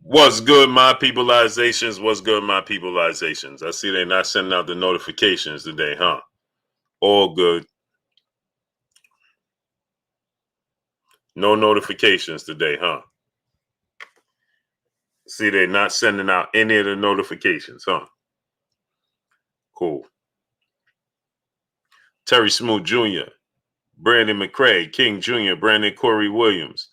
What's good, my peopleizations? What's good, my peopleizations? I see they're not sending out the notifications today, huh? All good. No notifications today, huh? See, they're not sending out any of the notifications, huh? Cool. Terry Smoot Jr., Brandon McCrae, King Jr., Brandon Corey Williams,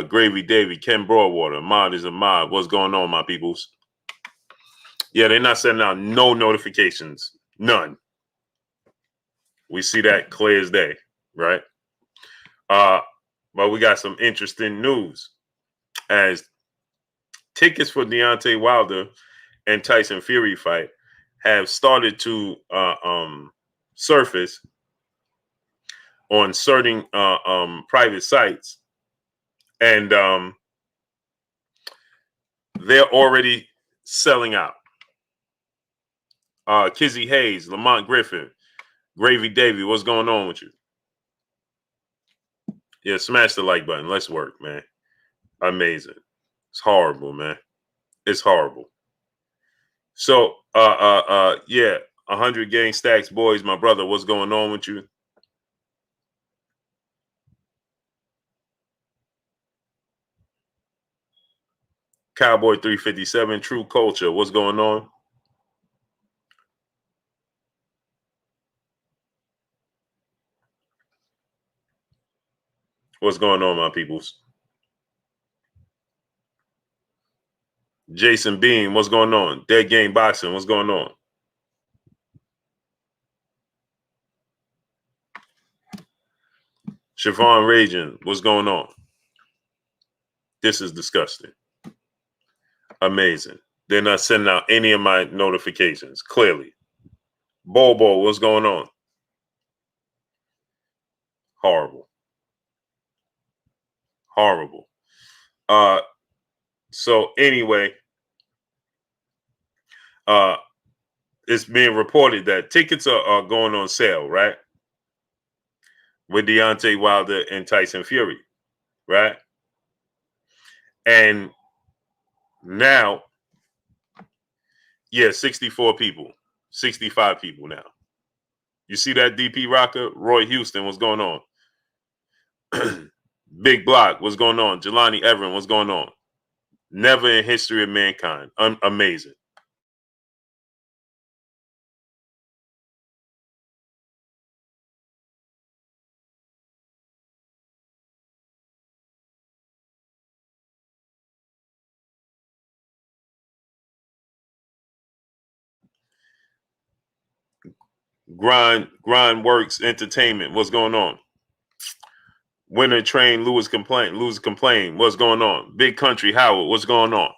Gravy Davy, Ken Broadwater, Mod is a Mod. What's going on, my peoples? Yeah, they're not sending out no notifications. None. We see that clear as day, right? But we got some interesting news as tickets for Deontay Wilder and Tyson Fury fight have started to surface on certain private sites, and they're already selling out. Kizzy Hayes, Lamont Griffin, Gravy Davy, what's going on with you? Yeah, smash the like button. Let's work, man. Amazing. It's horrible, man. It's horrible. So, yeah, 100 gang stacks, boys. My brother, what's going on with you? Cowboy 357, True Culture, what's going on? What's going on, my peoples? Jason Bean, what's going on? Dead Game Boxing, what's going on? Siobhan Raging, what's going on? This is disgusting. Amazing. They're not sending out any of my notifications, clearly. Bobo, what's going on? Horrible. Horrible. So anyway, it's being reported that tickets are going on sale, right? With Deontay Wilder and Tyson Fury, right? And now, yeah, 64 people, 65 people now. You see that DP Rocker? Roy Houston, what's going on? Big Block, what's going on? Jelani Everin, what's going on? Never in history of mankind. Amazing. Grind Works Entertainment, what's going on? Winter Train, Lewis Complain, what's going on? Big Country Howard, what's going on?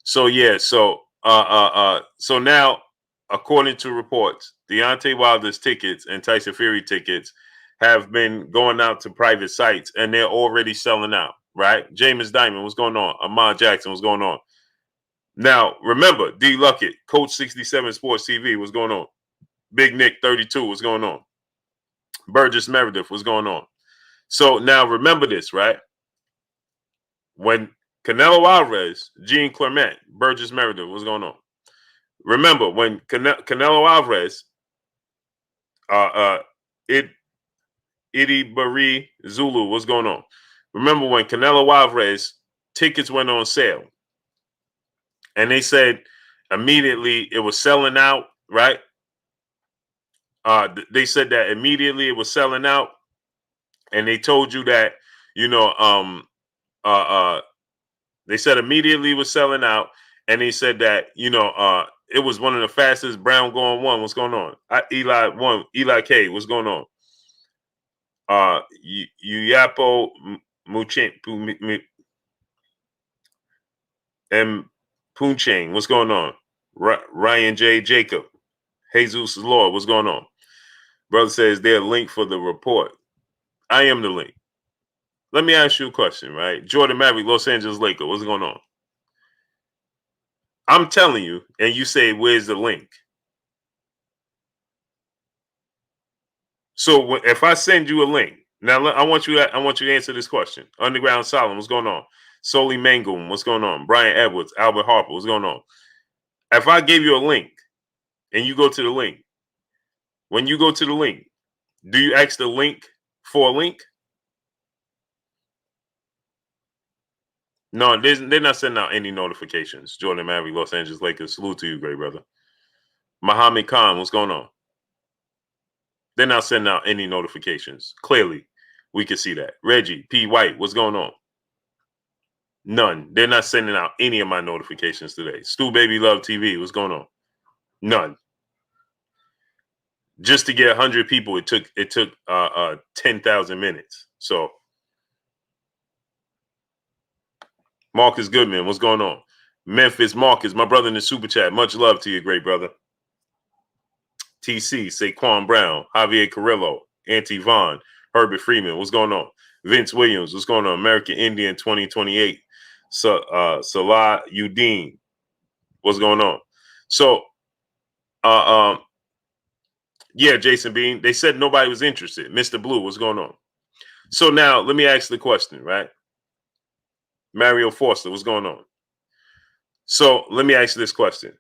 So yeah, so now, according to reports, Deontay Wilder's tickets and Tyson Fury tickets have been going out to private sites, and they're already selling out. Right? James Diamond, what's going on? Ahmad Jackson, what's going on? Now, remember, D. Luckett, Coach 67 Sports TV, what's going on? Big Nick 32, what's going on? Burgess Meredith, what's going on? So now remember this, right? When Canelo Alvarez, Gene Clement, Burgess Meredith, what's going on? Remember when Canelo Alvarez, Idi Bari Zulu, what's going on? Remember when Canelo Alvarez tickets went on sale, and they said immediately it was selling out, right? They said that immediately it was selling out, and they told you that, you know, they said immediately it was selling out, and they said that, you know, it was one of the fastest Brown going one. What's going on? Eli K. What's going on? Uyapo Muchin and Punching. What's going on? Ryan J. Jacob, Jesus Lord. What's going on? Brother says they're a link for the report. I am the link. Let me ask you a question, right? Jordan Maverick, Los Angeles Lakers. What's going on? I'm telling you, and you say, "Where's the link?" So if I send you a link, now I want you to answer this question. Underground Solomon, what's going on? Soli Mangum, what's going on? Brian Edwards, Albert Harper, what's going on? If I gave you a link and you go to the link, when you go to the link, do you ask the link for a link? No, they're not sending out any notifications. Jordan Maverick, Los Angeles Lakers, salute to you, great brother. Muhammad Khan, what's going on? They're not sending out any notifications. Clearly, we can see that. Reggie P. White, what's going on? None. They're not sending out any of my notifications today. Stu Baby Love TV, what's going on? None. Just to get 100 people, it took 10,000 minutes. So, Marcus Goodman, what's going on? Memphis Marcus, my brother in the super chat. Much love to you, great brother. TC, Saquon Brown, Javier Carrillo, Auntie Vaughn, Herbert Freeman, what's going on? Vince Williams, what's going on? American Indian 2028. Salah Udine, what's going on? So, yeah, Jason Bean, they said nobody was interested. Mr. Blue, what's going on? So now let me ask the question, right? Mario Forster, what's going on? So let me ask you this question.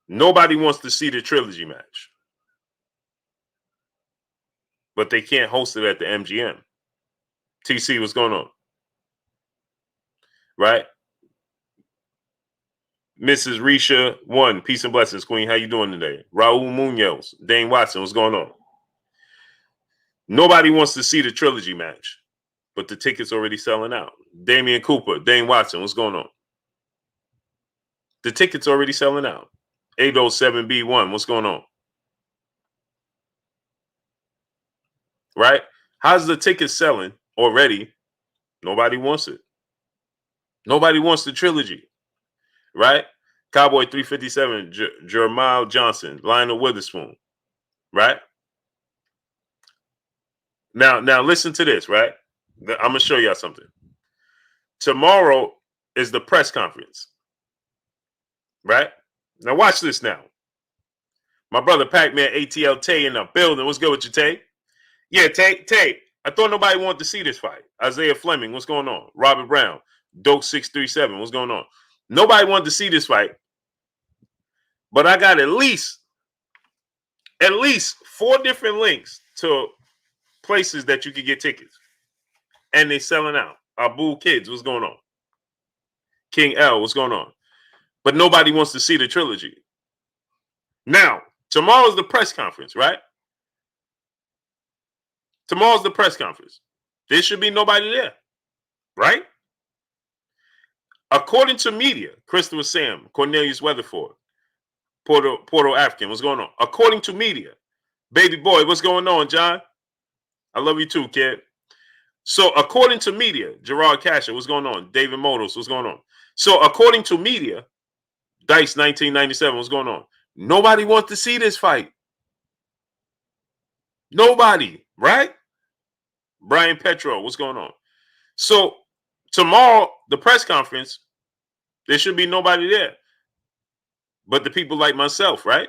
Nobody wants to see the trilogy match, but they can't host it at the MGM. TC, what's going on? Right? Mrs. Risha, one, peace and blessings, Queen. How you doing today? Raul Munoz, Dane Watson, what's going on? Nobody wants to see the trilogy match, but the ticket's already selling out. Damian Cooper, Dane Watson, what's going on? The ticket's already selling out. 807B1, what's going on? Right? How's the ticket selling already? Nobody wants it. Nobody wants the trilogy. Right? Cowboy 357, Jeremiah Johnson, Lionel Witherspoon. Right? Now listen to this, right? I'm going to show y'all something. Tomorrow is the press conference. Right? Now watch this now. My brother Pac-Man ATL Tay in the building. What's good with you, Tay? Yeah, Tay. I thought nobody wanted to see this fight. Isaiah Fleming, what's going on? Robert Brown, Doke 637, what's going on? Nobody wanted to see this fight. But I got at least 4 different links to places that you could get tickets. And they selling out. Abu Kids, what's going on? King L, what's going on? But nobody wants to see the trilogy. Now, tomorrow's the press conference, right? Tomorrow's the press conference. There should be nobody there, right? According to media, Christopher Sam, Cornelius Weatherford, Porto African, what's going on? According to media, baby boy, what's going on, John? I love you too, kid. So according to media, Gerard Casher, what's going on? David Motos, what's going on? So according to media, Dice 1997, what's going on? Nobody wants to see this fight. Nobody, right? Brian Petro, what's going on? So tomorrow, the press conference, there should be nobody there. But the people like myself, right?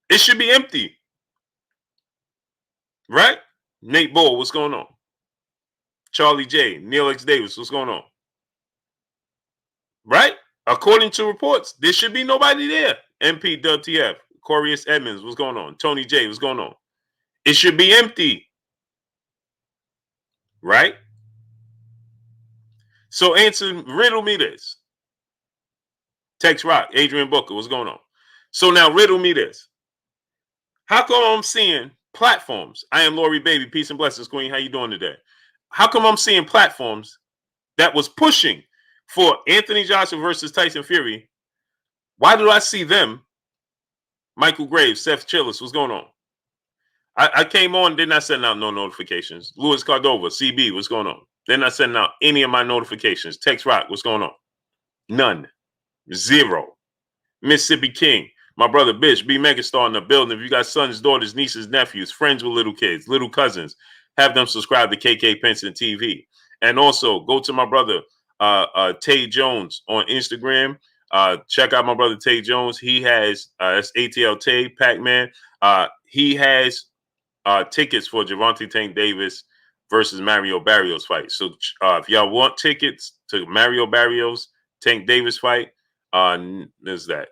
It should be empty. Right? Nate Bull, what's going on? Charlie J, Neil X Davis, what's going on? Right? According to reports, there should be nobody there. MP WTF, Corius Edmonds, what's going on? Tony J, what's going on? It should be empty. Right? So riddle me this. Tex Rock, Adrian Booker, what's going on? So now riddle me this. How come I'm seeing platforms? I am Lori Baby, peace and blessings, Queen. How you doing today? How come I'm seeing platforms that was pushing for Anthony Joshua versus Tyson Fury? Why do I see them? Michael Graves, Seth Chillis, what's going on? I came on, they're not sending out no notifications. Luis Cordova, CB, what's going on? They're not sending out any of my notifications. Tex Rock, what's going on? None. 0. Mississippi King, my brother Bish, B Megastar in the building. If you got sons, daughters, nieces, nephews, friends with little kids, little cousins, have them subscribe to KK Penson TV. And also go to my brother Tay Jones on Instagram. Check out my brother Tay Jones. He has that's ATL Tay Pac-Man. He has tickets for Gervonta Tank Davis versus Mario Barrios fight. So if y'all want tickets to Mario Barrios Tank Davis fight, there's that.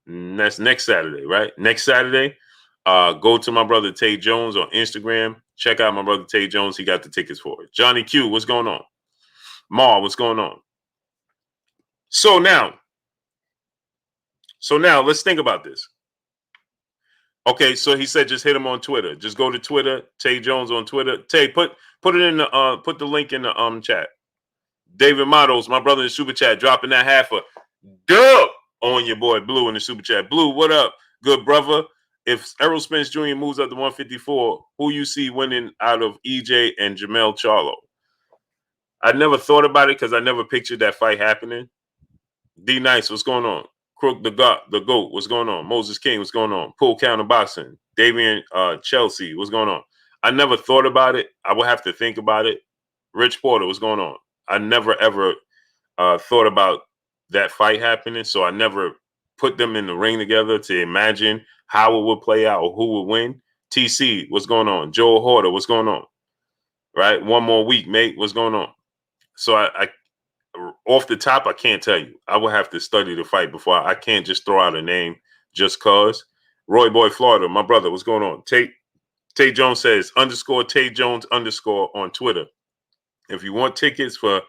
That's next Saturday, right? Next Saturday, go to my brother Tay Jones on Instagram. Check out my brother Tay Jones. He got the tickets for it. Johnny Q, what's going on? Ma, what's going on? So now let's think about this. Okay, so he said just hit him on Twitter. Just go to Twitter, Tay Jones on Twitter. Tay, put it in the put the link in the chat. David Matos, my brother in the super chat, dropping that half a dub on your boy Blue in the super chat. Blue, what up, good brother? If Errol Spence Jr. moves up to 154, who you see winning out of EJ and Jamel Charlo? I never thought about it because I never pictured that fight happening. D Nice, what's going on? Crook the GOAT, what's going on? Moses King, what's going on? Pool Counter Boxing, Davian Chelsea, what's going on? I never thought about it. I will have to think about it. Rich Porter, what's going on? I never ever thought about that fight happening, so I never put them in the ring together to imagine how it would play out or who would win. TC, what's going on? Joel Horter, what's going on? Right, one more week, mate. What's going on? So I off the top, I can't tell you. I will have to study the fight before. I can't just throw out a name just cause. Roy Boy Florida, my brother, what's going on? Tay Jones says _ Tay Jones _ on Twitter. If you want tickets for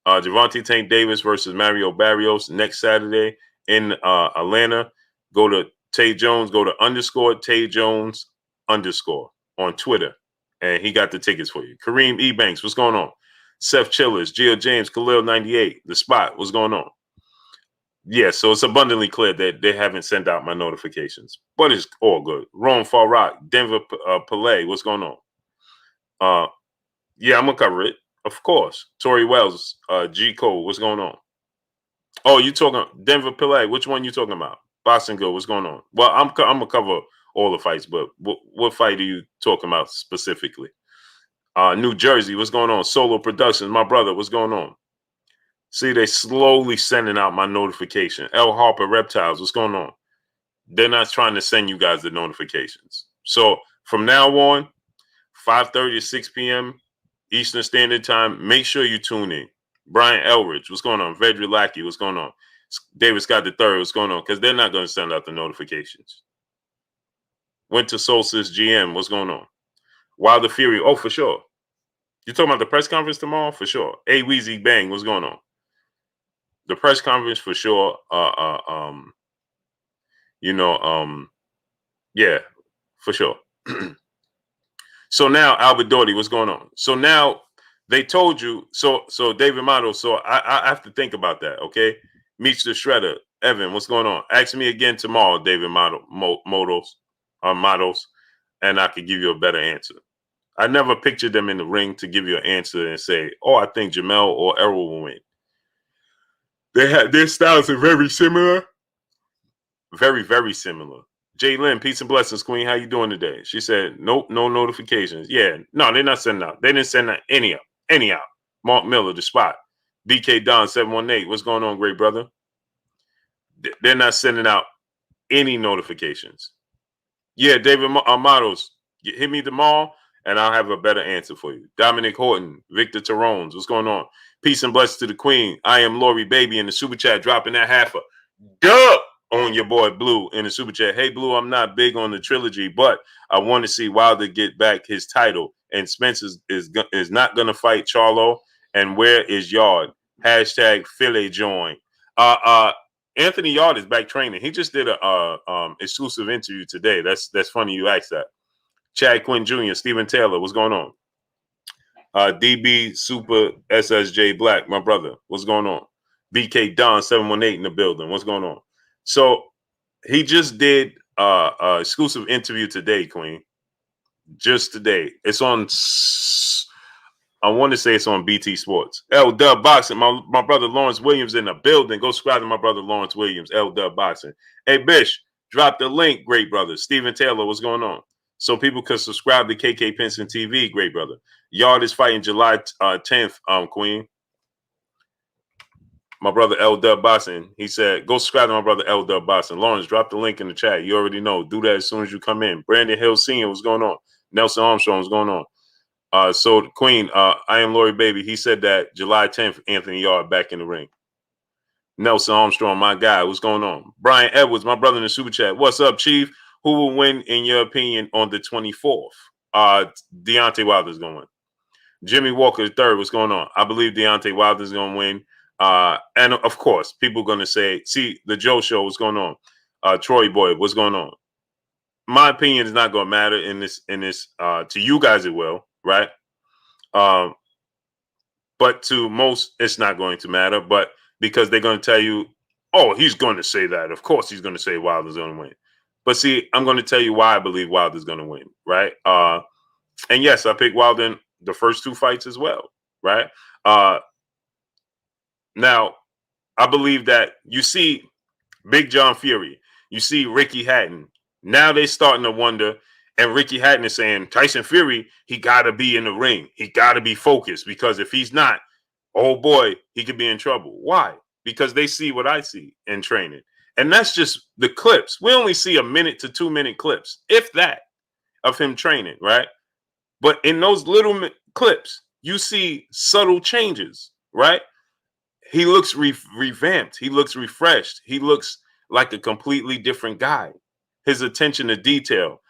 Gervonta Tank Davis versus Mario Barrios next Saturday in Atlanta, go to Tay Jones, go to _ Tay Jones _ on Twitter. And he got the tickets for you. Kareem Ebanks, what's going on? Seth Chillers, Gio James, Khalil 98, The Spot, what's going on? Yeah, so it's abundantly clear that they haven't sent out my notifications, but it's all good. Rome Far Rock, Denver Palais, what's going on? Yeah, I'm gonna cover it, of course. Tori Wells, G Cole, what's going on? Oh, you talking Denver Palais? Which one you talking about? Boxing Go, what's going on? Well, I'm gonna cover all the fights, but what fight are you talking about specifically? New Jersey, what's going on? Solo Productions, my brother, what's going on? See, they slowly sending out my notification. L Harper Reptiles, what's going on? They're not trying to send you guys the notifications. So from now on, 5:30 to 6 p.m. Eastern Standard Time, make sure you tune in. Brian Elridge, what's going on? Vedri Lackey, what's going on? David Scott III, what's going on? Because they're not going to send out the notifications. Winter Solstice GM, what's going on? Wilder Fury, oh, for sure. You talking about the press conference tomorrow? For sure. A Weezy Bang, what's going on? The press conference for sure. Yeah, for sure. So now Albert Doherty, what's going on? So now they told you. So David Motto. So I have to think about that. Okay. Meets the Shredder. Evan, what's going on? Ask me again tomorrow, David Motos, and I could give you a better answer. I never pictured them in the ring to give you an answer and say, "Oh, I think Jamel or Errol will win." Their styles are very similar. Very, very similar. Jay Lynn, peace and blessings, Queen. How you doing today? She said, nope, no notifications. Yeah, no, they're not sending out. They didn't send out any out. Mark Miller, The Spot. BK Don 718. What's going on, great brother? They're not sending out any notifications. Yeah, David Amados, hit me tomorrow and I'll have a better answer for you. Dominic Horton, Victor Tarones, what's going on? Peace and blessings to the Queen. I am Lori Baby in the super chat, dropping that half a dub on your boy Blue in the super chat. Hey, Blue, I'm not big on the trilogy, but I want to see Wilder get back his title. And Spence is not going to fight Charlo. And where is Yarde? Hashtag Philly join. Anthony Yarde is back training. He just did a exclusive interview today. That's funny you asked that. Chad Quinn Jr., Stephen Taylor, what's going on? DB Super SSJ Black, my brother, what's going on? BK Don 718 in the building, what's going on? So he just did a exclusive interview today, Queen. Just today. It's on, I want to say it's on BT Sports. L Dub Boxing, my brother Lawrence Williams in the building. Go subscribe to my brother Lawrence Williams, L Dub Boxing. Hey, Bish, drop the link, great brother. Stephen Taylor, what's going on? So people can subscribe to KK Pinson TV, great brother. Yarde is fighting July 10th, Queen. My brother L. Dub Boston, he said, go subscribe to my brother L. Dub Boston. Lawrence, drop the link in the chat. You already know. Do that as soon as you come in. Brandon Hill Sr., what's going on? Nelson Armstrong, what's going on? So the Queen, I am Lori Baby. He said that July 10th, Anthony Yarde back in the ring. Nelson Armstrong, my guy, what's going on? Brian Edwards, my brother in the super chat. What's up, Chief? Who will win, in your opinion, on the 24th? Deontay Wilder's going to win. Jimmy Walker III, what's going on? I believe Deontay Wilder's going to win. And of course, people are going to say, see, the Joe Show, what's going on? Troy Boy, what's going on? My opinion is not going to matter in this. To you guys, it will, right? But to most, it's not going to matter. But because they're going to tell you, oh, he's going to say that. Of course, he's going to say Wilder's going to win. But see, I'm going to tell you why I believe Wilder's going to win, right? And yes, I picked Wilder in the first two fights as well, right? Now, I believe that you see Big John Fury, you see Ricky Hatton. Now they're starting to wonder, and Ricky Hatton is saying, Tyson Fury, he got to be in the ring. He got to be focused, because if he's not, oh boy, he could be in trouble. Why? Because they see what I see in training. And that's just the clips. We only see 1 minute to 2 minute clips, if that, of him training, right? But in those little clips, you see subtle changes, right? He looks revamped. He looks refreshed. He looks like a completely different guy. His attention to detail.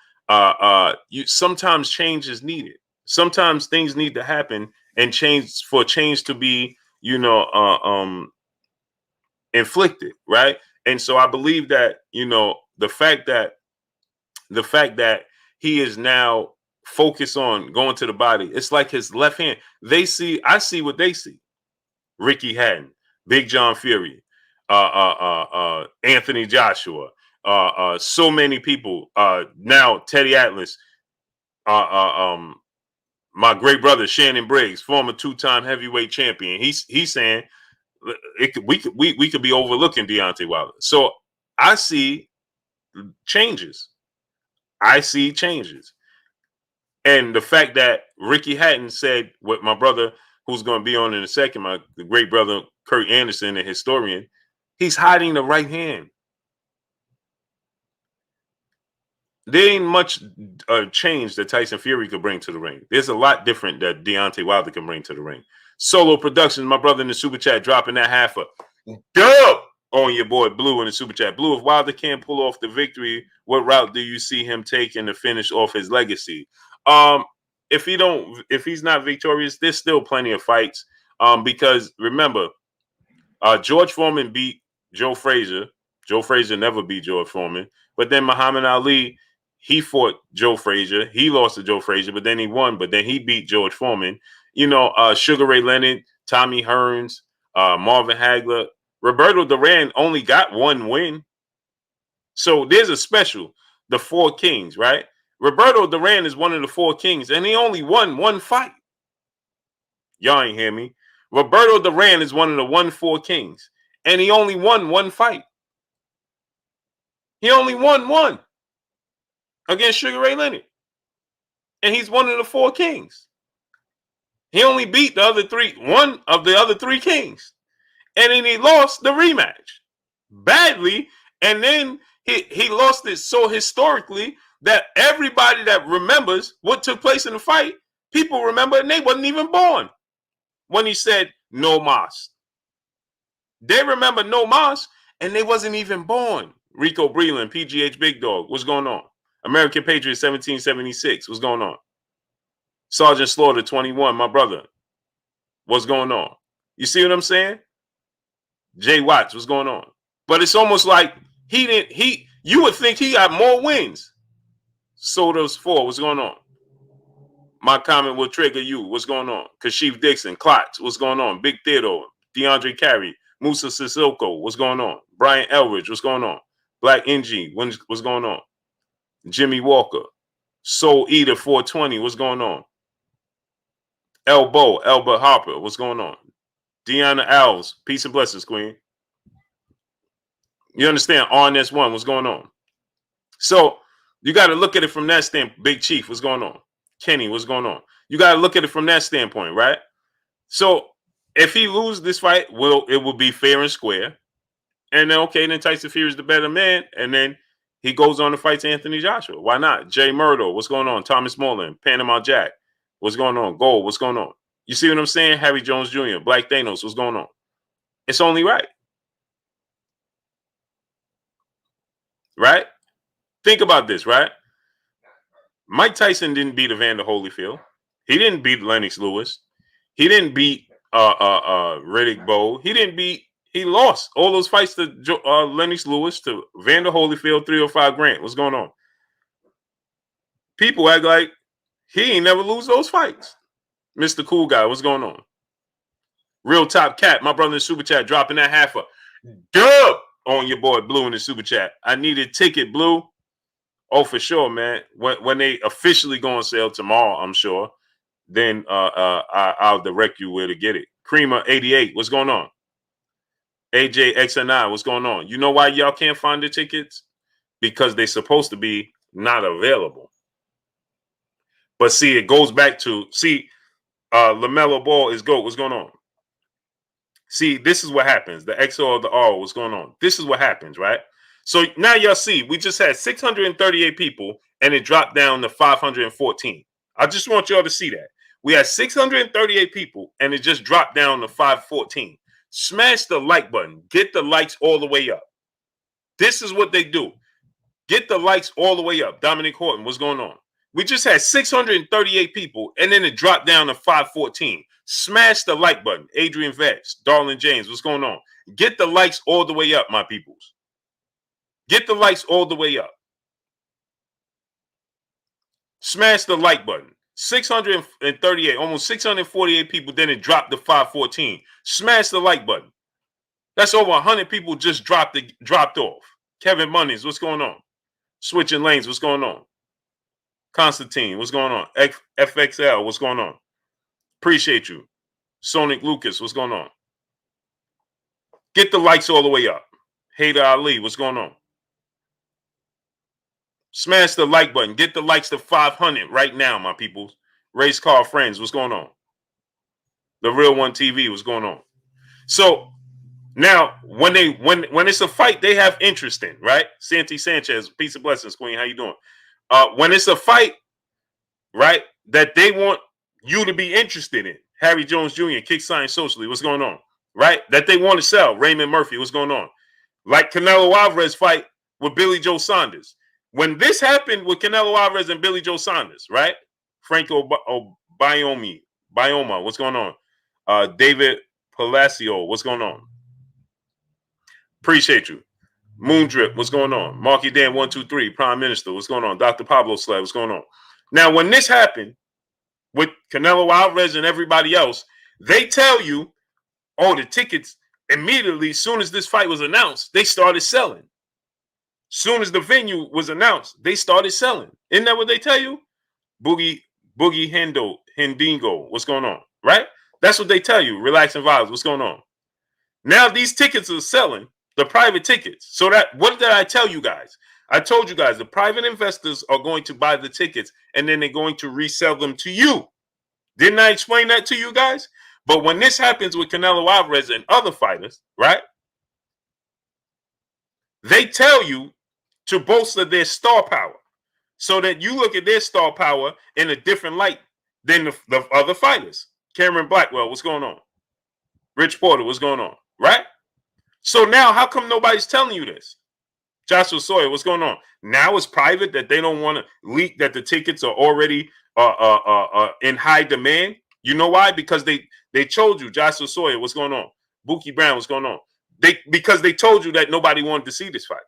Sometimes change is needed. Sometimes things need to happen and change to be, inflicted, right? And so I believe that, the fact that he is now focused on going to the body, it's like his left hand. I see what they see. Ricky Hatton, Big John Fury, Anthony Joshua, so many people. Now Teddy Atlas, my great brother Shannon Briggs, former two-time heavyweight champion. He's saying we could be overlooking Deontay Wilder. So I see changes. And the fact that Ricky Hatton said what my brother, who's going to be on in a second, my great brother Kurt Anderson, a historian, he's hiding the right hand. There ain't much change that Tyson Fury could bring to the ring. There's a lot different that Deontay Wilder can bring to the ring. Solo Productions, my brother in the super chat, dropping that half a dub on your boy Blue in the super chat. Blue, if Wilder can't pull off the victory, what route do you see him taking to finish off his legacy? If he's not victorious, there's still plenty of fights. Because remember, George Foreman beat Joe Frazier. Joe Frazier never beat George Foreman. But then Muhammad Ali, he fought Joe Frazier. He lost to Joe Frazier, but then he won. But then he beat George Foreman. Sugar Ray Leonard, Tommy Hearns, Marvin Hagler. Roberto Duran only got one win. So there's a special, the Four Kings, right? Roberto Duran is one of the Four Kings, and he only won one fight. Y'all ain't hear me. Roberto Duran is one of the Four Kings, and he only won one fight. He only won one against Sugar Ray Leonard, and he's one of the Four Kings. He only beat one of the other three kings, and then he lost the rematch badly, and then he lost it so historically that everybody that remembers what took place in the fight, people remember, and they wasn't even born when he said no mas. They remember no mas, and they wasn't even born. Rico Breland, PGH Big Dog, what's going on? American Patriot 1776, what's going on? Sergeant Slaughter 21, my brother, what's going on? You see what I'm saying? Jay Watts, what's going on? But it's almost like you would think he got more wins. Soda's 4, what's going on? My comment will trigger you. What's going on? Kashif Dixon, Klotz, what's going on? Big Theodore, DeAndre Carey, Musa Sissoko, what's going on? Brian Elridge, what's going on? Black NG, what's going on? Jimmy Walker, Soul Eater 420, what's going on? Albert Harper, what's going on? Deanna Alves, peace and blessings, Queen. You understand? RNS1, what's going on? So you got to look at it from that standpoint. Big Chief, what's going on? Kenny, what's going on? You got to look at it from that standpoint, right? So If he loses this fight, it will be fair and square. And then okay, then Tyson Fury is the better man, and then he goes on to fight Anthony Joshua. Why not? Jay Murdo, what's going on? Thomas Mullen, Panama Jack, what's going on? Gold, what's going on? You see what I'm saying? Harry Jones Jr., Black Thanos, what's going on? It's only right. Right? Think about this, right? Mike Tyson didn't beat Evander Holyfield. He didn't beat Lennox Lewis. He didn't beat Riddick Bowe. He lost all those fights to Lennox Lewis, to Evander Holyfield, 305 Grant. What's going on? People act like he ain't never lose those fights. Mr. Cool Guy, what's going on? Real Top Cat, my brother in the super chat, dropping that half a dub on your boy Blue in the super chat. I need a ticket, Blue. Oh, for sure, man. When they officially go on sale tomorrow, I'm sure, then I'll direct you where to get it. Creamer 88, what's going on? AJ XNI, what's going on? You know why y'all can't find the tickets? Because they're supposed to be not available. But see, it goes back to, LaMelo Ball is GOAT. What's going on? See, this is what happens. The XO of the R, what's going on? This is what happens, right? So now y'all see, we just had 638 people and it dropped down to 514. I just want y'all to see that. We had 638 people and it just dropped down to 514. Smash the like button. Get the likes all the way up. This is what they do. Get the likes all the way up. Dominic Horton, what's going on? We just had 638 people, and then it dropped down to 514. Smash the like button. Adrian Vetz, Darlin James, what's going on? Get the likes all the way up, my peoples. Get the likes all the way up. Smash the like button. 638, almost 648 people, then it dropped to 514. Smash the like button. That's over 100 people just dropped off. Kevin Monies, what's going on? Switching lanes, what's going on? Constantine, what's going on? FXL, what's going on? Appreciate you. Sonic Lucas, what's going on? Get the likes all the way up. Hader Ali, what's going on? Smash the like button. Get the likes to 500 right now, my peoples. Race Car Friends, what's going on? The Real One TV, what's going on? So now, when it's a fight, they have interest in, right? Santi Sanchez, peace and blessings, Queen. How you doing? When it's a fight, right, that they want you to be interested in. Harry Jones Jr., Kick Science Socially, what's going on? Right? That they want to sell. Raymond Murphy, what's going on? Like Canelo Alvarez fight with Billy Joe Saunders. When this happened with Canelo Alvarez and Billy Joe Saunders, right? Franco Bioma, what's going on? David Palacio, what's going on? Appreciate you. Moondrip, what's going on? Marky Dan 123, Prime Minister, what's going on? Dr. Pablo Sled, what's going on? Now, when this happened with Canelo Alvarez and everybody else, they tell you, oh, the tickets immediately, as soon as this fight was announced, they started selling. Soon as the venue was announced, they started selling. Isn't that what they tell you? Boogie Hendingo, what's going on? Right? That's what they tell you. Relax and vibes, what's going on? Now these tickets are selling, the private tickets. So that, what did I tell you guys? I told you guys the private investors are going to buy the tickets and then they're going to resell them to you. Didn't I explain that to you guys? But when this happens with Canelo Alvarez and other fighters, right? They tell you to bolster their star power so that you look at their star power in a different light than the other fighters. Cameron Blackwell, what's going on? Rich Porter, what's going on? Right? So now, how come nobody's telling you this? Joshua Sawyer, what's going on? Now it's private that they don't want to leak that the tickets are already in high demand. You know why? Because they told you, Joshua Sawyer, what's going on? Buki Brown, what's going on? Because they told you that nobody wanted to see this fight.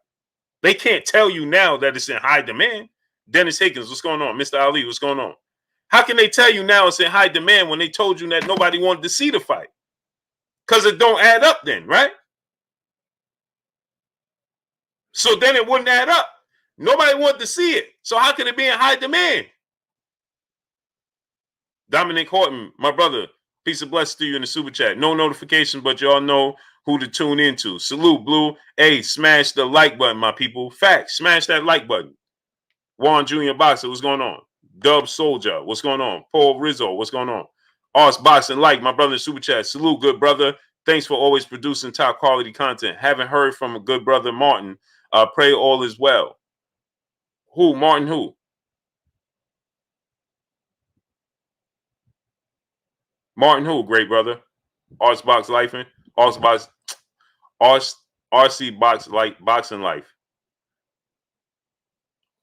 They can't tell you now that it's in high demand. Dennis Higgins, what's going on? Mr. Ali, what's going on? How can they tell you now it's in high demand when they told you that nobody wanted to see the fight? Because it don't add up then, right? So then it wouldn't add up. Nobody wanted to see it. So how can it be in high demand? Dominic Horton, my brother, peace and blessings to you in the super chat. No notification, but y'all know who to tune into. Salute, Blue. Hey, smash the like button, my people. Facts, smash that like button. Juan Jr. Boxer, what's going on? Dub Soldier, what's going on? Paul Rizzo, what's going on? Arts Boxing Like, my brother in Super Chat. Salute, good brother. Thanks for always producing top quality content. Haven't heard from a good brother, Martin. Pray all is well. Who? Martin who? Martin who, great brother? Arts Box Life in? Arts Box RC Box Like Boxing Life.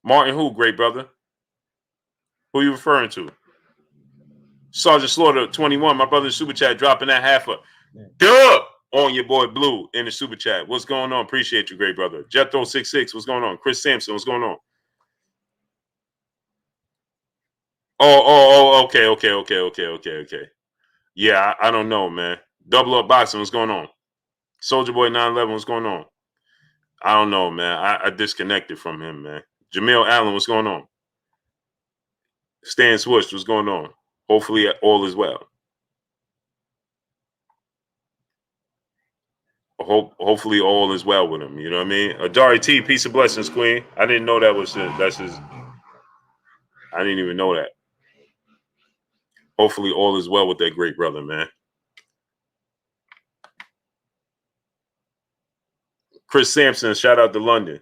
Martin who, great brother? Who are you referring to? Sergeant Slaughter 21, my brother in Super Chat, dropping that half a dub on your boy Blue in the Super Chat. What's going on? Appreciate you, great brother. Jethro66, what's going on? Chris Sampson, what's going on? Okay. Yeah, I don't know, man. Double Up Boxing, what's going on? Soldier Boy 911, what's going on? I don't know, man. I disconnected from him, man. Jamil Allen, what's going on? Stan Swish, what's going on? Hopefully all is well. Hopefully all is well with him. You know what I mean? Adari T, peace and blessings, Queen. I didn't know that was that's his. I didn't even know that. Hopefully all is well with that great brother, man. Chris Sampson, shout out to London.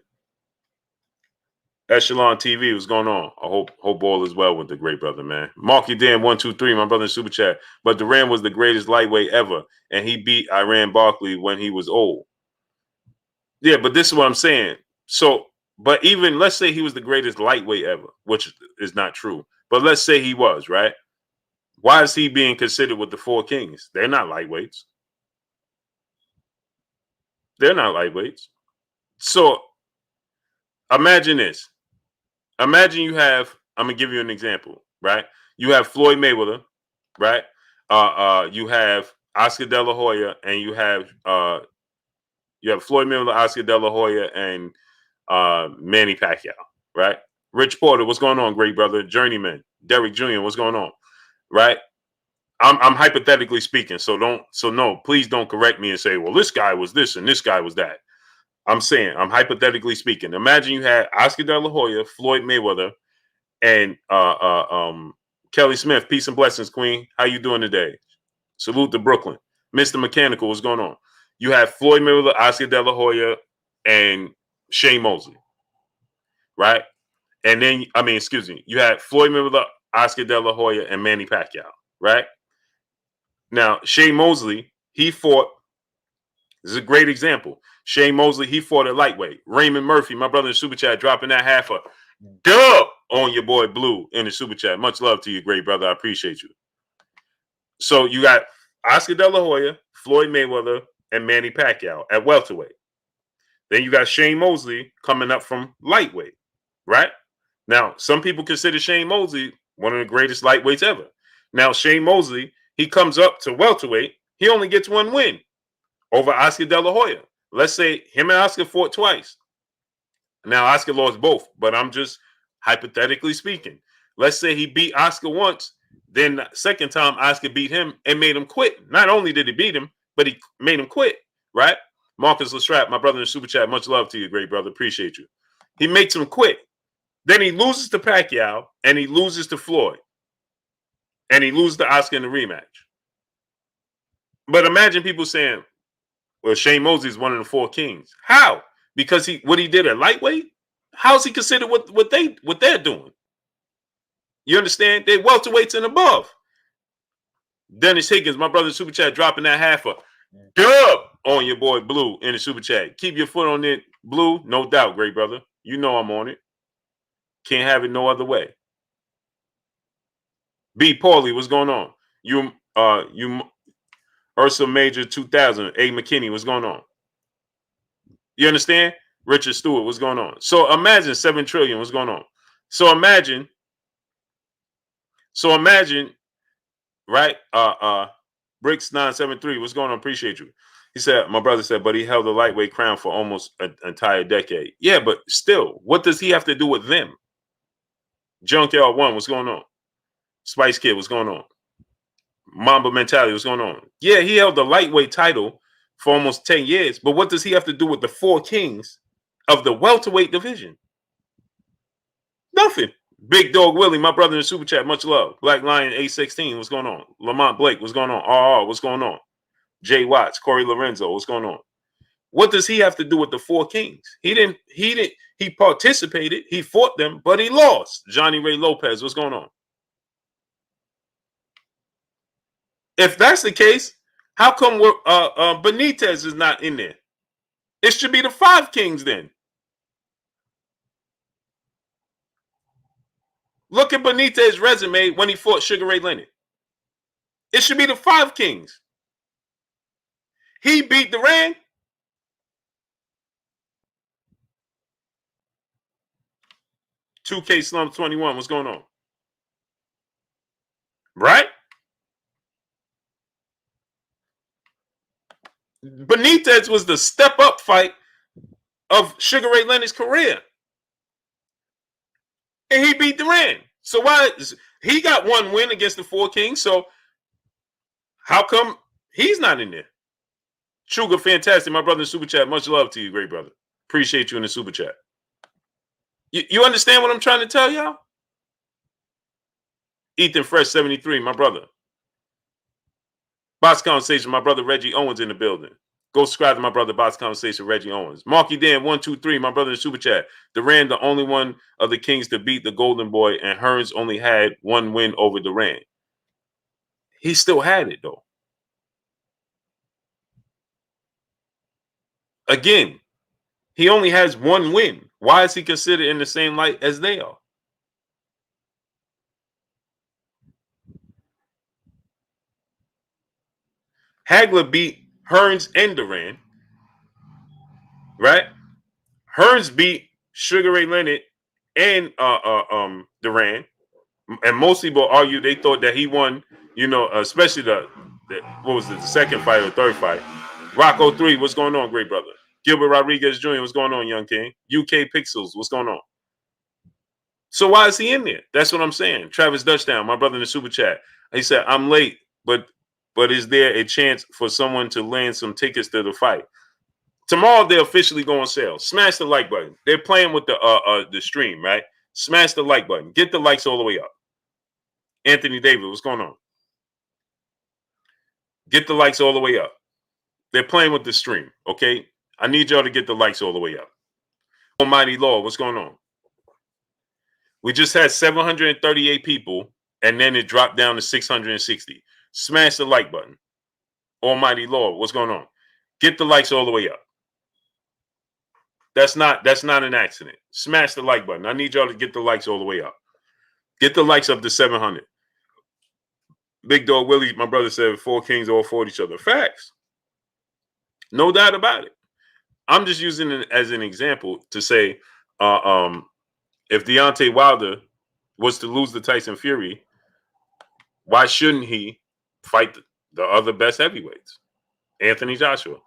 Echelon TV, what's going on? I hope all is well with the great brother, man. Marky Dan 123, my brother in Super Chat. But Duran was the greatest lightweight ever, and he beat Iran Barkley when he was old. Yeah, but this is what I'm saying. So, but even let's say he was the greatest lightweight ever, which is not true. But let's say he was, right? Why is he being considered with the four kings? They're not lightweights. They're not lightweights. So imagine this. Imagine you have, I'm gonna give you an example, right? You have Floyd Mayweather, right? You have Oscar De La Hoya, and you have Floyd Mayweather, Oscar De La Hoya, and Manny Pacquiao, right? Rich Porter, what's going on, great brother? Journeyman, Derek Jr., what's going on, right? I'm hypothetically speaking, so please don't correct me and say, well, this guy was this and this guy was that. I'm saying, I'm hypothetically speaking. Imagine you had Oscar De La Hoya, Floyd Mayweather, and Kelly Smith. Peace and blessings, Queen. How you doing today? Salute to Brooklyn. Mr. Mechanical, what's going on? You have Floyd Mayweather, Oscar De La Hoya, and Shane Mosley, right? And then, you had Floyd Mayweather, Oscar De La Hoya, and Manny Pacquiao, right? Now, Shane Mosley, he fought. This is a great example. Shane Mosley, he fought at lightweight. Raymond Murphy, my brother in Super Chat, dropping that half a dub on your boy Blue in the Super Chat. Much love to you, great brother. I appreciate you. So you got Oscar De La Hoya, Floyd Mayweather, and Manny Pacquiao at welterweight. Then you got Shane Mosley coming up from lightweight, right? Now, some people consider Shane Mosley one of the greatest lightweights ever. Now, Shane Mosley, he comes up to welterweight. He only gets one win over Oscar De La Hoya. Let's say him and Oscar fought twice. Now, Oscar lost both, but I'm just hypothetically speaking. Let's say he beat Oscar once, then the second time Oscar beat him and made him quit. Not only did he beat him, but he made him quit, right? Marcus Lestrap, my brother in Super Chat, much love to you, great brother. Appreciate you. He makes him quit. Then he loses to Pacquiao, and he loses to Floyd. And he loses to Oscar in the rematch. But imagine people saying, well, Shane Mosley is one of the four kings. How? Because what he did at lightweight? How's he considered what they're doing? You understand? They're welterweights and above. Dennis Higgins, my brother in Super Chat, dropping that half a dub on your boy Blue in the Super Chat. Keep your foot on it, Blue. No doubt, great brother. You know I'm on it. Can't have it no other way. B. Paulie, what's going on? You Ursa Major 2000, A. McKinney, what's going on? You understand? Richard Stewart, what's going on? So imagine 7 trillion, what's going on? So imagine, right? Bricks 973, what's going on? Appreciate you. He said, my brother said, but he held the lightweight crown for almost an entire decade. Yeah, but still, what does he have to do with them? Junkyard One, what's going on? Spice Kid, what's going on? Mamba Mentality, what's going on? Yeah, he held the lightweight title for almost 10 years, but what does he have to do with the four kings of the welterweight division? Nothing. Big Dog Willie, my brother in the super chat, much love. Black Lion A16, what's going on? Lamont Blake, what's going on? RR, what's going on? Jay Watts, Corey Lorenzo, what's going on? What does he have to do with the four kings? He participated, he fought them, but he lost. Johnny Ray Lopez, what's going on? If that's the case, how come Benitez is not in there? It should be the five kings then. Look at Benitez's resume when he fought Sugar Ray Leonard. It should be the five kings. He beat Duran. $2K Slum 21, what's going on? Right? Benitez was the step-up fight of Sugar Ray Leonard's career. And he beat Duran. So why he got one win against the four kings? So how come he's not in there? Sugar, fantastic. My brother in the super chat. Much love to you, great brother. Appreciate you in the super chat. You understand what I'm trying to tell y'all? Ethan Fresh 73, my brother. Box Conversation, my brother Reggie Owens in the building. Go subscribe to my brother Box Conversation, Reggie Owens. Marky Dan 123, my brother in the super chat. Duran, the only one of the kings to beat the Golden Boy, and Hearns only had one win over Duran. He still had it though. Again, he only has one win. Why is he considered in the same light as they are? Hagler beat Hearns and Duran, right? Hearns beat Sugar Ray Leonard and Duran, and most people argue they thought that he won. You know, especially the what was it, the second fight or third fight? Rocco 3, what's going on, great brother? Gilbert Rodriguez Jr., what's going on, young king? UK Pixels, what's going on? So why is he in there? That's what I'm saying. Travis Dutchdown, my brother in the super chat. He said, I'm late, but is there a chance for someone to land some tickets to the fight? Tomorrow they officially go on sale. Smash the like button. They're playing with the stream, right? Smash the like button. Get the likes all the way up. Anthony David, what's going on? Get the likes all the way up. They're playing with the stream, okay? I need y'all to get the likes all the way up. Almighty Lord, what's going on? We just had 738 people, and then it dropped down to 660. Smash the like button. Almighty Lord, what's going on? Get the likes all the way up. That's not an accident. Smash the like button. I need y'all to get the likes all the way up. Get the likes up to 700. Big Dog Willie, my brother said, four kings all fought each other. Facts. No doubt about it. I'm just using it as an example to say, if Deontay Wilder was to lose to Tyson Fury, why shouldn't he fight the other best heavyweights? Anthony Joshua.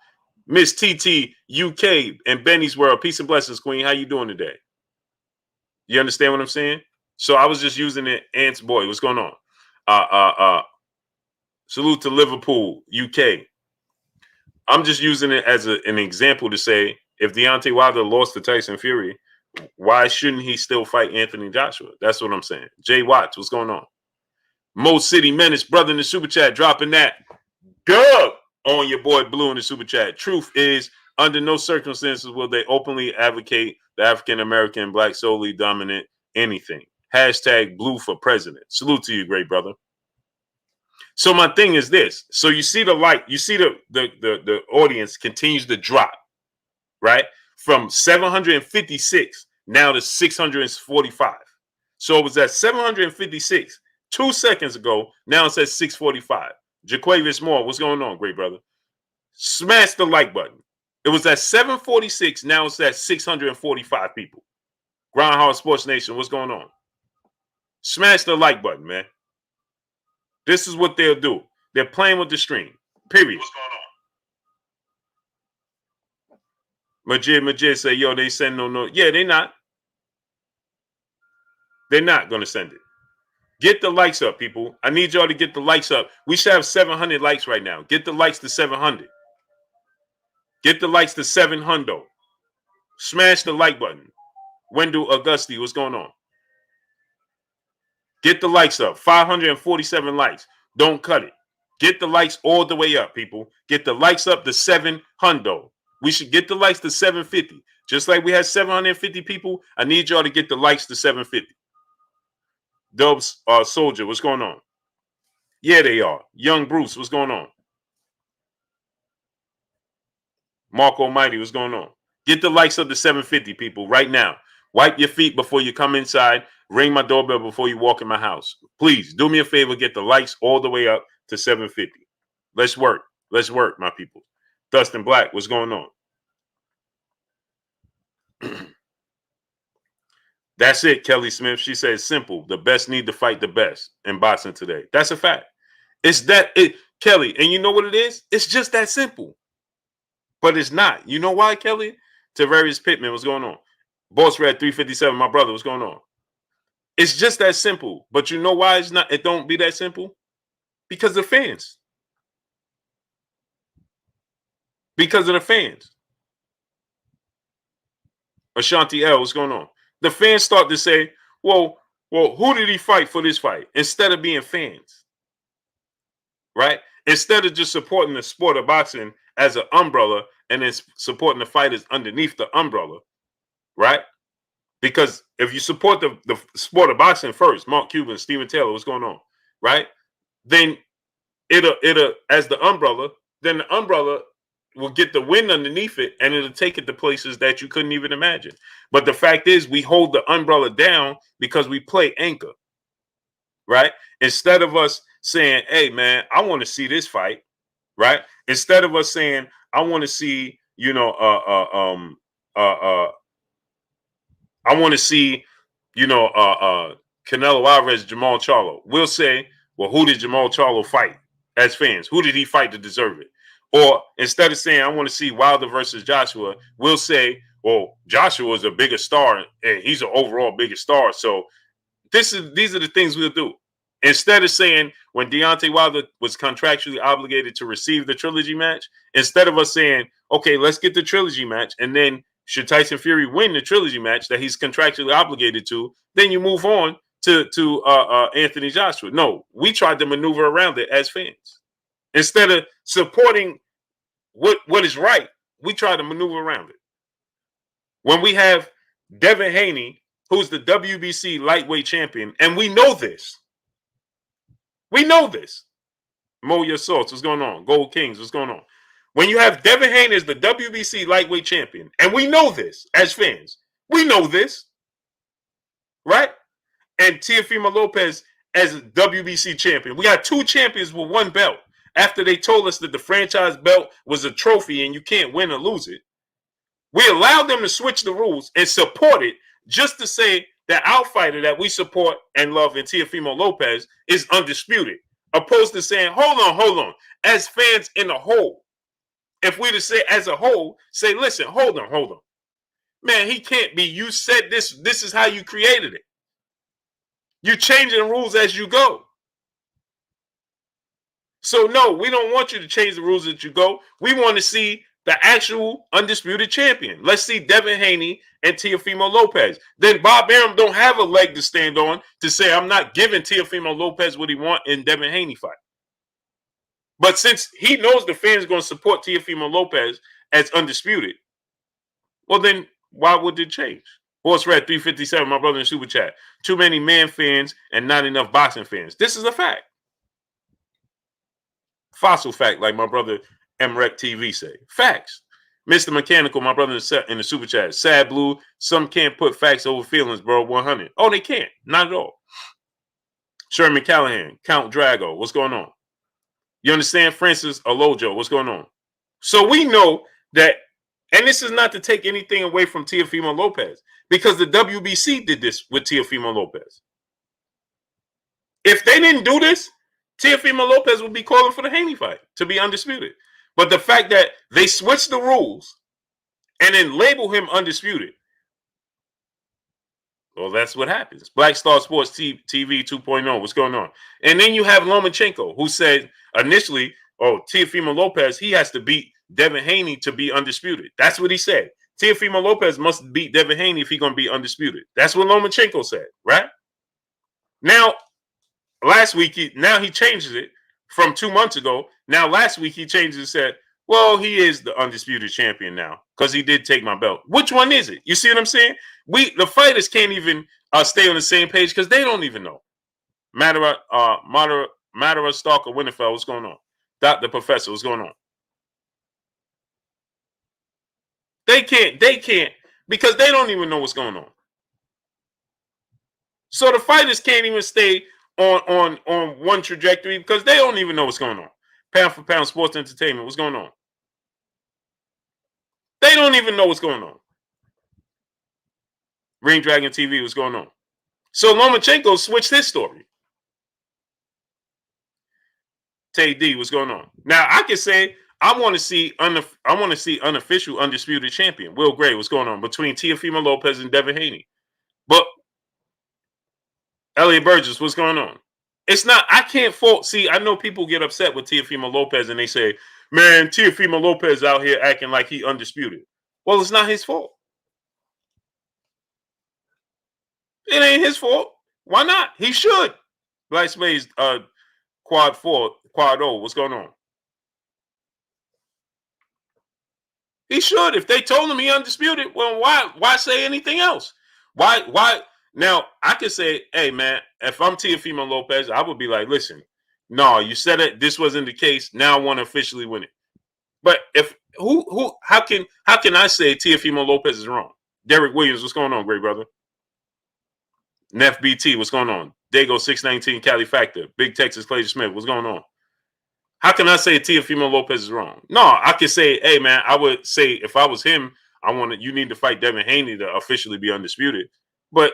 Miss TT UK and Benny's World. Peace and blessings, Queen. How you doing today? You understand what I'm saying? So I was just using it. Ant's boy, what's going on? Salute to Liverpool, UK. I'm just using it as an example to say, if Deontay Wilder lost to Tyson Fury, why shouldn't he still fight Anthony Joshua? That's what I'm saying. Jay Watts, what's going on? Mo City Menace, brother in the super chat, dropping that. Dub on your boy Blue in the super chat. Truth is, under no circumstances will they openly advocate the African American black solely dominant anything. Hashtag Blue for president. Salute to you, great brother. So my thing is this. So you see the audience continues to drop, right? From 756 now to 645. So it was at 756 2 seconds ago. Now it's at 645. Jaquavius Moore, what's going on, great brother? Smash the like button. It was at 746. Now it's at 645 people. Groundhog Sports Nation, what's going on? Smash the like button, man. This is what they'll do. They're playing with the stream. Period. What's going on? Majid say, yo, they send no. Yeah, they're not. They're not going to send it. Get the likes up, people. I need y'all to get the likes up. We should have 700 likes right now. Get the likes to 700. Get the likes to 700. Smash the like button. Wendell Augusti, what's going on? Get the likes up. 547 likes. Don't cut it. Get the likes all the way up, people. Get the likes up to 700. We should get the likes to 750. Just like we had 750 people, I need y'all to get the likes to 750. Dubs Soldier, what's going on? Yeah, they are. Young Bruce, what's going on? Mark Almighty, what's going on? Get the likes up to 750, people, right now. Wipe your feet before you come inside. Ring my doorbell before you walk in my house. Please do me a favor. Get the likes all the way up to 750. Let's work. Let's work, my people. Dustin Black, what's going on? That's it, Kelly Smith. She says simple. The best need to fight the best in boxing today. That's a fact. It's that it, Kelly. And you know what it is? It's just that simple. But it's not. You know why, Kelly? Tavarius Pittman, what's going on? Boss Red 357, my brother, what's going on? It's just that simple. But you know why it's not? It don't be that simple? Because of the fans. Because of the fans. Ashanti L, what's going on? The fans start to say, well, who did he fight for this fight? Instead of being fans. Right? Instead of just supporting the sport of boxing as an umbrella and then supporting the fighters underneath the umbrella. Right? Because if you support the sport of boxing first, Mark Cuban, Steven Taylor, what's going on? Right? Then it'll as the umbrella, then the umbrella will get the wind underneath it and it'll take it to places that you couldn't even imagine. But the fact is, we hold the umbrella down because we play anchor, right? Instead of us saying, hey, man, I want to see this fight, right? Instead of us saying, I want to see, I want to see, Canelo Alvarez, Jamal Charlo. We'll say, well, who did Jamal Charlo fight as fans? Who did he fight to deserve it? Or instead of saying, I want to see Wilder versus Joshua, we'll say, well, Joshua is a bigger star and he's an overall bigger star. So these are the things we'll do. Instead of saying when Deontay Wilder was contractually obligated to receive the Trilogy match, instead of us saying, okay, let's get the Trilogy match, and then should Tyson Fury win the Trilogy match that he's contractually obligated to, then you move on to Anthony Joshua. No, we tried to maneuver around it as fans. Instead of supporting what is right, we try to maneuver around it. When we have Devin Haney, who's the WBC lightweight champion, and we know this. We know this. Moya Salts, what's going on? Gold Kings, what's going on? When you have Devin Haney as the WBC lightweight champion, and we know this as fans, we know this, right? And Teofimo Lopez as a WBC champion. We got two champions with one belt. After they told us that the franchise belt was a trophy and you can't win or lose it, we allowed them to switch the rules and support it just to say that our fighter that we support and love in Teofimo Lopez is undisputed, opposed to saying, hold on, as fans in the whole. If we to say as a whole, say, listen, hold on. Man, he can't be. You said this is how you created it. You're changing the rules as you go. So, no, we don't want you to change the rules as you go. We want to see the actual undisputed champion. Let's see Devin Haney and Teofimo Lopez. Then Bob Arum don't have a leg to stand on to say, I'm not giving Teofimo Lopez what he wants in Devin Haney fight. But since he knows the fans are going to support Teofimo Lopez as undisputed, well, then why would it change? Horse Red 357, my brother in Super Chat. Too many man fans and not enough boxing fans. This is a fact. Fossil fact, like my brother MREC TV say. Facts. Mr. Mechanical, my brother in the Super Chat. Sad Blue, some can't put facts over feelings, bro. 100. Oh, they can't. Not at all. Sherman Callahan, Count Drago, what's going on? You understand? Francis Alojo, what's going on? So we know that, and this is not to take anything away from Teofimo Lopez, because the WBC did this with Teofimo Lopez. If they didn't do this, Teofimo Lopez would be calling for the Haney fight to be undisputed. But the fact that they switched the rules and then label him undisputed, well, that's what happens. Black Star Sports TV 2.0, what's going on? And then you have Lomachenko, who said initially, Teofimo Lopez, he has to beat Devin Haney to be undisputed. That's what he said. Teofimo Lopez must beat Devin Haney if he's going to be undisputed. That's what Lomachenko said, right? Now, last week he changes it from 2 months ago. Now last week he changes and said, well, he is the undisputed champion now because he did take my belt. Which one is it? You see what I'm saying? The fighters can't even stay on the same page because they don't even know. Matter Stalker Winterfell, what's going on? Dr. Professor, what's going on? They can't because they don't even know what's going on. So the fighters can't even stay on one trajectory because they don't even know what's going on. Pound for pound sports entertainment, what's going on? They don't even know what's going on. Ring Dragon TV, what's going on? So Lomachenko switched his story. Tay D, what's going on? Now I can say I want to see unofficial undisputed champion Will Gray. What's going on between Teofimo Lopez and Devin Haney? But Elliot Burgess, what's going on? It's not. I can't fault. See, I know people get upset with Teofimo Lopez and they say, "Man, Teofimo Lopez out here acting like he undisputed." Well, it's not his fault. It ain't his fault. Why not? He should. Black Spades, Quad 0. What's going on? He should. If they told him he undisputed, well, why say anything else? Why? Now, I could say, hey, man, if I'm Teofimo Lopez, I would be like, listen, no, you said it. This wasn't the case. Now I want to officially win it. But if how can I say Teofimo Lopez is wrong? Derek Williams, what's going on, great brother? Neff BT, what's going on? Dago 619 Cali Factor, Big Texas Clay Smith, what's going on? How can I say Teofimo Lopez is wrong? No, I can say, hey man, I would say if I was him, you need to fight Devin Haney to officially be undisputed. But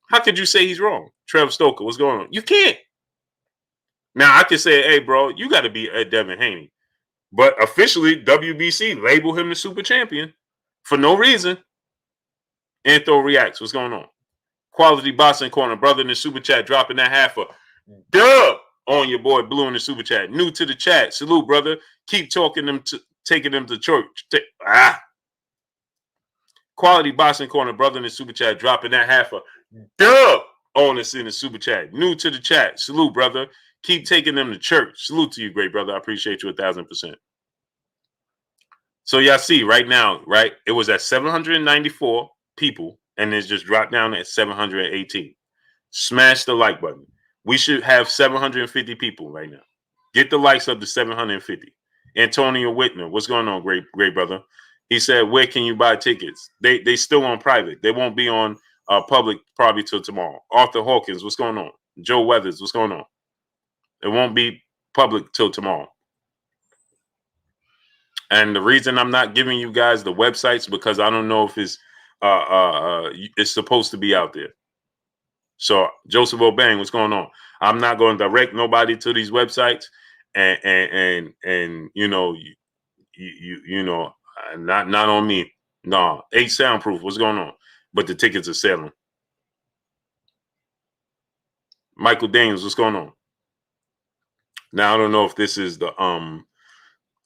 how could you say he's wrong? Trev Stoker, what's going on? You can't. Now I can say, hey bro, you got to be at Devin Haney. But officially, WBC label him the super champion for no reason. Antho Reacts, what's going on? Quality Boxing Corner, brother in the super chat, dropping that half a dub on your boy Blue in the super chat. New to the chat, salute, brother. Keep taking them to church. Quality Boxing Corner, brother in the super chat, dropping that half a dub on us in the super chat. New to the chat, salute, brother. Keep taking them to church. Salute to you, great brother. I appreciate you 1,000%. So y'all see right now, right? It was at 794 people, and it's just dropped down at 718. Smash the like button. We should have 750 people right now. Get the likes up to 750. Antonio Whitner, what's going on, great brother? He said, where can you buy tickets? They still on private. They won't be on public probably till tomorrow. Arthur Hawkins, what's going on? Joe Weathers, what's going on? It won't be public till tomorrow. And the reason I'm not giving you guys the websites because I don't know if it's supposed to be out there. So Joseph O'Bang, what's going on? I'm not going to direct nobody to these websites, and you know, you know, not on me. No, H Soundproof, what's going on? But the tickets are selling. Michael Daniels, what's going on? Now I don't know if this is the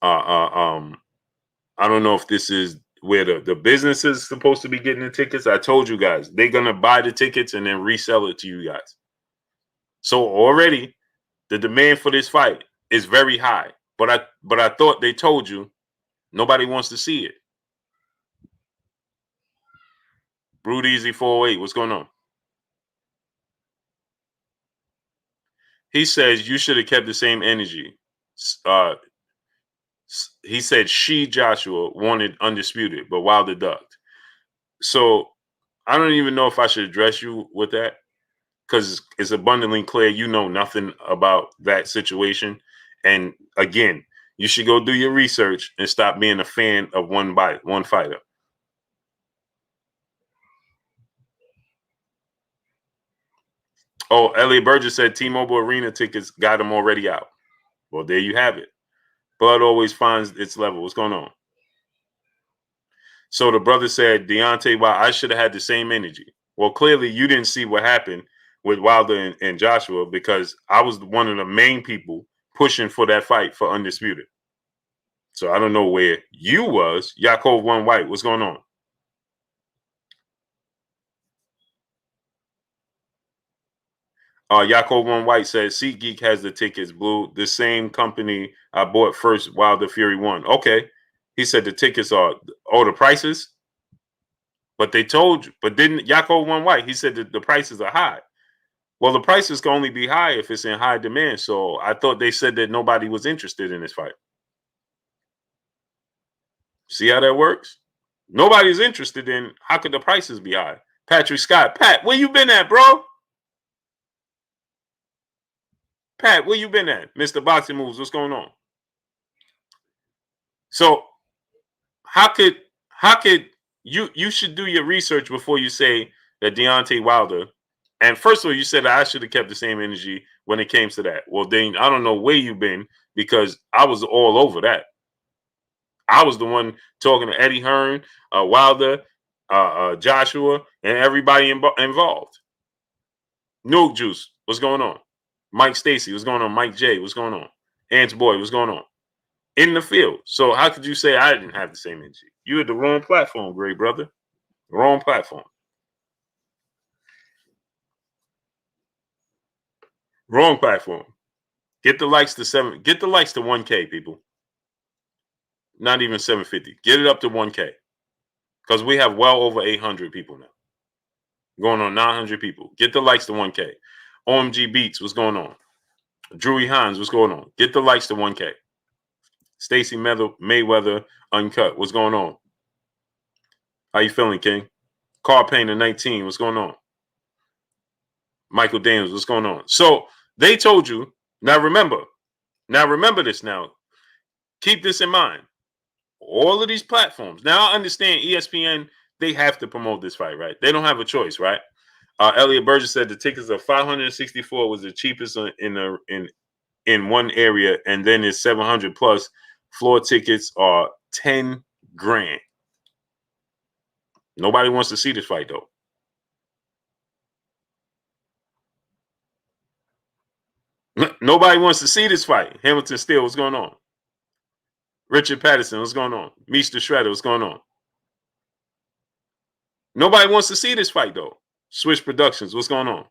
I don't know if this is where the business is supposed to be getting the tickets. I told you guys, they're going to buy the tickets and then resell it to you guys. So already the demand for this fight is very high. But I thought they told you nobody wants to see it. Brood Easy 408, what's going on? He says you should have kept the same energy. He said Joshua wanted undisputed, but Wilder ducked. So I don't even know if I should address you with that because it's abundantly clear you know nothing about that situation. And again, you should go do your research and stop being a fan of one fighter. Oh, Elliot Burgess said T-Mobile Arena tickets got them already out. Well, there you have it. Blood always finds its level. What's going on? So the brother said, Deontay, wow, I should have had the same energy. Well, clearly you didn't see what happened with Wilder and Joshua because I was one of the main people pushing for that fight for undisputed. So I don't know where you was. Yakov One White, what's going on? Yaakov One White says SeatGeek has the tickets, Blue. The same company I bought first Wilder Fury 1. Okay. He said the tickets are the prices. But they told you, but didn't Yaakov One White? He said that the prices are high. Well, the prices can only be high if it's in high demand. So I thought they said that nobody was interested in this fight. See how that works? Nobody's interested in, how could the prices be high? Patrick Scott. Pat, where you been at, bro? Pat, where you been at? Mr. Boxing Moves, what's going on? So how could you should do your research before you say that Deontay Wilder, and first of all, you said that I should have kept the same energy when it came to that. Well, then I don't know where you've been, because I was all over that. I was the one talking to Eddie Hearn, Wilder, Joshua, and everybody involved. Nuke Juice, what's going on? Mike Stacy, what's going on? Mike J, what's going on? Ants Boy, what's going on? In the field. So how could you say I didn't have the same energy? You had the wrong platform, great brother. Wrong platform. Wrong platform. Get the likes to 1K, people. Not even 750. Get it up to 1K. Because we have well over 800 people now. Going on 900 people. Get the likes to 1K. OMG Beats, what's going on? Drewy Hines, what's going on? Get the likes to 1K. Stacy Mayweather Uncut, what's going on? How you feeling, King? Carl Payne 19, what's going on? Michael Daniels, what's going on? So they told you, now remember this now. Keep this in mind. All of these platforms. Now I understand ESPN, they have to promote this fight, right? They don't have a choice, right? Elliot Burgess said the tickets of 564 was the cheapest in one area, and then it's 700 plus. Floor tickets are 10 grand. Nobody wants to see this fight, though. Nobody wants to see this fight. Hamilton Steele, what's going on? Richard Patterson, what's going on? Meester Shredder, what's going on? Nobody wants to see this fight, though. Switch Productions, what's going on?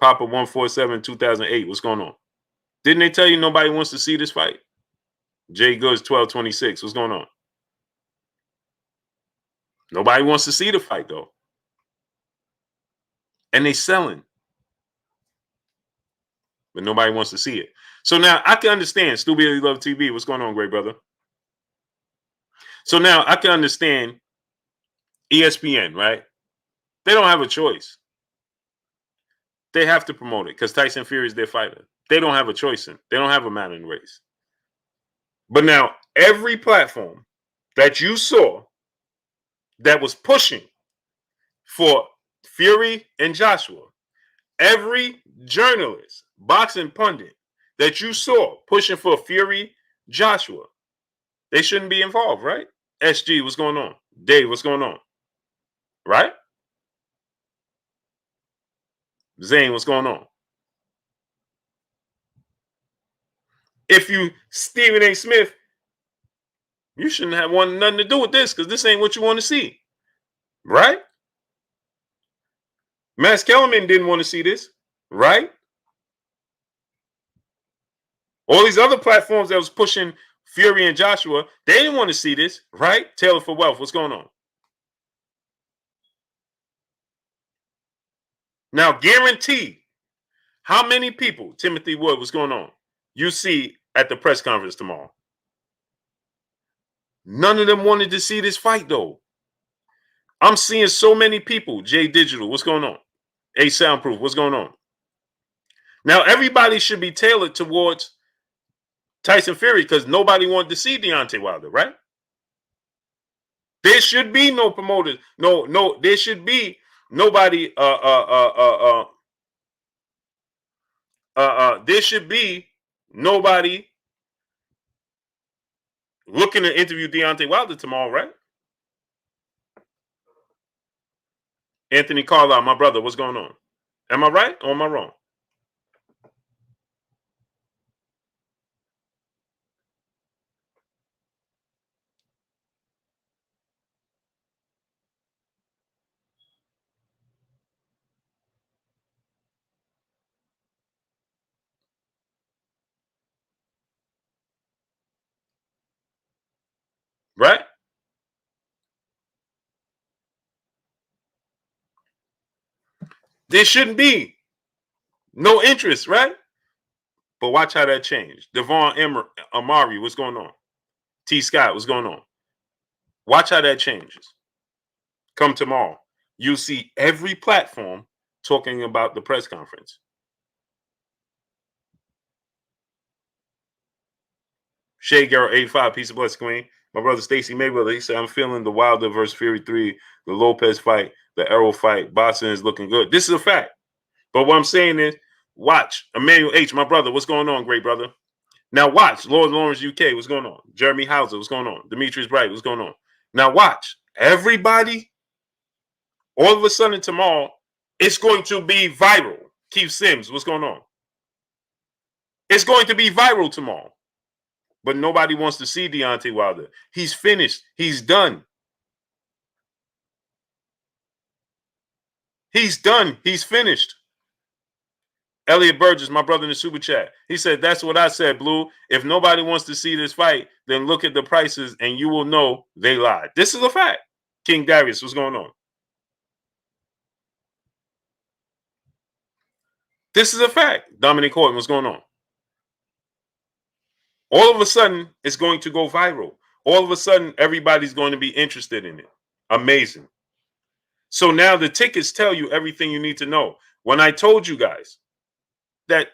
Papa 147 2008, what's going on? Didn't they tell you nobody wants to see this fight? Jay Goods 1226, what's going on? Nobody wants to see the fight, though. And they selling. But nobody wants to see it. So now I can understand. Stupidly Love TV, what's going on, great brother? So now I can understand ESPN, right? They don't have a choice. They have to promote it because Tyson Fury is their fighter. They don't have a choice in. They don't have a Madden race. But now every platform that you saw that was pushing for Fury and Joshua, every journalist, boxing pundit that you saw pushing for Fury, Joshua, they shouldn't be involved, right? SG, what's going on? Dave, what's going on? Right? Zane, what's going on? If you Stephen A. Smith, you shouldn't have nothing to do with this because this ain't what you want to see. Right? Max Kellerman didn't want to see this. Right? All these other platforms that was pushing Fury and Joshua, they didn't want to see this. Right? Taylor for Wealth, what's going on? Now, guarantee how many people, Timothy Wood, what's going on, you see at the press conference tomorrow. None of them wanted to see this fight, though. I'm seeing so many people. J Digital, what's going on? A Soundproof, what's going on? Now, everybody should be tailored towards Tyson Fury because nobody wanted to see Deontay Wilder, right? There should be no promoters. No, there should be nobody. There should be nobody looking to interview Deontay Wilder tomorrow, right? Anthony Carlisle, my brother, what's going on? Am I right or am I wrong? right? There shouldn't be no interest, right? But watch how that changed. Devon Amari, what's going on? T. Scott, what's going on? Watch how that changes. Come tomorrow, you'll see every platform talking about the press conference. Shay Girl 85, peace of blessing, Queen. My brother Stacy Mayweather, he said, I'm feeling the Wilder versus Fury 3, the Lopez fight, the Errol fight. Boxing is looking good. This is a fact. But what I'm saying is, watch. Emmanuel H., my brother, what's going on, great brother? Now watch. Lord Lawrence UK, what's going on? Jeremy Hauser, what's going on? Demetrius Bright, what's going on? Now watch. Everybody, all of a sudden tomorrow, it's going to be viral. Keith Sims, what's going on? It's going to be viral tomorrow. But nobody wants to see Deontay Wilder. He's finished. He's done. He's done. He's finished. Elliot Burgess, my brother in the super chat, he said, that's what I said, Blue. If nobody wants to see this fight, then look at the prices and you will know they lied. This is a fact. King Darius, what's going on? This is a fact. Dominic Horton, what's going on? All of a sudden, it's going to go viral. All of a sudden, everybody's going to be interested in it. Amazing. So now the tickets tell you everything you need to know. When I told you guys that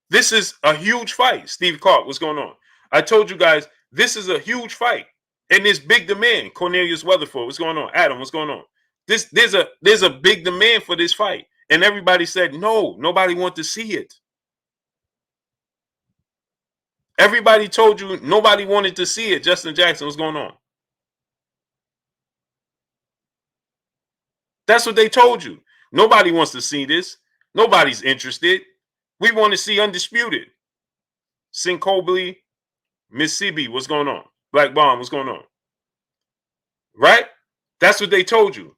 this is a huge fight, Steve Clark, what's going on? I told you guys this is a huge fight, and there's big demand. Cornelius Weatherford, what's going on? Adam, what's going on? There's a big demand for this fight, and everybody said no. Nobody wants to see it. Everybody told you nobody wanted to see it. Justin Jackson, what's going on? That's what they told you. Nobody wants to see this. Nobody's interested. We want to see Undisputed. Sincobley, Mississippi, what's going on? Black Bomb, what's going on? Right? That's what they told you.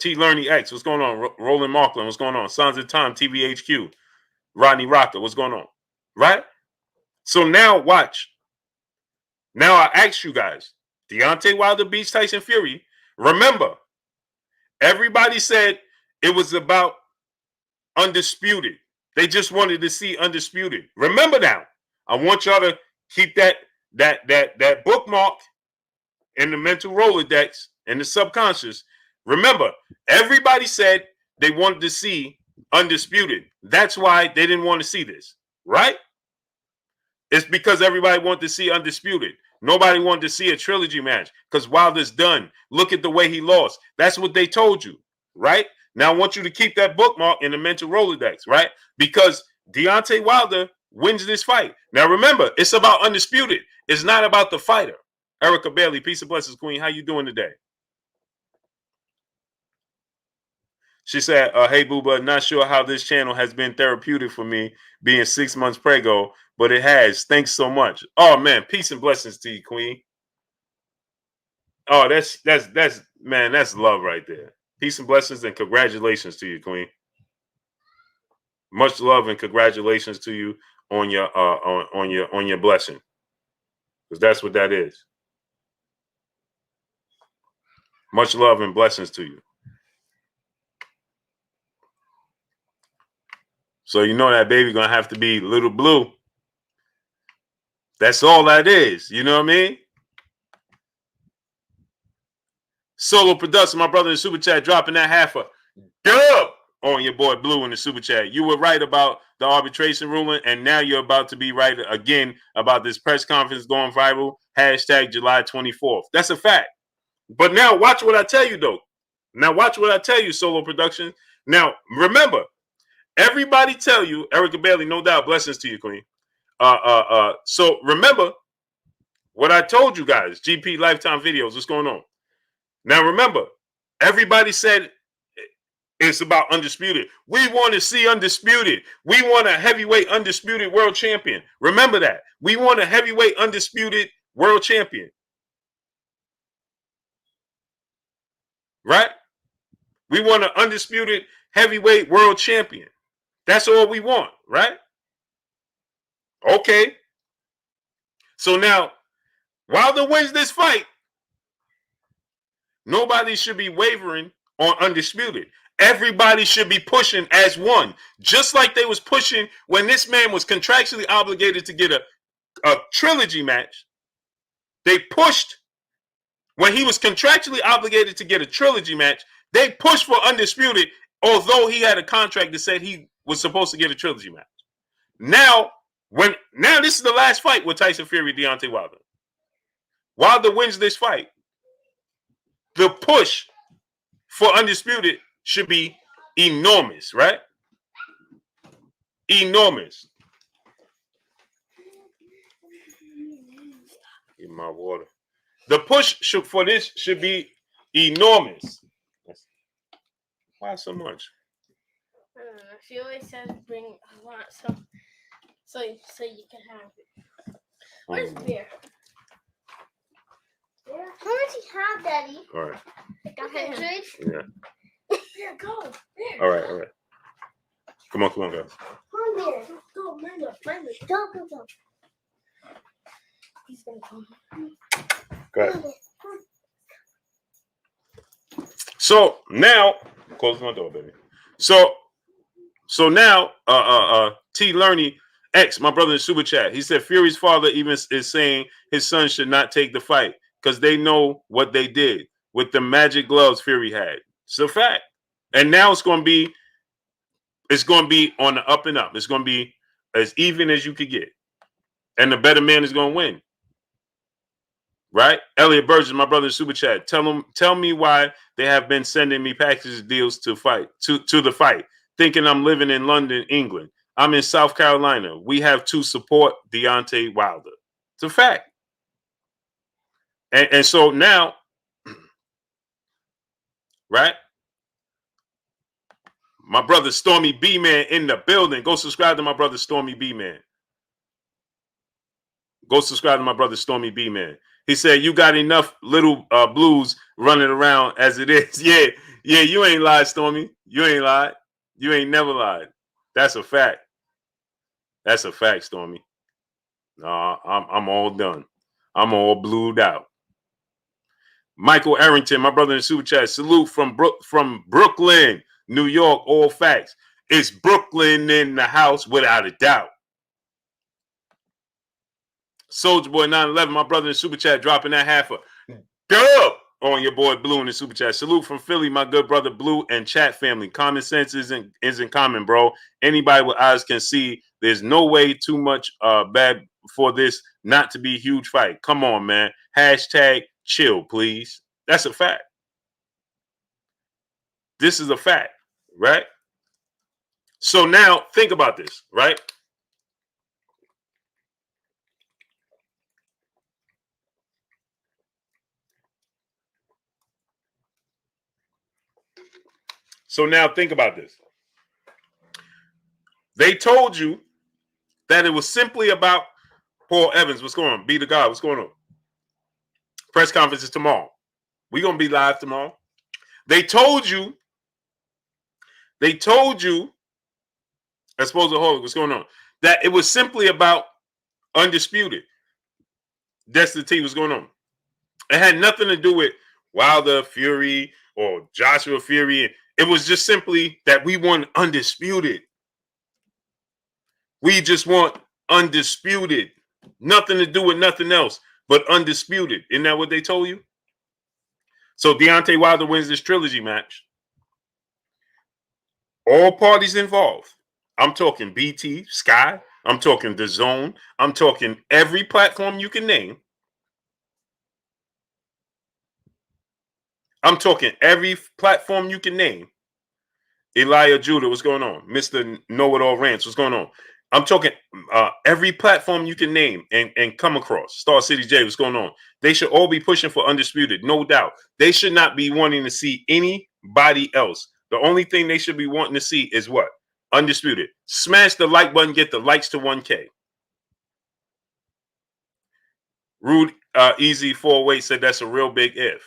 T. Learning X, what's going on? Roland Markland, what's going on? Sons of Time, TVHQ. Rodney Rocker, what's going on? Right? So now watch. Now I ask you guys, Deontay Wilder beats Tyson Fury. Remember, everybody said it was about Undisputed. They just wanted to see Undisputed. Remember now, I want y'all to keep that bookmark in the mental Rolodex and the subconscious. Remember, everybody said they wanted to see Undisputed. That's why they didn't want to see this, right? It's because everybody wanted to see Undisputed. Nobody wanted to see a trilogy match because Wilder's done. Look at the way he lost. That's what they told you, right? Now I want you to keep that bookmark in the mental Rolodex, right? Because Deontay Wilder wins this fight. Now remember, it's about Undisputed. It's not about the fighter. Erica Bailey, peace and blessings, Queen. How you doing today? She said, hey, Booba, not sure how this channel has been therapeutic for me being 6 months prego, but it has. Thanks so much. Oh, man, peace and blessings to you, Queen. Oh, that's man, that's love right there. Peace and blessings and congratulations to you, Queen. Much love and congratulations to you on your on your blessing. Because that's what that is. Much love and blessings to you. So you know that baby gonna have to be little blue. That's all that is. You know what I mean? Solo production, my brother in the super chat, dropping that half a dub on your boy Blue in the super chat. You were right about the arbitration ruling, and now you're about to be right again about this press conference going viral. Hashtag July 24th. That's a fact. But now watch what I tell you, though. Now watch what I tell you, Solo Production. Now remember, everybody tell you, Erica Bailey, no doubt, blessings to you, Queen. So remember what I told you guys, GP Lifetime Videos, what's going on? Now remember, everybody said it's about Undisputed. We want to see Undisputed. We want a heavyweight Undisputed world champion. Remember that. We want a heavyweight Undisputed world champion. Right? We want an Undisputed heavyweight world champion. That's all we want, right? Okay. So now, Wilder wins this fight, nobody should be wavering on Undisputed. Everybody should be pushing as one, just like they was pushing when this man was contractually obligated to get a trilogy match. They pushed when he was contractually obligated to get a trilogy match. They pushed for Undisputed, although he had a contract that said he was supposed to get a trilogy match. Now this is the last fight with Tyson Fury, Deontay Wilder. Wilder wins this fight. The push for Undisputed should be enormous, right? Enormous. Give my water. The push for this should be enormous. Why so much? I don't know. She always says bring a lot, so you can have it. Where's beer? Yeah. How much you have, Daddy? All right. Like 100? Yeah. Here, go. Here. All right. Come on, guys. Come on, beer. Go, Mando. Go. He's gonna come. Go ahead. So now, close my door, baby. So now, T. Learning X, my brother in Super Chat, he said Fury's father even is saying his son should not take the fight because they know what they did with the magic gloves Fury had. It's a fact. And now it's going to be on the up and up. It's going to be as even as you could get. And the better man is going to win. Right? Elliot Burgess, my brother in Super Chat, tell me why they have been sending me package deals to the fight, thinking I'm living in London, England. I'm in South Carolina. We have to support Deontay Wilder. It's a fact. And so now, right? My brother Stormy B-Man in the building. Go subscribe to my brother Stormy B-Man. Go subscribe to my brother Stormy B-Man. He said, you got enough little blues running around as it is. Yeah, you ain't lied, Stormy. You ain't lied. You ain't never lied. That's a fact. That's a fact, Stormy. No, I'm all done. I'm all blued out. Michael Arrington, my brother in Super Chat, salute from Brooklyn, New York, all facts. It's Brooklyn in the house without a doubt. Soldier Boy 911, my brother in Super Chat, dropping that half a dub on your boy Blue in the Super Chat. Salute from Philly, my good brother Blue and chat family. Common sense isn't common, bro. Anybody with eyes can see there's no way too much bad for this not to be a huge fight. Come on, man. Hashtag chill, please. That's a fact. This is a fact, right? So now think about this, right? So now think about this. They told you that it was simply about Paul Evans. What's going on? Be the God. What's going on? Press conference is tomorrow. We're going to be live tomorrow. They told you, Exposaholic, what's going on? That it was simply about Undisputed. Destiny T, what's going on? It had nothing to do with Wilder, Fury, or Joshua Fury. It was just simply that we want Undisputed. We just want Undisputed. Nothing to do with nothing else but Undisputed. Isn't that what they told you? So Deontay Wilder wins this trilogy match. All parties involved. I'm talking BT, Sky. I'm talking The Zone. I'm talking every platform you can name. I'm talking every platform you can name. Elijah Judah, what's going on? Mr. Know-It-All Rants, what's going on? I'm talking every platform you can name and come across. Star City J, what's going on? They should all be pushing for Undisputed, no doubt. They should not be wanting to see anybody else. The only thing they should be wanting to see is what? Undisputed. Smash the like button, get the likes to 1K. Rude Easy 408 said that's a real big if.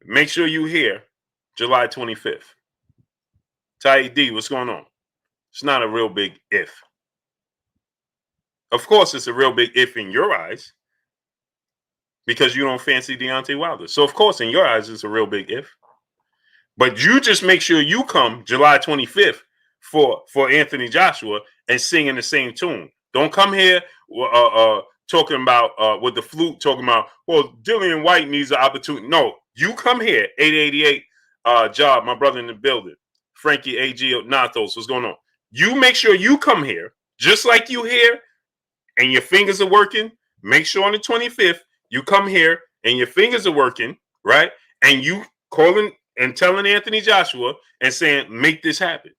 Make sure you hear July 25th. Ty D, what's going on? It's not a real big if. Of course, it's a real big if in your eyes because you don't fancy Deontay Wilder. So, of course, in your eyes, it's a real big if. But you just make sure you come July 25th for Anthony Joshua and sing in the same tune. Don't come here talking about with the flute, talking about, well, Dillian White needs an opportunity. No, you come here, 888 Job, my brother in the building. Frankie A.G. Nathos, what's going on? You make sure you come here, just like you here, and your fingers are working. Make sure on the 25th, you come here and your fingers are working, right? And you calling and telling Anthony Joshua and saying, make this happen.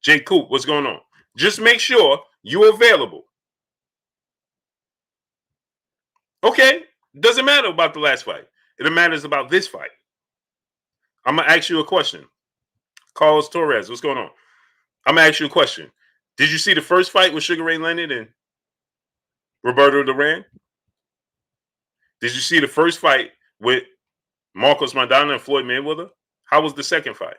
Jay Coop, what's going on? Just make sure you're available. Okay, doesn't matter about the last fight. It matters about this fight. I'm going to ask you a question. Carlos Torres, what's going on? I'm going to ask you a question. Did you see the first fight with Sugar Ray Leonard and Roberto Duran? Did you see the first fight with Marcos Maidana and Floyd Mayweather? How was the second fight?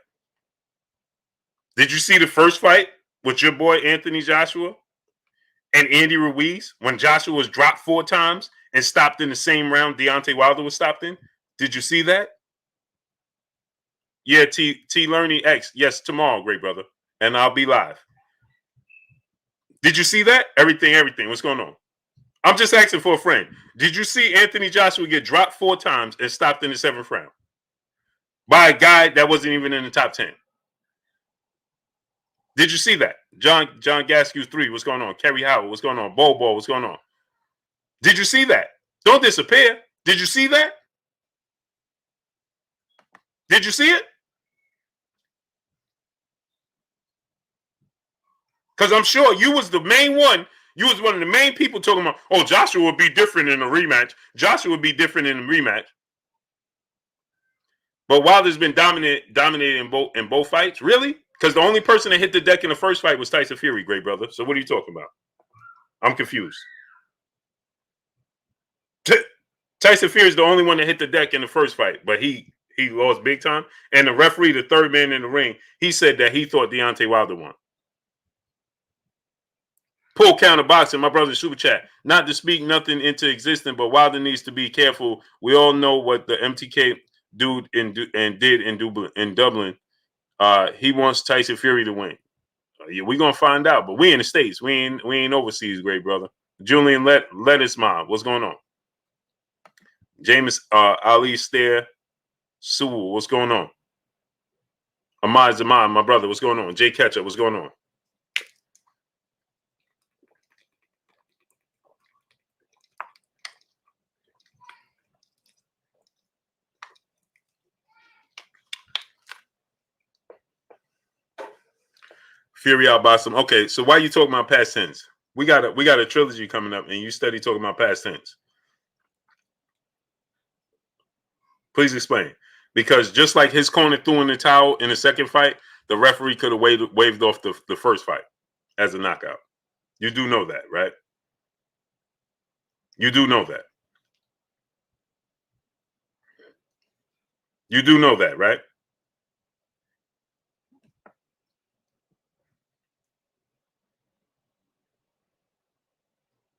Did you see the first fight with your boy Anthony Joshua and Andy Ruiz when Joshua was dropped 4 times and stopped in the same round Deontay Wilder was stopped in? Did you see that? Yeah, T Learning X. Yes, tomorrow, great brother. And I'll be live. Did you see that? Everything. What's going on? I'm just asking for a friend. Did you see Anthony Joshua get dropped 4 times and stopped in the 7th round by a guy that wasn't even in the top 10? Did you see that? John Gaskew 3, what's going on? Kerry Howard, what's going on? Bobo, what's going on? Did you see that? Don't disappear. Did you see that? Did you see it? Because I'm sure you was the main one. You was one of the main people talking about, oh, Joshua would be different in a rematch. Joshua would be different in a rematch. But Wilder's been dominating in both fights. Really? Because the only person that hit the deck in the first fight was Tyson Fury, great brother. So what are you talking about? I'm confused. Tyson Fury is the only one that hit the deck in the first fight, but he lost big time. And the referee, the third man in the ring, he said that he thought Deontay Wilder won. Pull counter boxing, my brother super chat. Not to speak nothing into existence, but Wilder needs to be careful. We all know what the MTK dude did in Dublin. He wants Tyson Fury to win. We're gonna find out, but we in the States. We ain't overseas, great brother. Julian Lettuce Mob, what's going on? James Ali Stare Sewell, what's going on? Ahmad Zaman, my brother, what's going on? Jay Ketchup, what's going on? Fury out by some. Okay, so why you talking about past tense? We got a trilogy coming up, and you study talking about past tense. Please explain. Because just like his corner threw in the towel in the second fight, the referee could have waved off the first fight as a knockout. You do know that, right? You do know that. You do know that, right?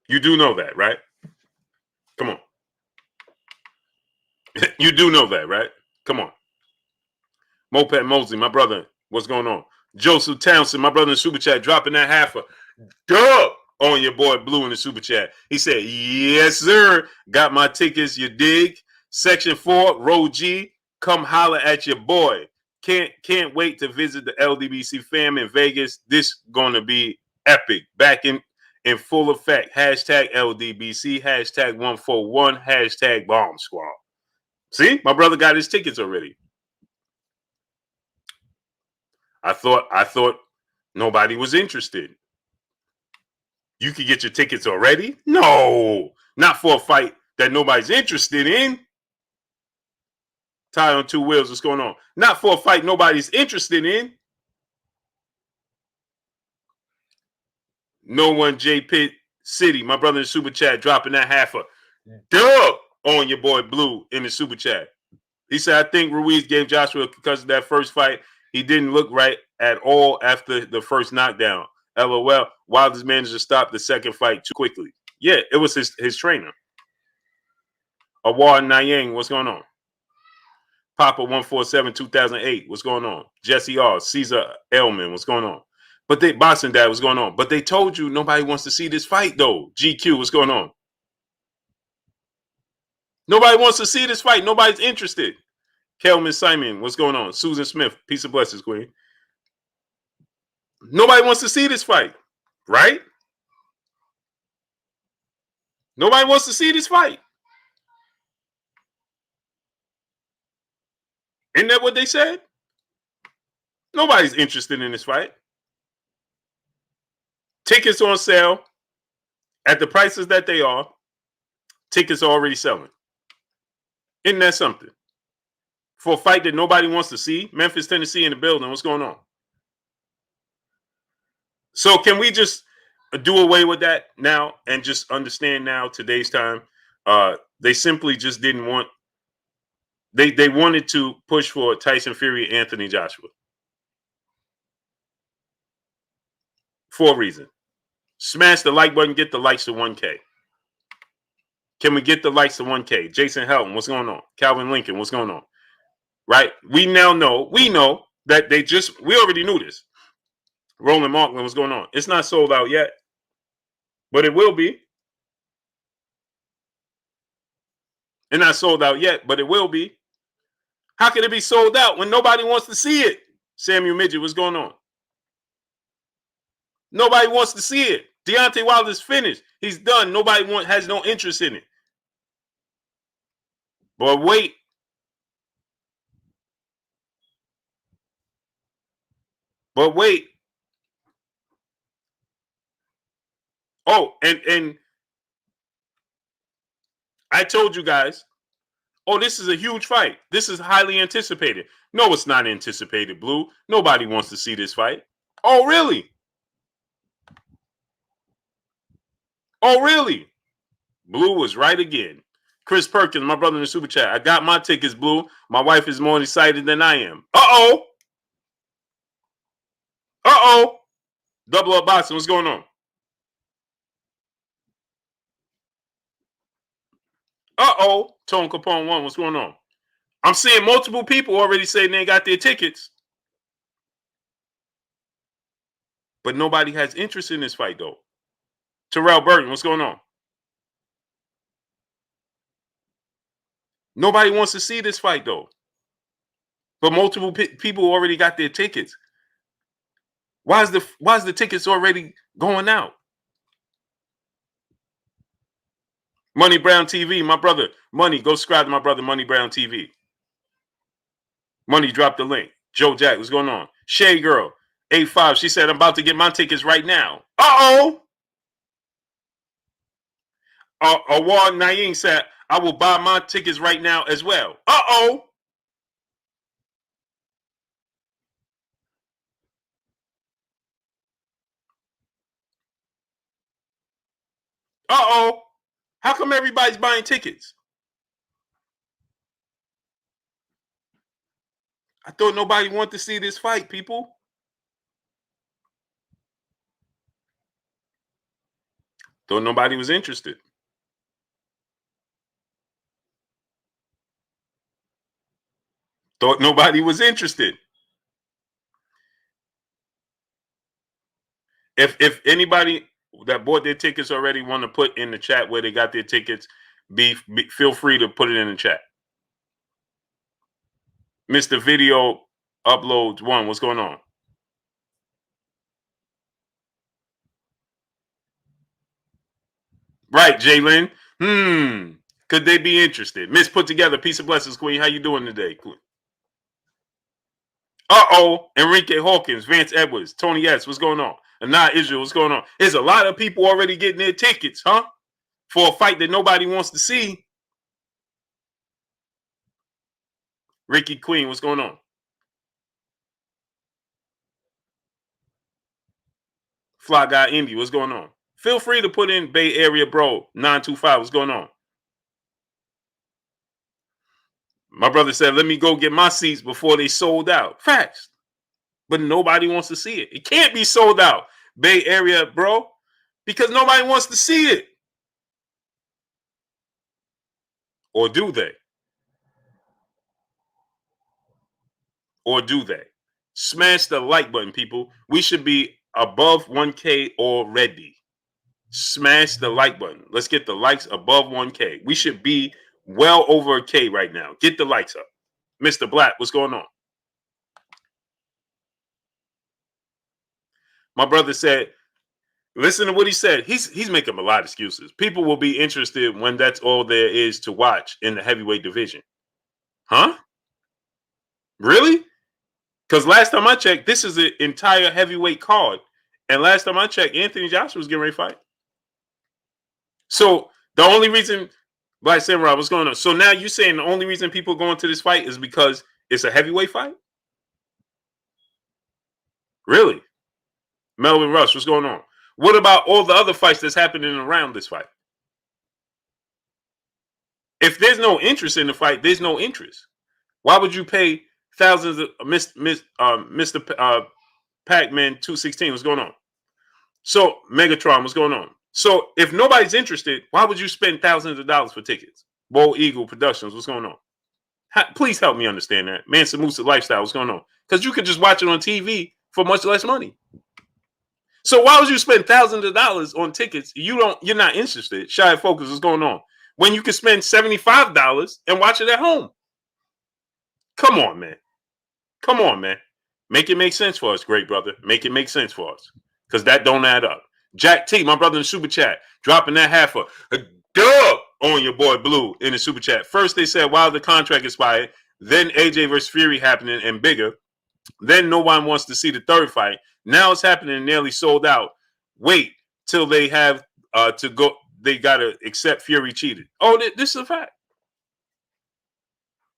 You do know that, right? Come on. You do know that, right? Come on. Moped Mosley, my brother, what's going on? Joseph Townsend, my brother in the super chat, dropping that half a dub on your boy Blue in the super chat. He said, yes, sir. Got my tickets, you dig? Section 4, row G, come holler at your boy. Can't wait to visit the LDBC fam in Vegas. This gonna be epic. Back in full effect. Hashtag LDBC, hashtag 141, hashtag bomb squad. See, my brother got his tickets already. I thought nobody was interested. You could get your tickets already? No, not for a fight that nobody's interested in. Tie on 2 wheels, what's going on? Not for a fight nobody's interested in. No one, J Pitt City, my brother in the super chat, dropping that half a dub on your boy Blue in the super chat. He said, I think Ruiz gave Joshua because of that first fight. He didn't look right at all after the first knockdown. LOL. Wilder's manager stopped the second fight too quickly. Yeah, it was his trainer. Awar Nyang, what's going on? Papa 147 2008, what's going on? Jesse R, Caesar Elman, what's going on? But they Boxing Dad, what's going on? But they told you nobody wants to see this fight though. GQ, what's going on? Nobody wants to see this fight. Nobody's interested. Kelman Simon, what's going on? Susan Smith, peace of blessings, Queen. Nobody wants to see this fight, right? Nobody wants to see this fight. Isn't that what they said? Nobody's interested in this fight. Tickets on sale at the prices that they are. Tickets are already selling. Isn't that something? For a fight that nobody wants to see, Memphis, Tennessee in the building, what's going on? So can we just do away with that now and just understand now today's time? They simply just didn't want, they wanted to push for Tyson Fury, Anthony Joshua. For a reason. Smash the like button, get the likes to 1K. Can we get the likes to 1K? Jason Helton, what's going on? Calvin Lincoln, what's going on? Right? We know that we already knew this. Roland Markland, what's going on? It's not sold out yet, but it will be. It's not sold out yet, but it will be. How can it be sold out when nobody wants to see it? Samuel Midget, what's going on? Nobody wants to see it. Deontay Wilder's finished. He's done. Nobody has no interest in it. But wait. But wait. Oh, and I told you guys, oh, this is a huge fight. This is highly anticipated. No, it's not anticipated, Blue. Nobody wants to see this fight. Oh, really? Oh, really? Blue was right again. Chris Perkins, my brother in the super chat. I got my tickets, Blue. My wife is more excited than I am. Uh-oh. Uh-oh. Double Up Boxing, what's going on? Uh-oh. Tone Capone 1, what's going on? I'm seeing multiple people already saying they got their tickets. But nobody has interest in this fight, though. Terrell Burton, what's going on? Nobody wants to see this fight, though. But multiple people already got their tickets. Why is the tickets already going out? Money Brown TV, my brother. Money, go subscribe to my brother, Money Brown TV. Money, drop the link. Joe Jack, what's going on? Shay Girl, 85, she said, I'm about to get my tickets right now. Uh-oh. Awar Naeem said, I will buy my tickets right now as well. Uh-oh. Uh-oh. How come everybody's buying tickets? I thought nobody wanted to see this fight, people. Thought nobody was interested. Thought nobody was interested. If anybody that bought their tickets already want to put in the chat where they got their tickets, feel free to put it in the chat. Mr. Video Uploads 1, what's going on? Right, Jalen. Could they be interested? Miss Put Together, peace and blessings, Queen. How you doing today, Queen? Uh-oh. Enrique Hawkins, Vance Edwards, Tony S, what's going on? Anah Israel, what's going on? There's a lot of people already getting their tickets, huh? For a fight that nobody wants to see. Ricky Queen, what's going on? Fly Guy Indy, what's going on? Feel free to put in Bay Area Bro 925, what's going on? My brother said, let me go get my seats before they sold out. Facts. But nobody wants to see it. It can't be sold out Bay Area, bro? Because nobody wants to see it. Or do they? Or do they? Smash the like button, people. We should be above 1K already. Smash the like button. Let's get the likes above 1K. We should be well over a K right now. Get the likes up. Mr. Black, what's going on? My brother said, listen to what he said. He's making a lot of excuses. People will be interested when that's all there is to watch in the heavyweight division. Huh? Really? Because last time I checked, this is an entire heavyweight card. And last time I checked, Anthony Joshua was getting ready to fight. So the only reason, Black Samurai, what's going on? So now you're saying the only reason people go into this fight is because it's a heavyweight fight? Really? Melvin Rush, what's going on? What about all the other fights that's happening around this fight? If there's no interest in the fight, there's no interest. Why would you pay thousands of Mr. Pac-Man 216? What's going on? So Megatron, what's going on? So if nobody's interested, why would you spend thousands of dollars for tickets? Bold Eagle Productions, what's going on? Please help me understand that. Mansa Musa Lifestyle, what's going on? Because you could just watch it on TV for much less money. So why would you spend thousands of dollars on tickets? You're not interested. Shy Focus, what's going on? When you can spend $75 and watch it at home. Come on, man. Come on, man. Make it make sense for us, great brother. Make it make sense for us. Because that don't add up. Jack T, my brother in the super chat, dropping that half a dub on your boy Blue in the super chat. First they said while the contract expired, then AJ versus Fury happening and bigger. Then no one wants to see the third fight. Now it's happening and nearly sold out. Wait till they have to go. They got to accept Fury cheated. Oh, this is a fact.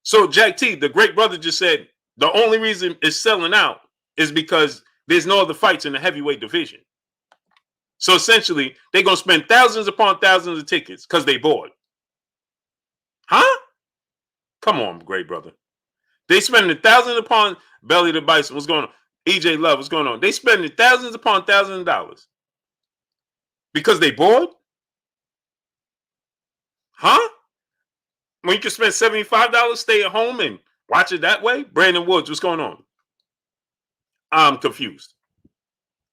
So Jack T, the great brother, just said the only reason it's selling out is because there's no other fights in the heavyweight division. So essentially, they're going to spend thousands upon thousands of tickets because they bored. Huh? Come on, great brother. They spending thousands upon Belly the Bison. What's going on? EJ Love, what's going on? They spending thousands upon thousands of dollars because they bored? Huh? When you can spend $75, stay at home and watch it that way? Brandon Woods, what's going on? I'm confused.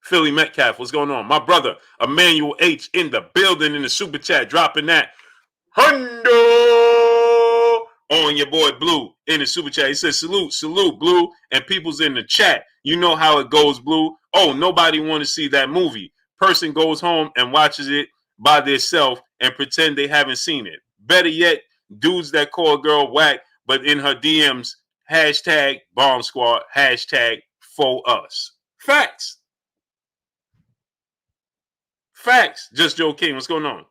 Philly Metcalf, what's going on? My brother, Emmanuel H. in the building in the super chat, dropping that hundo on your boy Blue in the super chat. He says, salute, Blue. And people's in the chat. You know how it goes, Blue. Oh, nobody want to see that movie. Person goes home and watches it by themselves and pretend they haven't seen it. Better yet, dudes that call a girl whack, but in her DMs, hashtag bomb squad, hashtag for us. Facts. Facts. Just Joe King. What's going on?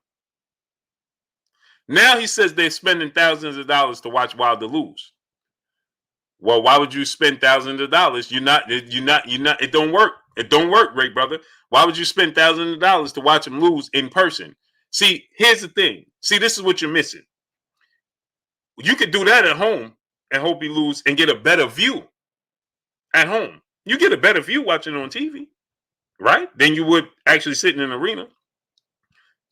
Now he says they're spending thousands of dollars to watch Wilder lose. Well, why would you spend thousands of dollars? You're not, it don't work. It don't work, great brother. Why would you spend thousands of dollars to watch him lose in person? See, here's the thing. See, this is what you're missing. You could do that at home and hope you lose and get a better view at home. You get a better view watching on TV, right? Than you would actually sitting in an arena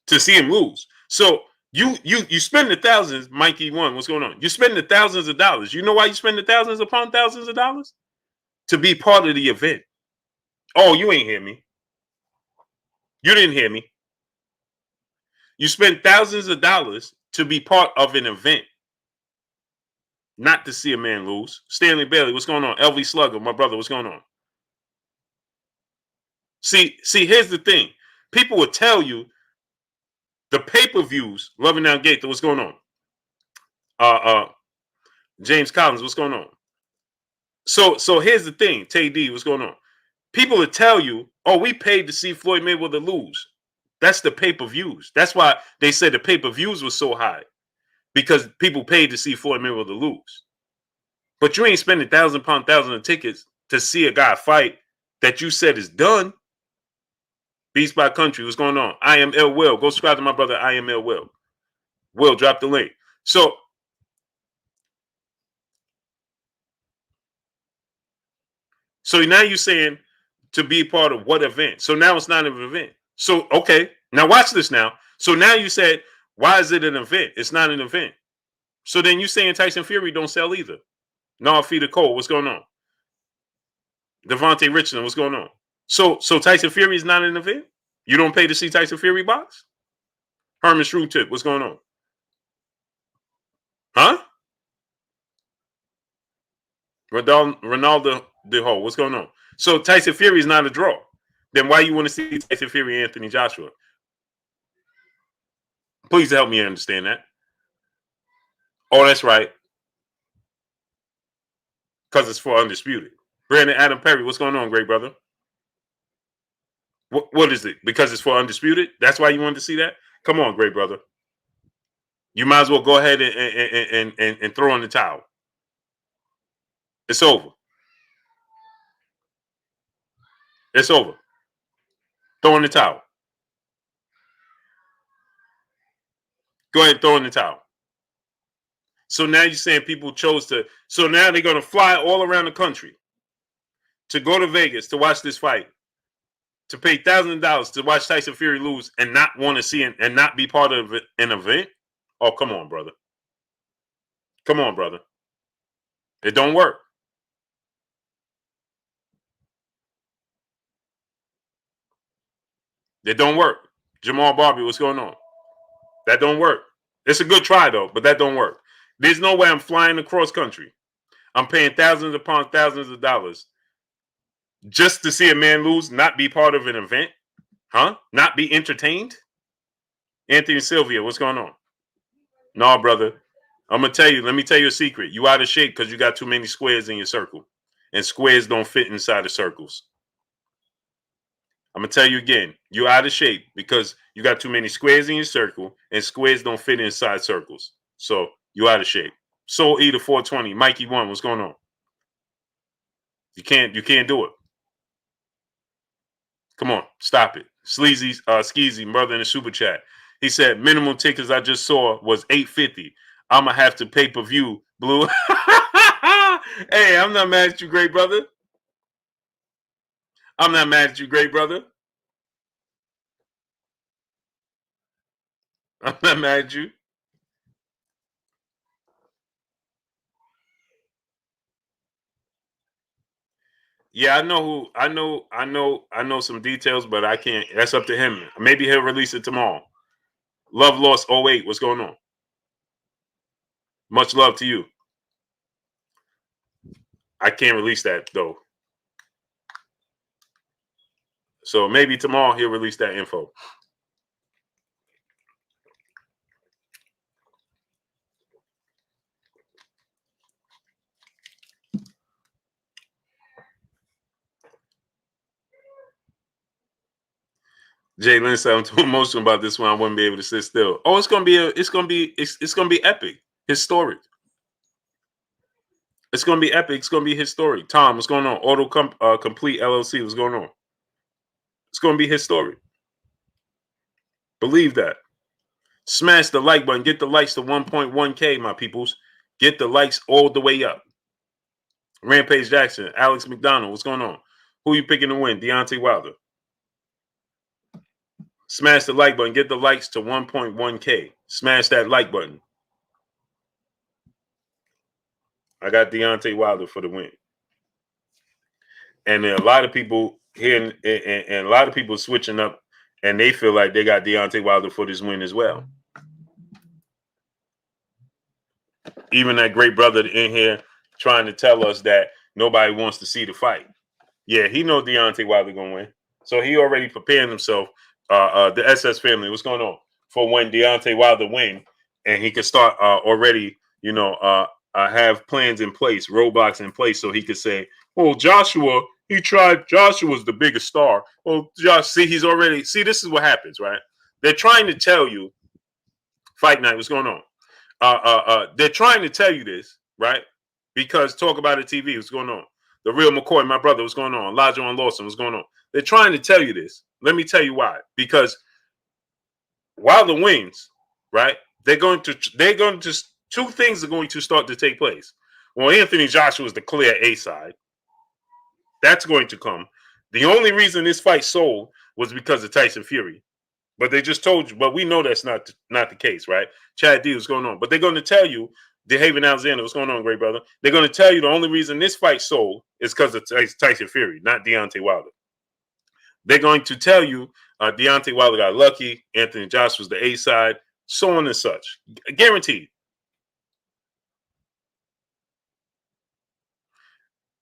to see him lose. So you spend the thousands, Mikey one, what's going on? You spend the thousands of dollars. You know why you spend the thousands upon thousands of dollars? To be part of the event. Oh, you ain't hear me. You didn't hear me. You spend thousands of dollars to be part of an event. Not to see a man lose. Stanley Bailey, what's going on? LV Slugger, my brother, what's going on? See, here's the thing. People will tell you the pay-per-views, Loving Down Gate, what's going on? James Collins, what's going on? So here's the thing, Tay D, what's going on? People will tell you, oh, we paid to see Floyd Mayweather lose. That's the pay-per-views. That's why they said the pay-per-views was so high. Because people paid to see Floyd Mayweather lose. But you ain't spending thousands upon thousands of tickets to see a guy fight that you said is done. Beast by Country, what's going on? I am Ill Will. Go subscribe to my brother, I am Ill Will. Will, drop the link. So now you're saying to be part of what event? So now it's not an event. So, okay, now watch this now. So now you said, why is it an event? It's not an event. So then you saying Tyson Fury don't sell either. No, Feeder Cole, what's going on? Devontae Richardson, what's going on? So Tyson Fury is not an event? You don't pay to see Tyson Fury box? Herman Shrewd Tip, what's going on? Huh? Ronaldo DeHo, what's going on? So Tyson Fury is not a draw. Then why you want to see Tyson Fury, Anthony Joshua? Please help me understand that. Oh, that's right. Because it's for Undisputed. Brandon Adam Perry, what's going on, great brother? What is it? Because it's for Undisputed? That's why you wanted to see that? Come on, great brother. You might as well go ahead and throw in the towel. It's over. It's over. Throw in the towel. Go ahead and throw in the towel. So now you're saying people chose to. So now they're going to fly all around the country to go to Vegas to watch this fight, to pay $1,000 to watch Tyson Fury lose and not want to see it and not be part of an event? Oh, come on, brother. Come on, brother. It don't work. It don't work. Jamal Barbie, what's going on? That don't work. It's a good try, though, but that don't work. There's no way I'm flying across country. I'm paying thousands upon thousands of dollars just to see a man lose, not be part of an event? Huh? Not be entertained? Anthony Sylvia, what's going on? No, brother. I'm going to tell you, let me tell you a secret. You out of shape because you got too many squares in your circle. And squares don't fit inside of circles. I'm going to tell you again. You're out of shape because you got too many squares in your circle and squares don't fit inside circles. So you're out of shape. Soul Eater 420, Mikey 1, what's going on? You can't do it. Come on, stop it. Sleazy, Skeezy, brother in the super chat. He said, minimum tickets I just saw was $850. I'm going to have to pay-per-view, Blue. Hey, I'm not mad at you, great brother. I'm not mad at you, great brother. I'm not mad at you. Yeah, I know some details, but I can't. That's up to him. Maybe he'll release it tomorrow. Love Lost 08, what's going on? Much love to you. I can't release that though. So maybe tomorrow he'll release that info. Jay Lynn said, I'm too emotional about this one. I wouldn't be able to sit still. Oh, it's gonna be epic, historic. It's gonna be epic. It's gonna be historic. Tom, what's going on? Auto Complete LLC, what's going on? It's gonna be historic. Believe that. Smash the like button. Get the likes to 1.1K, my peoples. Get the likes all the way up. Rampage Jackson, Alex McDonald, what's going on? Who you picking to win? Deontay Wilder. Smash the like button. Get the likes to 1.1K. Smash that like button. I got Deontay Wilder for the win. And there are a lot of people here and a lot of people switching up and they feel like they got Deontay Wilder for this win as well. Even that great brother in here trying to tell us that nobody wants to see the fight. Yeah, he knows Deontay Wilder going to win. So he already preparing himself. The SS family, what's going on? For when Deontay Wilder win and he can start already, have plans in place, roadblocks in place so he could say, well, Joshua, Joshua's the biggest star. Well, Josh, see, this is what happens, right? They're trying to tell you, Fight Night, what's going on? They're trying to tell you this, right? Because Talk About It TV, what's going on? The Real McCoy, my brother, what's going on? Elijah and Lawson, what's going on? They're trying to tell you this. Let me tell you why. Because Wilder wins, right? Two things are going to start to take place. Well, Anthony Joshua is the clear A side. That's going to come. The only reason this fight sold was because of Tyson Fury. But they just told you, but we know that's not the case, right? Chad D, what's going on? But they're going to tell you, DeHaven Alexander, what's going on, great brother? They're going to tell you the only reason this fight sold is because of Tyson Fury, not Deontay Wilder. They're going to tell you Deontay Wilder got lucky, Anthony Joshua's the A side, so on and such. Guaranteed.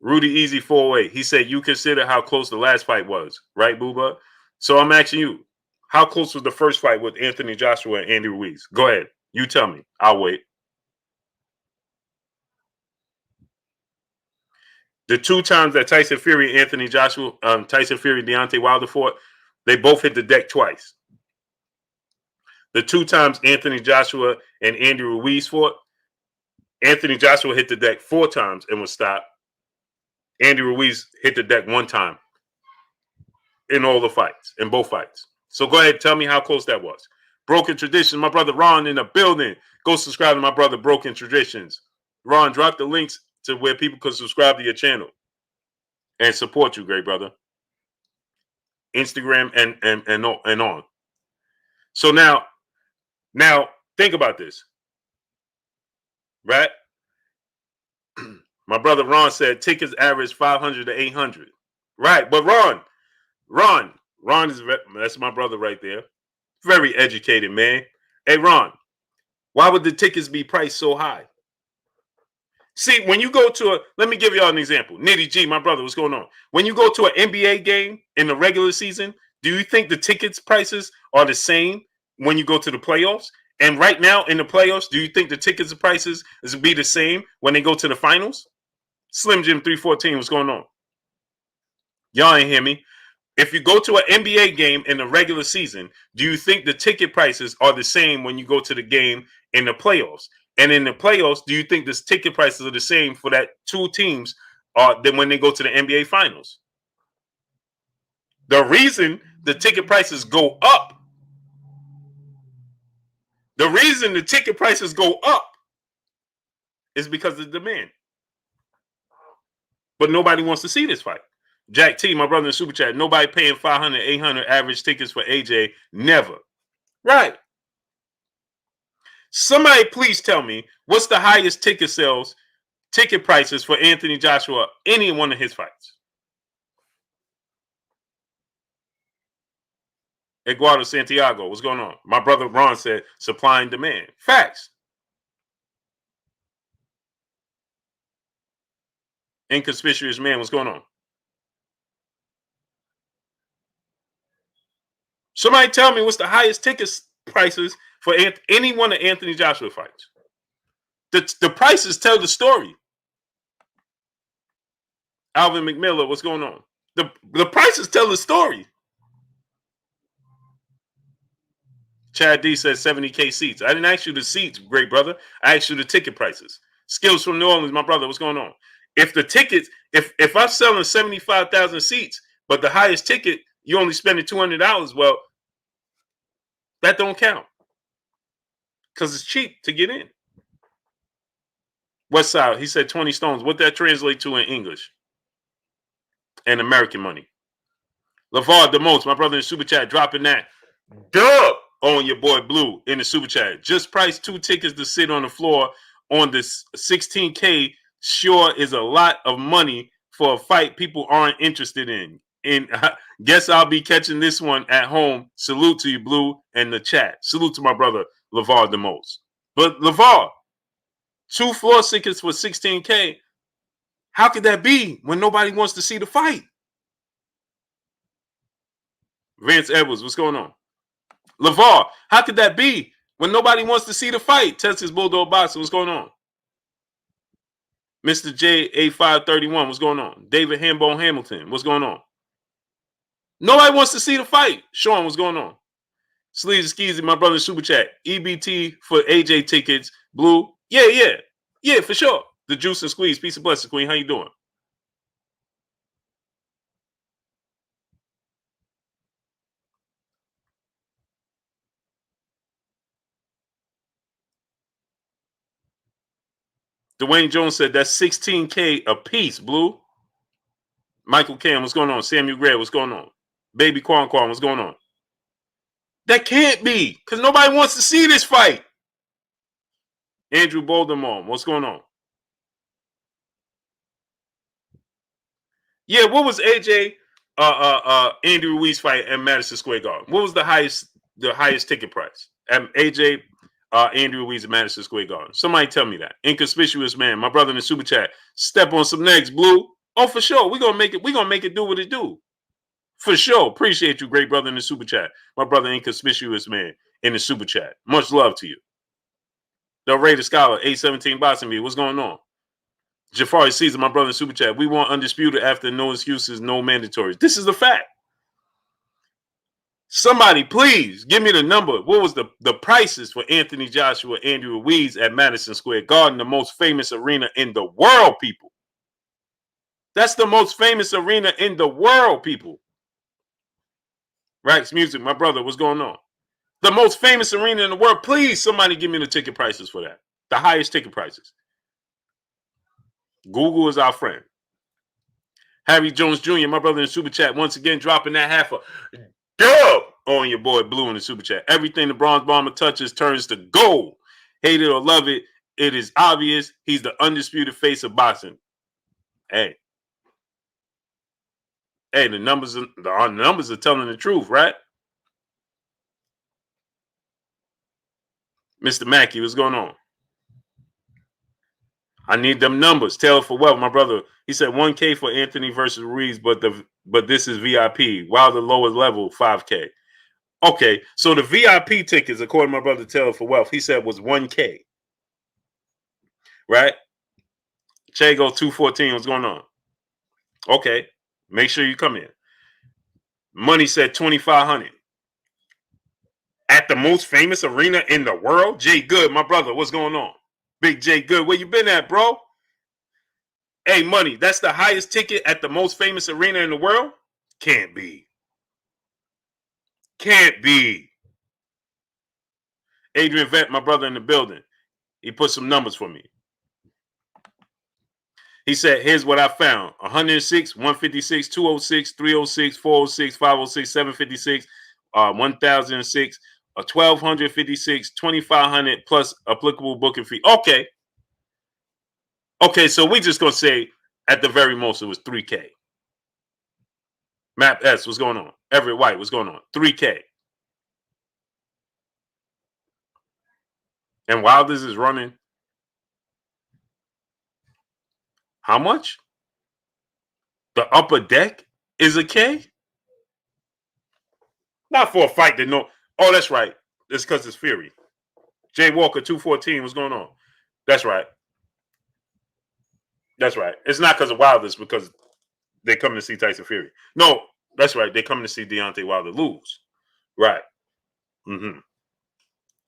Rudy Easy 408. He said you consider how close the last fight was, right, Booba? So I'm asking you, how close was the first fight with Anthony Joshua and Andy Ruiz? Go ahead. You tell me. I'll wait. The 2 times that Tyson Fury, Tyson Fury, Deontay Wilder fought, they both hit the deck twice. The 2 times Anthony Joshua and Andy Ruiz fought, Anthony Joshua hit the deck 4 times and was stopped. Andy Ruiz hit the deck 1 time in all the fights, in both fights. So go ahead, tell me how close that was. Broken Traditions, my brother Ron in the building. Go subscribe to my brother Broken Traditions. Ron, drop the links to where people can subscribe to your channel and support you, great brother. Instagram and on. So now think about this, right? My brother Ron said tickets average 500 to 800. Right, but Ron is, that's my brother right there. Very educated, man. Hey, Ron, why would the tickets be priced so high? See, when you go to let me give y'all an example. Nitty G, my brother, what's going on? When you go to an NBA game in the regular season, do you think the tickets prices are the same when you go to the playoffs? And right now in the playoffs, do you think the tickets prices is be the same when they go to the finals? Slim Jim 314, what's going on? Y'all ain't hear me. If you go to an NBA game in the regular season, do you think the ticket prices are the same when you go to the game in the playoffs? And in the playoffs, do you think the ticket prices are the same for that 2 teams than when they go to the NBA finals? The reason the ticket prices go up, is because of the demand. But nobody wants to see this fight. Jack T, my brother in Super Chat, nobody paying 500, 800 average tickets for AJ. Never. Right. Somebody please tell me what's the highest ticket prices for Anthony Joshua, any one of his fights. Eduardo Santiago, what's going on? My brother Ron said supply and demand. Facts. Inconspicuous man, what's going on? Somebody tell me what's the highest ticket prices for any one of Anthony Joshua fights. The prices tell the story. Alvin McMillan, what's going on? The prices tell the story. Chad D says 70K seats. I didn't ask you the seats, great brother. I asked you the ticket prices. Skills from New Orleans, my brother, what's going on? If the tickets, if I'm selling 75,000 seats, but the highest ticket, you only spending $200, well, that don't count. Because it's cheap to get in. West Side, he said 20 stones. What that translate to in English? And American money. LeVar DeMoss, my brother in Super Chat, dropping that. Dub on your boy Blue in the Super Chat. Just priced 2 tickets to sit on the floor on this 16K. Sure is a lot of money for a fight people aren't interested in. And guess I'll be catching this one at home. Salute to you, Blue, and the chat. Salute to my brother, LeVar DeMoss. But LeVar, 2 floor tickets for 16K. How could that be when nobody wants to see the fight? Vance Edwards, what's going on? LeVar, how could that be when nobody wants to see the fight? Texas Bulldog Boxer, what's going on? Mr. J8531, what's going on? David Hambone Hamilton, what's going on? Nobody wants to see the fight. Sean, what's going on? Sleazy Skeezy, my brother Super Chat. EBT for AJ tickets. Blue, yeah, for sure. The Juice and Squeeze, peace and blessings, Queen. How you doing? Dwayne Jones said that's 16K a piece, Blue. Michael Cam, what's going on? Samuel Gray, what's going on? Baby Quan, what's going on? That can't be, because nobody wants to see this fight. Andrew Boldermore, what's going on? Yeah, what was AJ Andy Ruiz fight at Madison Square Garden? What was the highest ticket price at AJ Andy Ruiz at Madison Square Garden? Somebody tell me that. Inconspicuous man, my brother in the super chat. Step on some necks, Blue. Oh, for sure. We're gonna make it do what it do. For sure. Appreciate you, great brother in the super chat. My brother inconspicuous man in the super chat. Much love to you. The Raider Scholar, 817 Boston B. What's going on? Jafari Caesar, my brother in super chat. We want undisputed after no excuses, no mandatories. This is the fact. Somebody, please give me the number. What was the prices for Anthony Joshua, Andrew Ruiz at Madison Square Garden, the most famous arena in the world, people? That's the most famous arena in the world, people. Rax Music, my brother, what's going on? The most famous arena in the world. Please, somebody give me the ticket prices for that. The highest ticket prices. Google is our friend. Harry Jones Jr., my brother in the super chat, once again dropping that half a dub on your boy Blue in the super chat. Everything the Bronze Bomber touches turns to gold. Hate it or love it, it is obvious he's the undisputed face of boxing. Hey, the numbers are telling the truth, right? Mr. Mackey, what's going on? I need them numbers. Tell for wealth, my brother. He said 1K for Anthony versus Ruiz, but this is VIP. While the lower level 5K. Okay, so the VIP tickets, according to my brother Taylor for wealth, he said was 1K. Right? Chago 214, what's going on? Okay, make sure you come in. Money said 2,500. At the most famous arena in the world, Jay Good, my brother, what's going on? Big Jay Good, where you been at, bro? Hey, Money, that's the highest ticket at the most famous arena in the world? Can't be. Can't be. Adrian Vett, my brother in the building, he put some numbers for me. He said, here's what I found. 106, 156, 206, 306, 406, 506, 756, 1,006, 1,256, 2,500 plus applicable booking fee. Okay, so we just going to say at the very most it was 3K. Map S, what's going on? Everett White, what's going on? 3K. And while this is running, how much? The upper deck is a K? Not for a fight that no. Oh, that's right. It's because it's Fury. Jay Walker 214. What's going on? That's right. That's right. It's not because of Wilder. It's because they come to see Tyson Fury. No, that's right. They come to see Deontay Wilder lose. Right. Mm-hmm.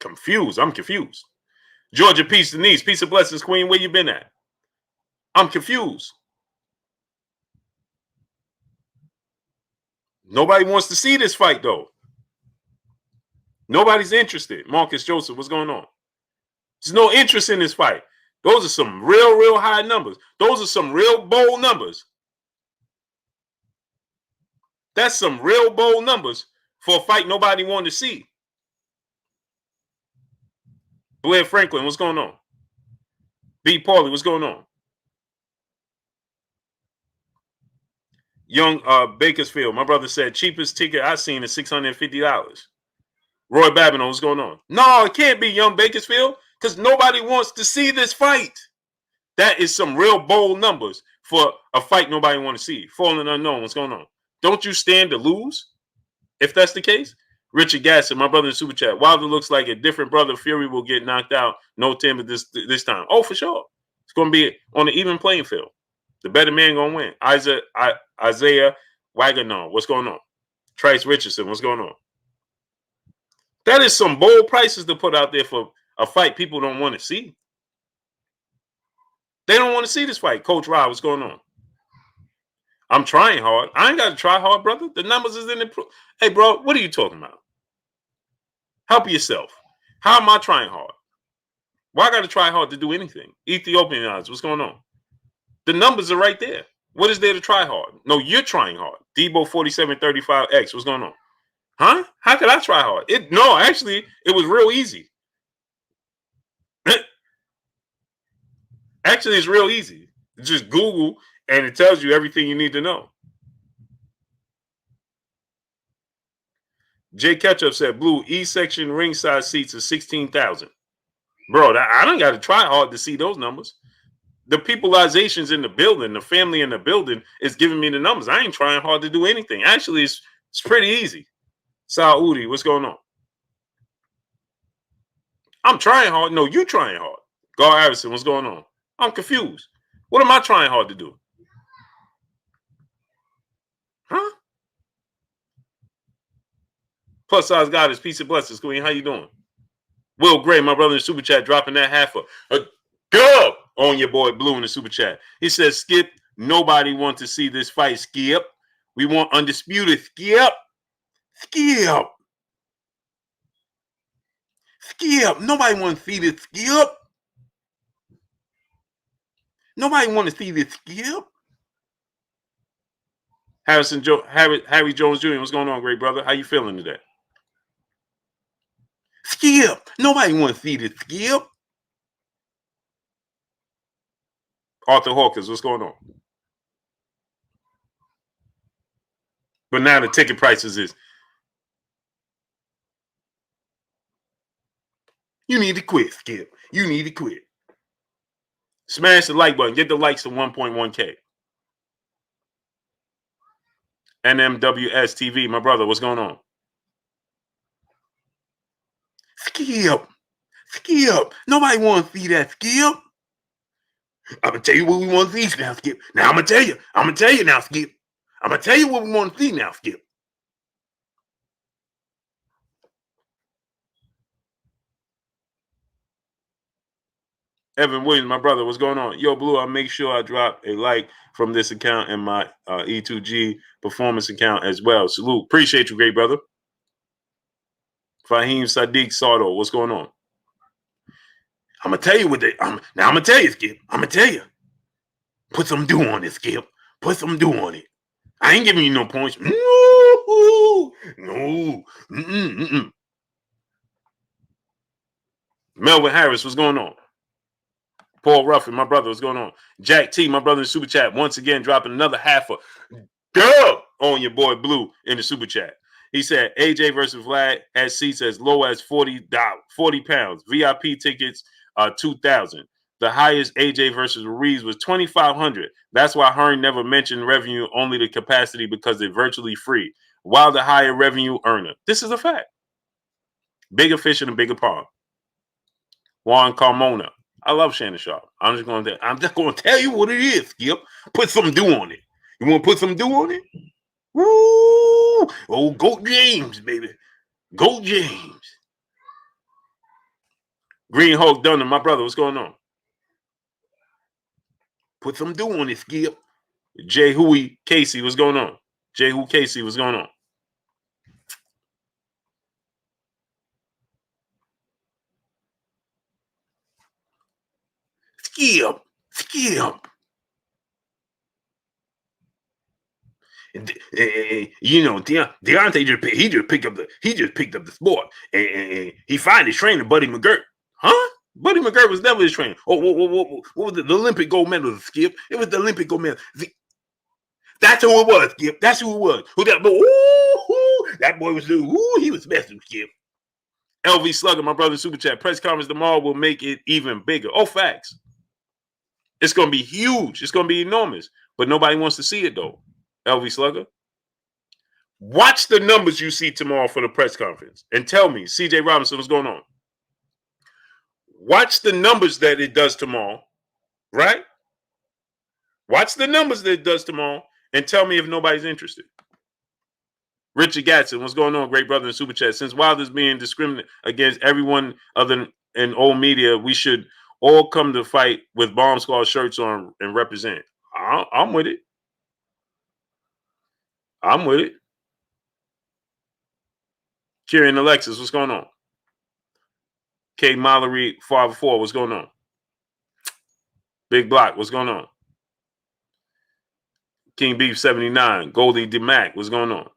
Confused. I'm confused. Georgia Peace Denise. Peace and blessings, Queen. Where you been at? I'm confused. Nobody wants to see this fight, though. Nobody's interested. Marcus Joseph, what's going on? There's no interest in this fight. Those are some real high numbers. Those are some real bold numbers. That's some real bold numbers for a fight nobody wanted to see. Blair Franklin, what's going on? B. Paulie, what's going on? Young Bakersfield, my brother said cheapest ticket I've seen is $650. Roy Babineau, what's going on? No, it can't be Young Bakersfield because nobody wants to see this fight. That is some real bold numbers for a fight nobody want to see. Fallen Unknown, what's going on? Don't you stand to lose if that's the case? Richard Gasson, my brother in Super Chat. Wilder looks like a different brother. Fury will get knocked out. No timber this time. Oh, for sure. It's going to be on an even playing field. The better man going to win. Isaiah Wagner, what's going on? Trice Richardson, what's going on? That is some bold prices to put out there for a fight people don't want to see. They don't want to see this fight. Coach Rob, what's going on? I'm trying hard. I ain't got to try hard, brother. The numbers is in the... Hey, bro, what are you talking about? Help yourself. How am I trying hard? Why I got to try hard to do anything? Ethiopian odds, what's going on? The numbers are right there. What is there to try hard? No, you're trying hard. Debo 4735X. What's going on? Huh? How could I try hard? No, actually, it was real easy. Actually, it's real easy. Just Google and it tells you everything you need to know. Jay Ketchup said, Blue, E section ringside seats are 16,000. Bro, I don't got to try hard to see those numbers. The peopleizations in the building, the family in the building is giving me the numbers. I ain't trying hard to do anything. Actually, it's pretty easy. Saudi, what's going on? I'm trying hard. No, you trying hard. Gar Harrison, what's going on? I'm confused. What am I trying hard to do? Huh? Plus size goddess, peace and blessings, Queen. How you doing? Will Gray, my brother in the super chat, dropping that half a dub on your boy Blue in the super chat. He says, Skip, nobody wants to see this fight, Skip. We want undisputed, Skip. Skip. Skip. Nobody wants to see this, Skip. Nobody wants to see this, Skip. Harry Jones Jr., what's going on, great brother? How you feeling today? Skip. Nobody wants to see this, Skip. Arthur Hawkins, what's going on? But now the ticket prices is, you need to quit, Skip. You need to quit. Smash the like button. Get the likes to 1.1K. NMWS TV, my brother, what's going on? Skip. Skip. Nobody wants to see that, Skip. I'm going to tell you what we want to see now, Skip. Now, I'm going to tell you. I'm going to tell you now, Skip. I'm going to tell you what we want to see now, Skip. Evan Williams, my brother, what's going on? Yo, Blue, I'll make sure I drop a like from this account and my E2G performance account as well. Salute. Appreciate you, great brother. Fahim Sadiq Sardo, what's going on? I'm going to tell you what now I'm going to tell you, Skip. I'm going to tell you. Put some dew on it, Skip. Put some dew on it. I ain't giving you no points. No. Melvin Harris, what's going on? Paul Ruffin, my brother, what's going on? Jack T, my brother in the super chat, once again dropping another half a dub on your boy Blue in the super chat. He said AJ versus Vlad has seats as low as $40, 40 pounds. VIP tickets are $2,000. The highest AJ versus Ruiz was $2,500. That's why Hearn never mentioned revenue, only the capacity, because they're virtually free. While the higher revenue earner. This is a fact. Bigger fish in a bigger pond. Juan Carmona. I love Shannon Sharp. I'm just going to tell you what it is, Skip. Put some dew on it. You want to put some dew on it? Woo! Oh, Goat James, baby. Goat James. Green Hulk Dunham, my brother, what's going on? Put some dew on it, Skip. Jay Huey Casey, what's going on? Jay Hu Casey, what's going on? Skip. You know, Deontay just picked up the sport, and he fired his trainer, Buddy McGirt. Huh? Buddy McGirt was never his trainer. Oh, what was the Olympic gold medal, Skip? It was the Olympic gold medal. That's who it was, Skip. That's who it was. Who that boy? Ooh, that boy was he was special, Skip. LV Slugger, my brother, super chat. Press conference tomorrow will make it even bigger. Oh, facts. It's going to be huge. It's going to be enormous. But nobody wants to see it, though. LV Slugger. Watch the numbers you see tomorrow for the press conference and tell me, CJ Robinson, what's going on? Watch the numbers that it does tomorrow, right? Watch the numbers that it does tomorrow and tell me if nobody's interested. Richard Gatson, what's going on, great brother in Super Chat? Since Wilder's being discriminated against everyone other in old media, we should all come to fight with Bomb Squad shirts on and represent. I'm with it. I'm with it. Kieran Alexis, what's going on? K. Mallory 504, what's going on? Big Block, what's going on? King Beef 79. Goldie DeMac. What's going on?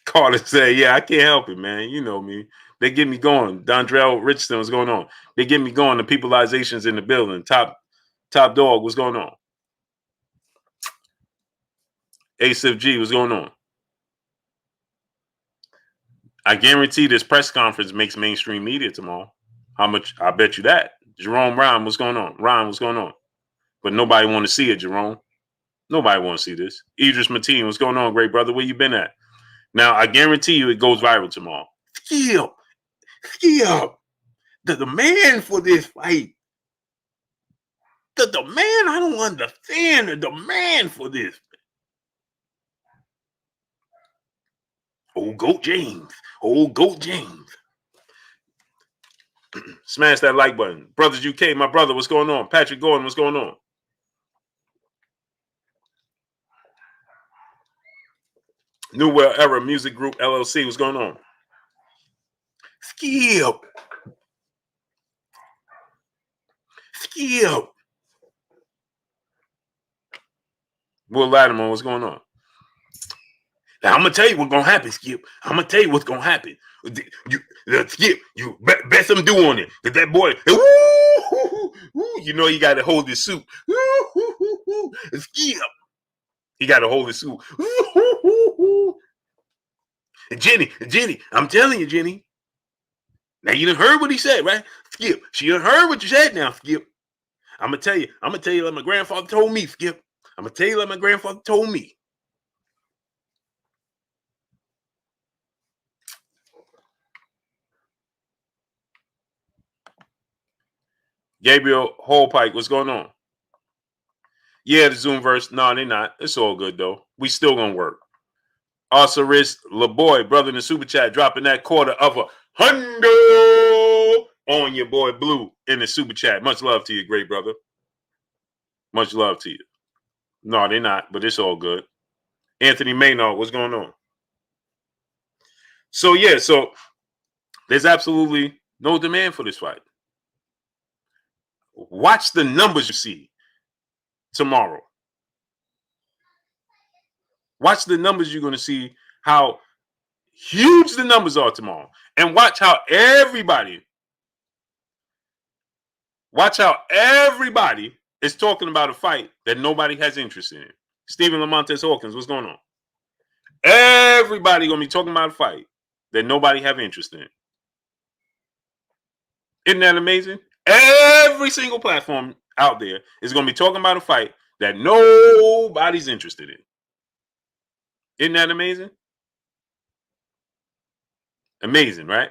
Carter said, yeah, I can't help it, man. You know me. They get me going. Dondrell Richardson, what's going on? They get me going. The peopleization's in the building. Top dog, what's going on? Asif G, what's going on? I guarantee this press conference makes mainstream media tomorrow. How much? I bet you that. Jerome Ryan, what's going on? Ryan, what's going on? But nobody want to see it, Jerome. Nobody want to see this. Idris Mateen, what's going on, great brother? Where you been at? Now, I guarantee you it goes viral tomorrow. Skip. The demand for this fight. The demand, I don't understand the demand for this. Old Goat James. Smash that like button. Brothers UK, my brother, what's going on? Patrick Gordon, what's going on? New World Era Music Group LLC, what's going on? Skip. Will Latimer, what's going on? Now, I'm going to tell you what's going to happen, Skip. I'm going to tell you what's going to happen. Skip, you bet some do on it. That boy, you know, he got to hold his suit. Skip. He got to hold his suit. Jenny, I'm telling you, Jenny. Now, you done heard what he said, right? Skip, she done heard what you said now, Skip. I'm going to tell you like my grandfather told me, Skip. I'm going to tell you like my grandfather told me. Gabriel Holpike, what's going on? Yeah, the Zoomverse. No, they're not. It's all good, though. We still going to work. Osiris LaBoy, brother in the super chat, dropping that quarter of $100 on your boy Blue in the super chat. Much love to you, great brother. Much love to you. No, they're not, but it's all good. Anthony Maynard, what's going on? So, yeah, there's absolutely no demand for this fight. Watch the numbers you see tomorrow. Watch the numbers you're going to see, how huge the numbers are tomorrow. And watch how everybody is talking about a fight that nobody has interest in. Stephen Lamontes Hawkins, what's going on? Everybody going to be talking about a fight that nobody have interest in. Isn't that amazing? Every single platform out there is going to be talking about a fight that nobody's interested in. Isn't that amazing? Amazing, right?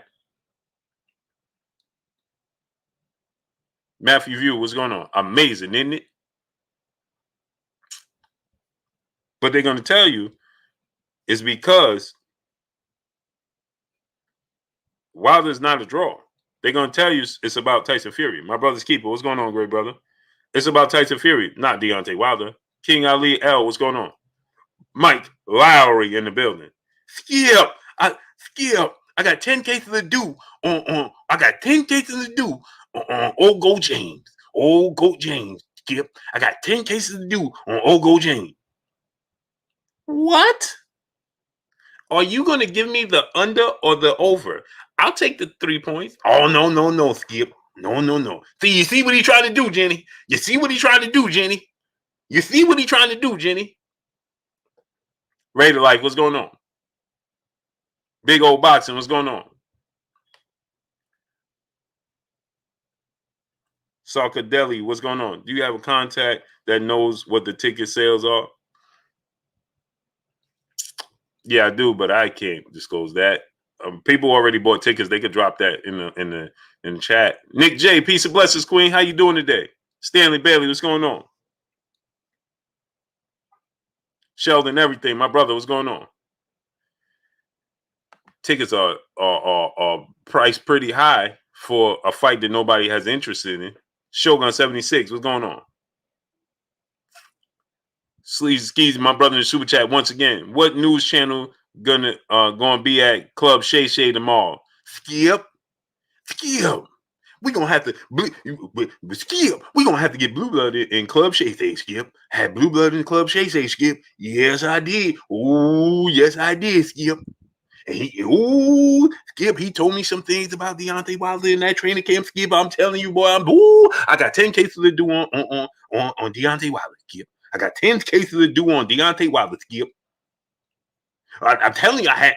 Matthew View, what's going on? Amazing, isn't it? But they're going to tell you it's because Wilder's not a draw. They're going to tell you it's about Tyson Fury. My brother's keeper, what's going on, great brother? It's about Tyson Fury, not Deontay Wilder. King Ali L, what's going on? Mike Lowry in the building. Skip, I got 10 cases to do on Old Goat James. Old Goat James, Skip. I got 10 cases to do on Old Goat James. What? Are you going to give me the under or the over? I'll take the 3 points. Oh, no, Skip. No. See, you see what he trying to do, Jenny? You see what he trying to do, Jenny? Raider Life, what's going on? Big Old Boxing, what's going on? Sarkadeli, what's going on? Do you have a contact that knows what the ticket sales are? Yeah, I do, but I can't disclose that. People already bought tickets. They could drop that in the chat. Nick J, peace and blessings, Queen. How you doing today? Stanley Bailey, what's going on? Sheldon, everything, my brother, what's going on? Tickets are priced pretty high for a fight that nobody has interest in. Shogun 76, what's going on? Sleeves Skis, my brother in the super chat once again. What news channel gonna be at Club Shay Shay tomorrow? Skip. We gonna have to Skip. We gonna have to get blue blood in Club Shay Shay, Skip. Had blue blood in Club Shay Shay, Skip. Yes, I did. Ooh, yes, I did, Skip. And Skip, he told me some things about Deontay Wilder in that training camp, Skip. I'm telling you, boy, I got 10 cases to do on Deontay Wilder, Skip. I got 10 cases to do on Deontay Wilder, Skip. I'm telling you, I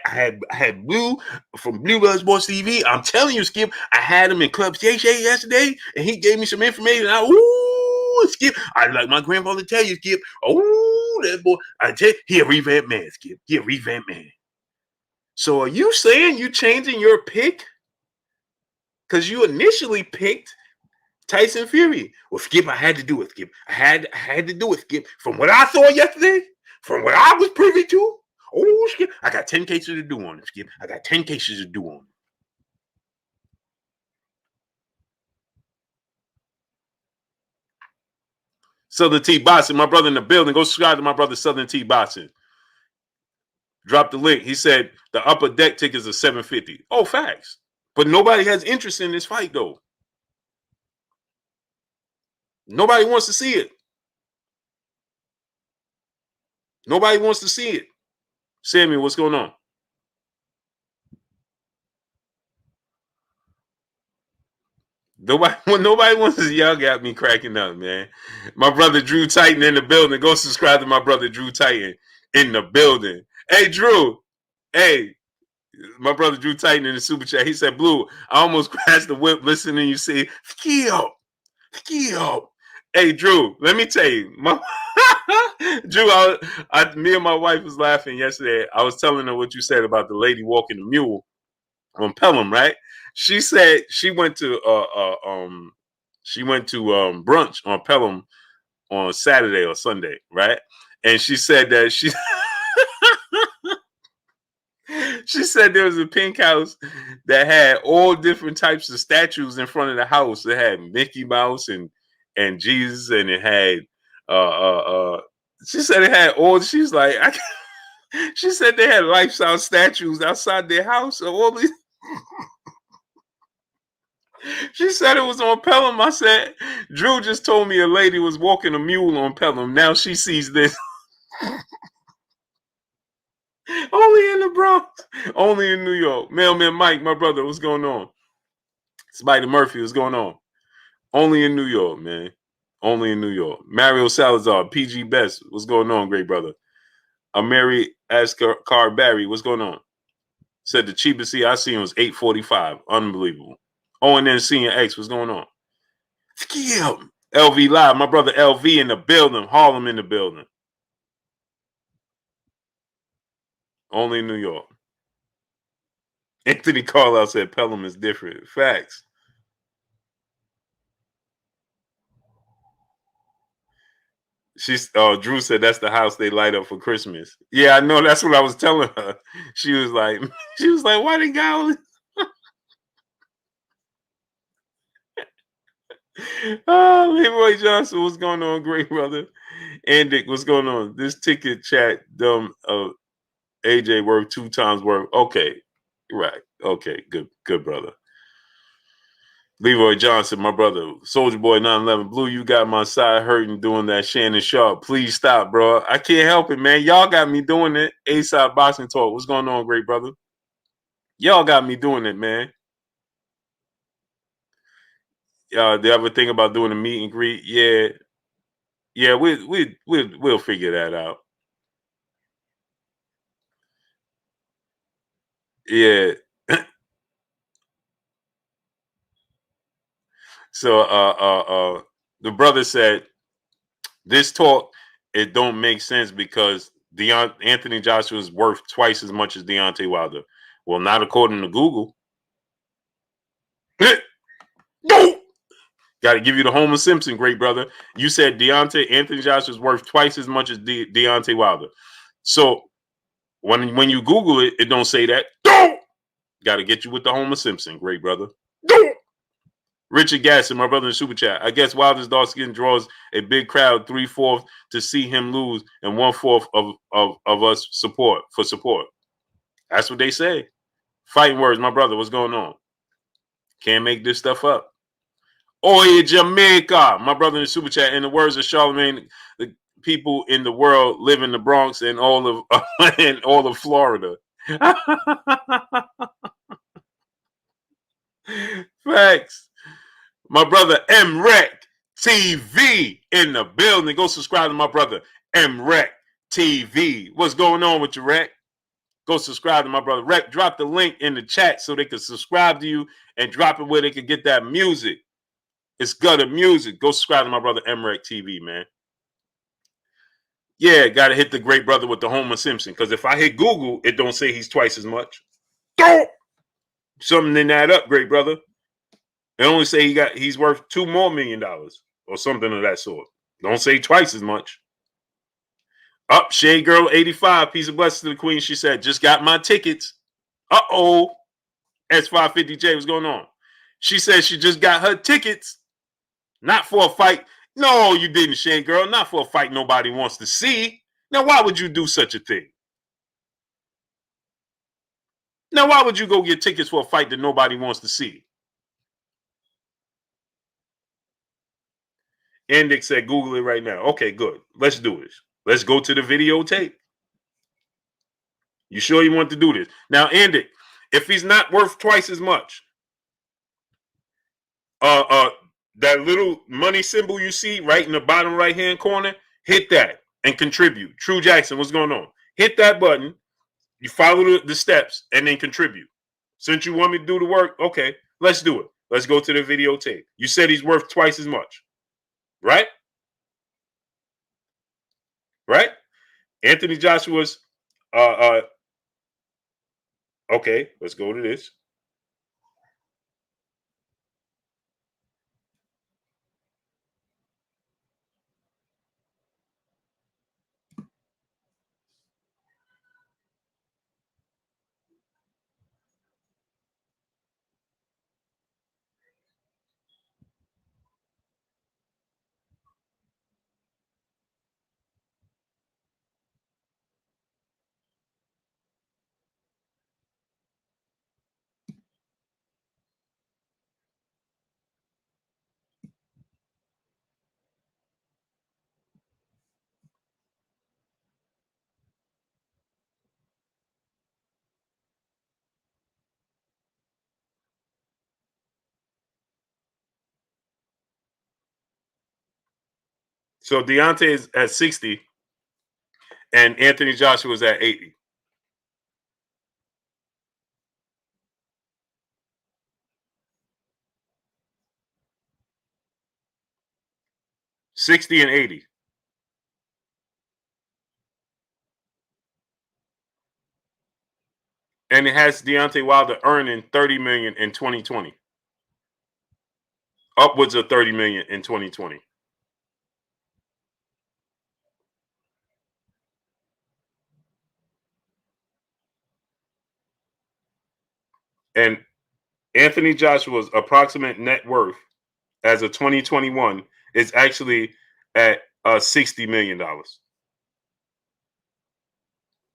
had Blue from Blue Blood Sports TV. I'm telling you, Skip, I had him in Club Shay Shay yesterday, and he gave me some information. Skip, I like my grandfather tell you, Skip. Oh, that boy, I tell you, he a revamped man, Skip. He a revamped man. So are you saying you changing your pick? Because you initially picked Tyson Fury. Well, Skip, I had to do it, Skip. I had to do it, Skip. From what I saw yesterday, from what I was privy to, oh, Skip, I got 10 cases to do on it, Skip. I got 10 cases to do on it. Southern T Boxing, my brother in the building. Go subscribe to my brother Southern T Boxing. Drop the link. He said the upper deck tickets are $750. Oh, facts. But nobody has interest in this fight, though. Nobody wants to see it. Nobody wants to see it. Samuel, what's going on? Nobody wants to see. Y'all got me cracking up, man. My brother Drew Titan in the building. Go subscribe to my brother Drew Titan in the building. Hey, Drew. Hey, my brother Drew Titan in the super chat. He said, Blue, I almost crashed the whip listening you say, Skip. Hey, Drew, let me tell you. Drew, me and my wife was laughing yesterday. I was telling her what you said about the lady walking the mule on Pelham, right? She said she went to brunch on Pelham on Saturday or Sunday, right? And she said that she said there was a pink house that had all different types of statues in front of the house. It had Mickey Mouse and Jesus, and it had she said it had all. She's like, she said they had lifestyle statues outside their house. So all these. She said it was on Pelham. I said, Drew just told me a lady was walking a mule on Pelham. Now she sees this. Only in the Bronx. Only in New York. Mailman Mike, my brother, what's going on? Spider Murphy, what's going on? Only in New York, man. Only in New York. Mario Salazar, PG Best, what's going on, great brother? Amiri Ascar Barry, what's going on? Said the cheapest seat I seen was $845. Unbelievable. Oh, and then Senior X, what's going on? Skip. LV Live, my brother LV in the building. Harlem in the building. Only in New York. Anthony Carlisle said Pelham is different. Facts. Drew said that's the house they light up for Christmas. Yeah, I know. That's what I was telling her. She was like, why they got all this? Oh, Leroy Johnson, what's going on, great brother? Andic, what's going on? This ticket chat dumb AJ worth 2 times worth. Okay, right. Okay, good brother. Leroy Johnson, my brother. Soldier Boy 911. Blue, you got my side hurting doing that Shannon Sharp. Please stop, bro. I can't help it, man. Y'all got me doing it. A-side boxing talk. What's going on, great brother? Y'all got me doing it, man. The other thing about doing a meet and greet, yeah, we'll figure that out. Yeah. So the brother said this talk, it don't make sense because Anthony Joshua is worth twice as much as Deontay Wilder. Well, not according to Google. No. Got to give you the Homer Simpson, great brother. You said Anthony Joshua is worth twice as much as Deontay Wilder. So when you Google it, it don't say that. Don't. Got to get you with the Homer Simpson, great brother. Don't. Richard Gasson, my brother in Super Chat. I guess Wilder's dark skin draws a big crowd, 3/4 to see him lose, and 1/4 of us support. That's what they say. Fighting words, my brother. What's going on? Can't make this stuff up. Oye, Jamaica. My brother in the super chat. In the words of Charlemagne, the people in the world live in the Bronx and all of and all of Florida. Facts. My brother MREC TV in the building. Go subscribe to my brother MREC TV. What's going on with you, Rec? Go subscribe to my brother Rec. Drop the link in the chat so they can subscribe to you and drop it where they can get that music. It's gutter music. Go subscribe to my brother MREC TV, man. Yeah, gotta hit the great brother with the Homer Simpson. Because if I hit Google, it don't say he's twice as much. Something didn't add up, great brother. They only say he's worth $2 more million or something of that sort. Don't say twice as much. Up, Shade Girl 85. Peace and blessings to the queen. She said, just got my tickets. Uh-oh. S550J, what's going on? She said she just got her tickets. Not for a fight. No, you didn't, Shade Girl. Not for a fight nobody wants to see. Now, why would you do such a thing? Now, why would you go get tickets for a fight that nobody wants to see? Index said, Google it right now. Okay, good. Let's do this. Let's go to the videotape. You sure you want to do this? Now, Index, if he's not worth twice as much, that little money symbol you see right in the bottom right-hand corner, hit that and contribute. True Jackson, what's going on? Hit that button. You follow the steps and then contribute. Since you want me to do the work, okay, let's do it. Let's go to the videotape. You said he's worth twice as much, right? Right? Anthony Joshua's, okay, let's go to this. So Deontay is at 60 and Anthony Joshua is at 80. $60 and $80. And it has Deontay Wilder earning $30 million in 2020. Upwards of $30 million in 2020. And Anthony Joshua's approximate net worth as of 2021 is actually at $60 million.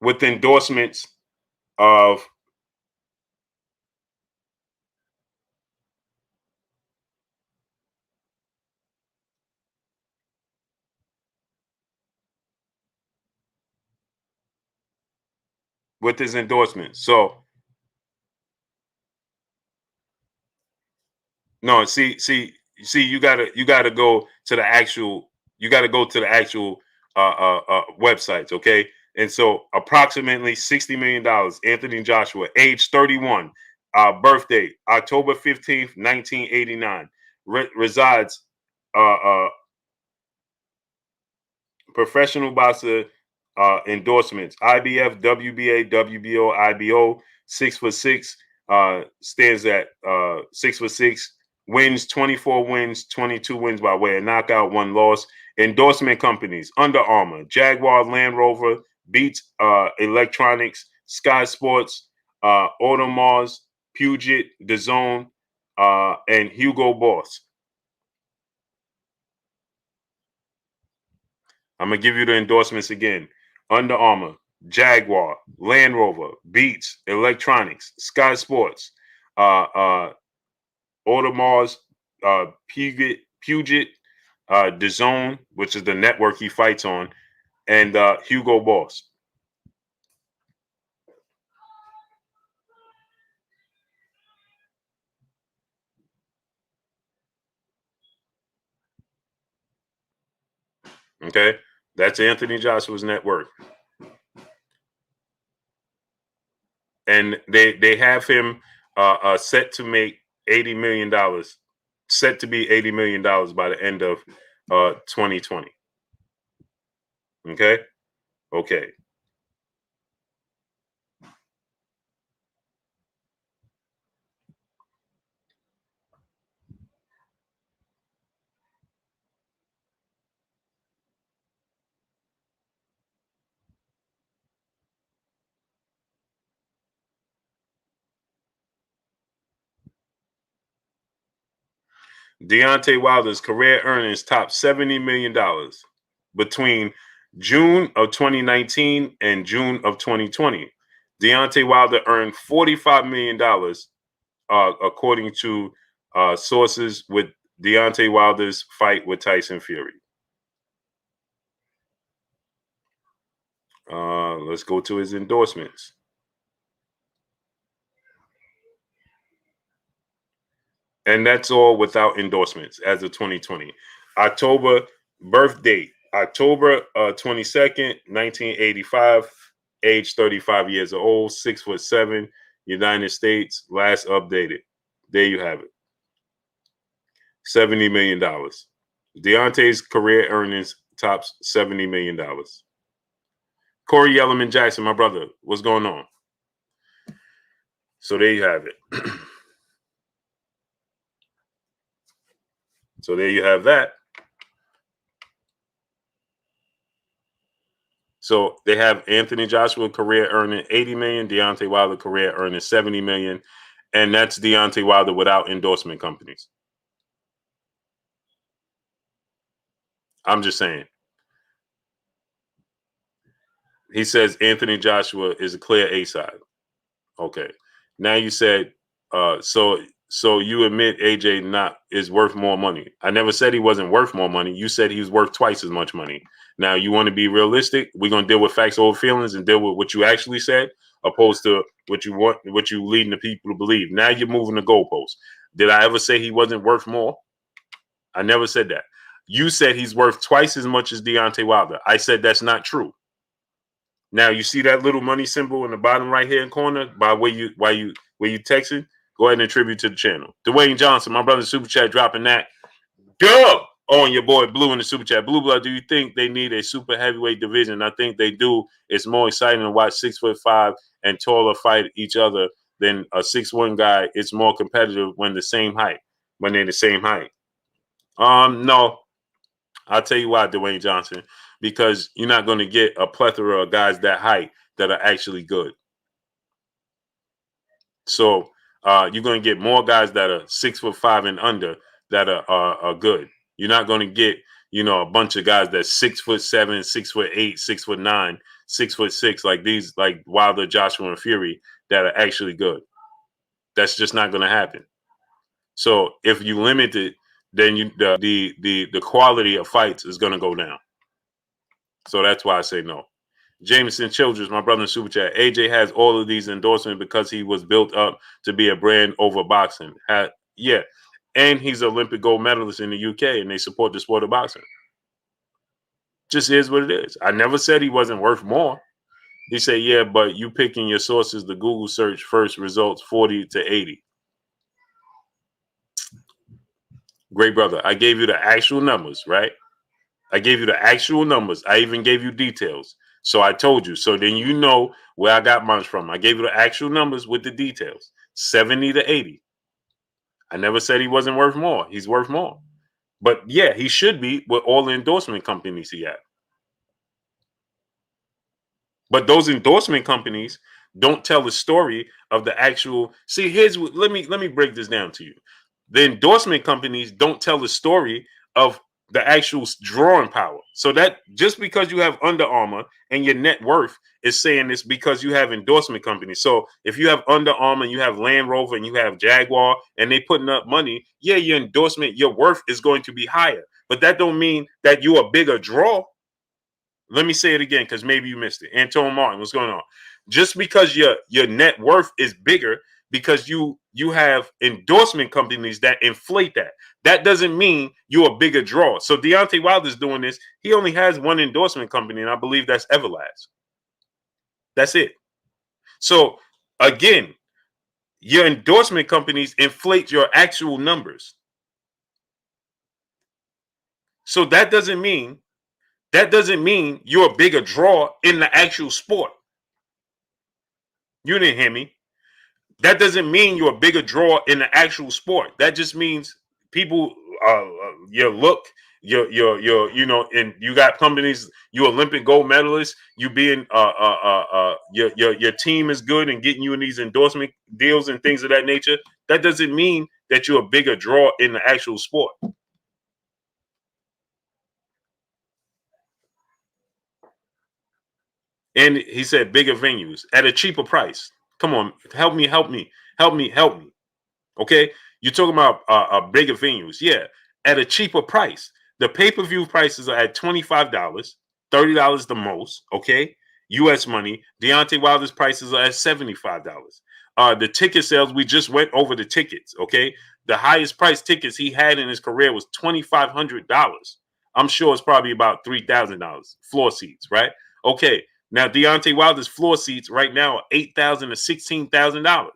With endorsements of his endorsement. So no, see, you gotta go to the actual websites, okay? And so approximately $60 million. Anthony Joshua, age 31, birthday October 15th, 1989, resides professional boxer endorsements: IBF, WBA, WBO, IBO. 6'6", stands at 6'6". Wins 24 wins, 22 wins by way of knockout, 1 loss. Endorsement companies: Under Armour, Jaguar Land Rover, Beats Electronics, Sky Sports, Audemars, Puget, DAZN, and Hugo Boss. I'm going to give you the endorsements again. Under Armour, Jaguar, Land Rover, Beats, Electronics, Sky Sports, Audemars, Puget, DAZN, which is the network he fights on, and Hugo Boss. Okay, that's Anthony Joshua's net worth, and they have him set to make $80 million, set to be $80 million by the end of 2020. Okay, okay. Deontay Wilder's career earnings topped $70 million between June of 2019 and June of 2020. Deontay Wilder earned $45 million, according to sources with Deontay Wilder's fight with Tyson Fury. Let's go to his endorsements. And that's all without endorsements as of 2020. October birth date, October 22nd, 1985, age 35 years old, 6'7", United States, last updated. There you have it. $70 million. Deontay's career earnings tops $70 million. Corey Yellerman Jackson, my brother, what's going on? So there you have it. So there you have that. So they have Anthony Joshua career earning $80 million, Deontay Wilder career earning $70 million, and that's Deontay Wilder without endorsement companies. I'm just saying. He says Anthony Joshua is a clear A side. Okay. Now you said so you admit AJ is worth more money. I never said he wasn't worth more money. You said he was worth twice as much money. Now you want to be realistic. We're gonna deal with facts over feelings and deal with what you actually said, opposed to what you leading the people to believe. Now you're moving the goalposts. Did I ever say he wasn't worth more? I never said that. You said he's worth twice as much as Deontay Wilder. I said that's not true. Now you see that little money symbol in the bottom right hand corner by where you texting. Go ahead and attribute to the channel. Dwayne Johnson, my brother, super chat dropping that. Dub on your boy Blue in the super chat. Blue Blood, do you think they need a super heavyweight division? I think they do. It's more exciting to watch 6'5" and taller fight each other than a 6'1" guy. It's more competitive when they're the same height. No. I'll tell you why, Dwayne Johnson. Because you're not going to get a plethora of guys that height that are actually good. So you're going to get more guys that are 6'5" and under that are good. You're not going to get, a bunch of guys that's 6'7", 6'8", 6'9", 6'6", like these, like Wilder, Joshua, and Fury that are actually good. That's just not going to happen. So if you limit it, then the quality of fights is going to go down. So that's why I say no. Jameson Childress, my brother in Super Chat. AJ has all of these endorsements because he was built up to be a brand over boxing. Yeah. And he's an Olympic gold medalist in the UK, and they support the sport of boxing. Just is what it is. I never said he wasn't worth more. He said, yeah, but you picking your sources, the Google search first results 40 to 80. Great brother. I gave you the actual numbers, right? I gave you the actual numbers. I even gave you details. So I told you. So then you know where I got mine from. I gave you the actual numbers with the details. 70 to 80. I never said he wasn't worth more. He's worth more. But yeah, he should be with all the endorsement companies he had. But those endorsement companies don't tell the story of the actual. See, let me break this down to you. The endorsement companies don't tell the story of the actual drawing power. So that just because you have Under Armour and your net worth is saying this because you have endorsement companies. So if you have Under Armour and you have Land Rover and you have Jaguar and they putting up money, yeah, your endorsement, your worth is going to be higher. But that don't mean that you're a bigger draw. Let me say it again because maybe you missed it. Anton Martin, what's going on? Just because your net worth is bigger because you have endorsement companies that inflate that. That doesn't mean you're a bigger draw. So Deontay Wilder's doing this. He only has one endorsement company, and I believe that's Everlast. That's it. So again, your endorsement companies inflate your actual numbers. So that doesn't mean you're a bigger draw in the actual sport. You didn't hear me. That doesn't mean you're a bigger draw in the actual sport. That just means people, your look, your and you got companies. You Olympic gold medalist. You being your team is good and getting you in these endorsement deals and things of that nature. That doesn't mean that you're a bigger draw in the actual sport. And he said bigger venues at a cheaper price. Come on, help me. Okay, you're talking about bigger venues, yeah, at a cheaper price. The pay-per-view prices are at $25, $30 the most. Okay, U.S. money. Deontay Wilder's prices are at $75. The ticket sales, we just went over the tickets. Okay, the highest price tickets he had in his career was $2,500. I'm sure it's probably about $3,000 floor seats, right? Okay. Now, Deontay Wilder's floor seats right now are $8,000 to $16,000.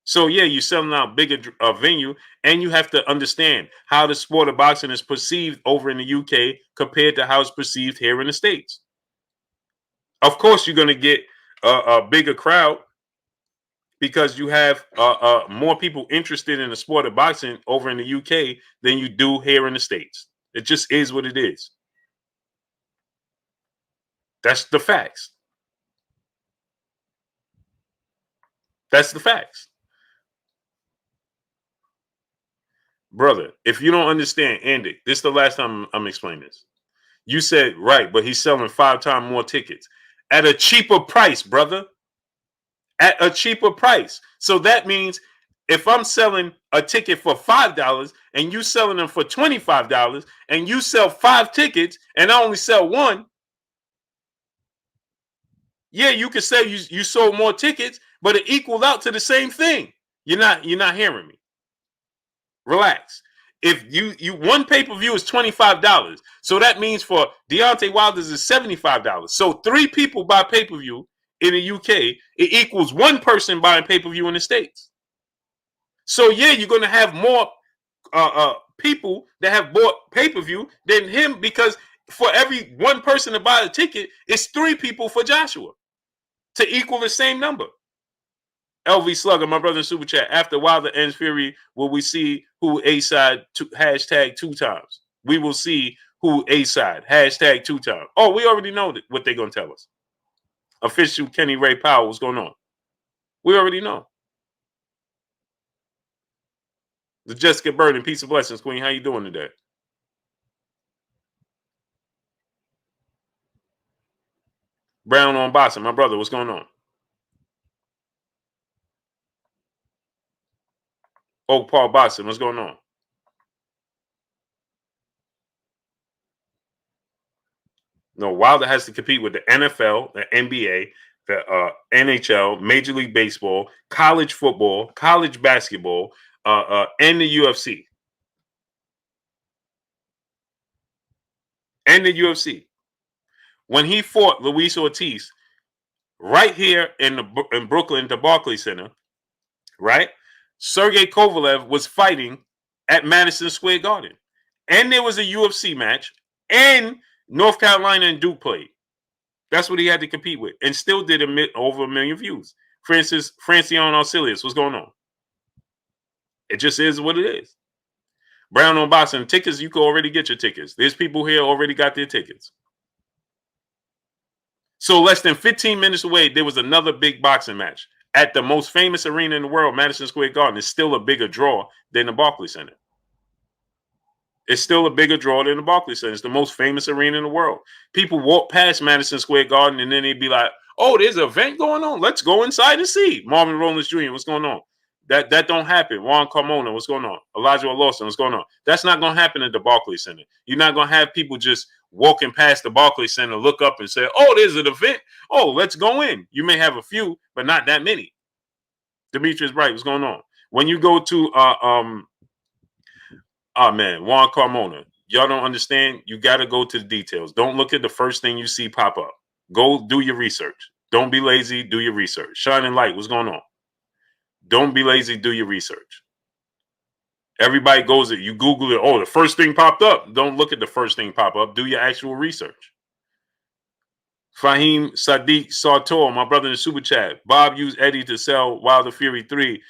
So, yeah, you're selling out bigger venue, and you have to understand how the sport of boxing is perceived over in the UK compared to how it's perceived here in the States. Of course, you're going to get a bigger crowd because you have more people interested in the sport of boxing over in the UK than you do here in the States. It just is what it is. That's the facts. That's the facts. Brother, if you don't understand, Andy, this is the last time I'm explaining this. You said, right, but he's selling 5 times more tickets at a cheaper price, brother. At a cheaper price. So that means if I'm selling a ticket for $5 and you selling them for $25 and you sell 5 tickets and I only sell 1, yeah, you could say you sold more tickets, but it equaled out to the same thing. You're not hearing me. Relax. If you one pay-per-view is $25, so that means for Deontay Wilder's is $75. So 3 people buy pay-per-view in the UK, it equals 1 person buying pay-per-view in the States. So yeah, you're gonna have more people that have bought pay-per-view than him because for every 1 person to buy a ticket, it's 3 people for Joshua to equal the same number. LV Slugger, my brother in Super Chat. After Wilder ends Fury, will we see who A-side hashtag 2 times? We will see who A-side hashtag 2 times. Oh, we already know what they're going to tell us. Official Kenny Ray Powell, what's going on? We already know. The Jessica Bird and Peace of Blessings, Queen. How you doing today? Brown on Boxing, my brother, what's going on? Oak Paul Boxing, what's going on? No, Wilder has to compete with the NFL, the NBA, the NHL, Major League Baseball, college football, college basketball, and the UFC. And the UFC. When he fought Luis Ortiz right here in Brooklyn, the Barclays Center, right? Sergey Kovalev was fighting at Madison Square Garden. And there was a UFC match, and North Carolina and Duke played. That's what he had to compete with, and still did over 1 million views. Francione Arcelius, what's going on? It just is what it is. Brown on Boxing tickets, you can already get your tickets. There's people here already got their tickets. So less than 15 minutes away, there was another big boxing match at the most famous arena in the world, Madison Square Garden. It's still a bigger draw than the Barclays Center. It's still a bigger draw than the Barclays Center. It's the most famous arena in the world. People walk past Madison Square Garden and then they'd be like, oh, there's an event going on. Let's go inside and see. Marvin Rollins Jr., what's going on? That don't happen. Juan Carmona, what's going on? Elijah Lawson, what's going on? That's not going to happen at the Barclays Center. You're not going to have people just walking past the Barclays Center, look up and say, oh, there's an event. Oh, let's go in. You may have a few, but not that many. Demetrius Bright, what's going on? When you go to Juan Carmona, y'all don't understand. You got to go to the details. Don't look at the first thing you see pop up. Go do your research. Don't be lazy. Do your research. Shining Light, what's going on? Don't be lazy. Do your research. Everybody goes it. You Google it. Oh, the first thing popped up. Don't look at the first thing pop up. Do your actual research. Fahim Sadiq Sartor, my brother in the super chat. Bob used Eddie to sell Wilder Fury 3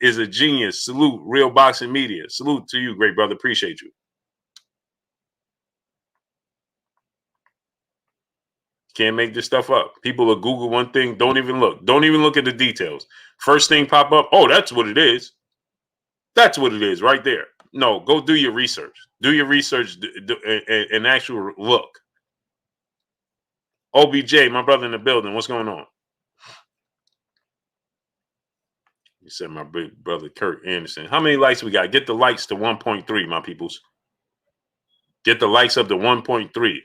is a genius. Salute, Real Boxing Media. Salute to you, great brother. Appreciate you. Can't make this stuff up. People will Google one thing. Don't even look. Don't even look at the details. First thing pop up. Oh, that's what it is. That's what it is right there. No, go do your research. Do your research and actual look. OBJ, my brother in the building. What's going on? You said my big brother Kurt Anderson. How many likes we got? Get the likes to 1.3, my peoples. Get the likes up to 1.3.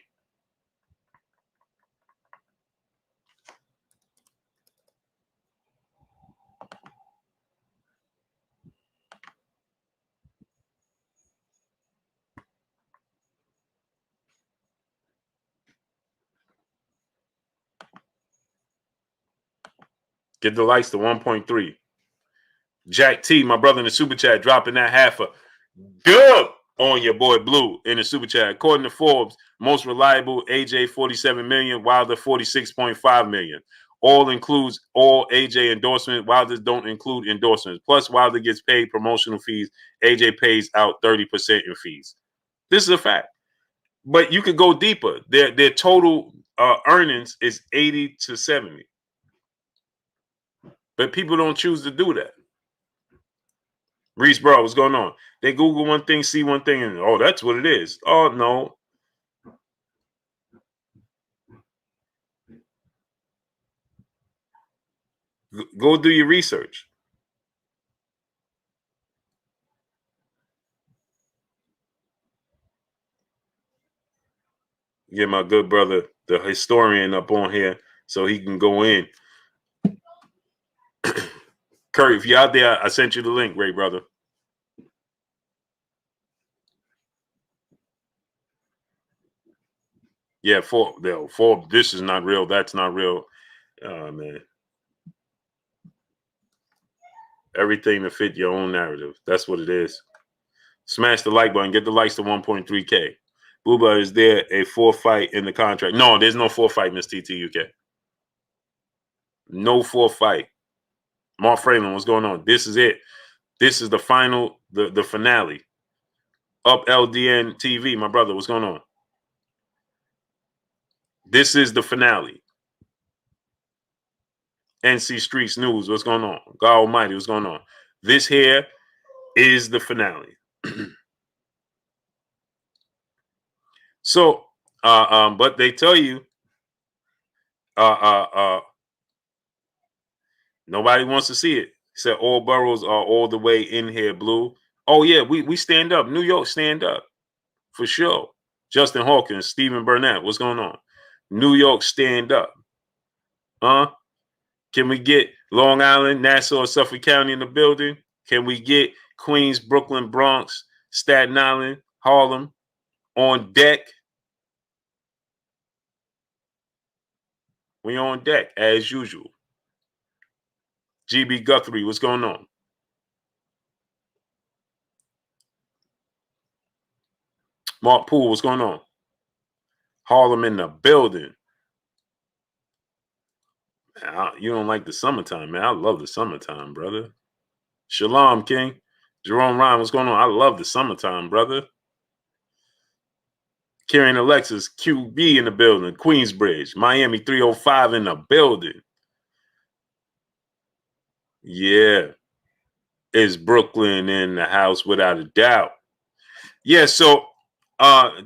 Get the likes to 1.3. Jack T, my brother in the super chat, dropping that half a dub on your boy Blue in the super chat. According to Forbes, most reliable AJ 47 million, Wilder 46.5 million. All includes all AJ endorsement. Wilder don't include endorsements. Plus, Wilder gets paid promotional fees. AJ pays out 30% in fees. This is a fact. But you could go deeper. Their total earnings is 80 to 70. But people don't choose to do that. Reese, bro, what's going on? They Google one thing, see one thing, and oh, that's what it is. Oh, no. Go do your research. Get my good brother, the historian, up on here so he can go in. Kurt, if you're out there, I sent you the link, great brother. Yeah, for this is not real. That's not real. Oh, man. Everything to fit your own narrative. That's what it is. Smash the like button. Get the likes to 1.3K. Booba, is there a 4-fight in the contract? No, there's no 4-fight, Miss TTUK. No 4-fight. Mark Fralin, what's going on? This is it. This is the final, the finale. Up LDN TV, my brother, what's going on? This is the finale. NC Streets News, what's going on? God Almighty, what's going on? This here is the finale. So, but they tell you, nobody wants to see it. Said all boroughs are all the way in here, Blue. Oh yeah, we stand up. New York, stand up for sure. Justin Hawkins, Stephen Burnett, what's going on? New York, stand up. Huh? Can we get Long Island, Nassau, Suffolk County in the building? Can we get Queens, Brooklyn, Bronx, Staten Island, Harlem on deck? We on deck as usual. GB Guthrie, what's going on? Mark Poole, what's going on? Harlem in the building. Man, you don't like the summertime, man. I love the summertime, brother. Shalom, King. Jerome Ryan, what's going on? I love the summertime, brother. Karen Alexis, QB in the building. Queensbridge, Miami 305 in the building. Yeah. Is Brooklyn in the house without a doubt? Yeah, so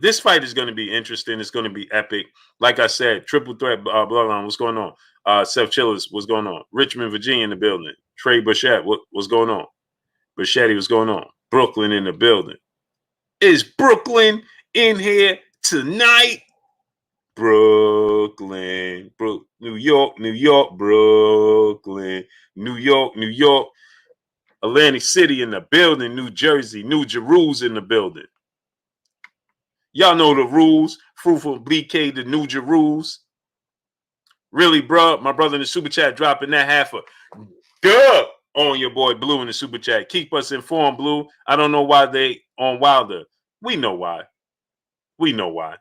This fight is going to be interesting. It's going to be epic. Like I said, triple threat bloodline. What's going on? Seth Chillers, what's going on? Richmond, Virginia in the building. Trey Burchett, what's going on? Burchetti, what's going on? Brooklyn in the building. Is Brooklyn in here tonight? Brooklyn, New York, New York, Brooklyn, New York, New York, Atlantic City in the building, New Jersey, New Jerusalem in the building. Y'all know the rules. Fruitful BK to New Jerusalem. Really, bro? My brother in the super chat dropping that half a dub on your boy Blue in the super chat. Keep us informed, Blue. I don't know why they on Wilder. We know why. We know why.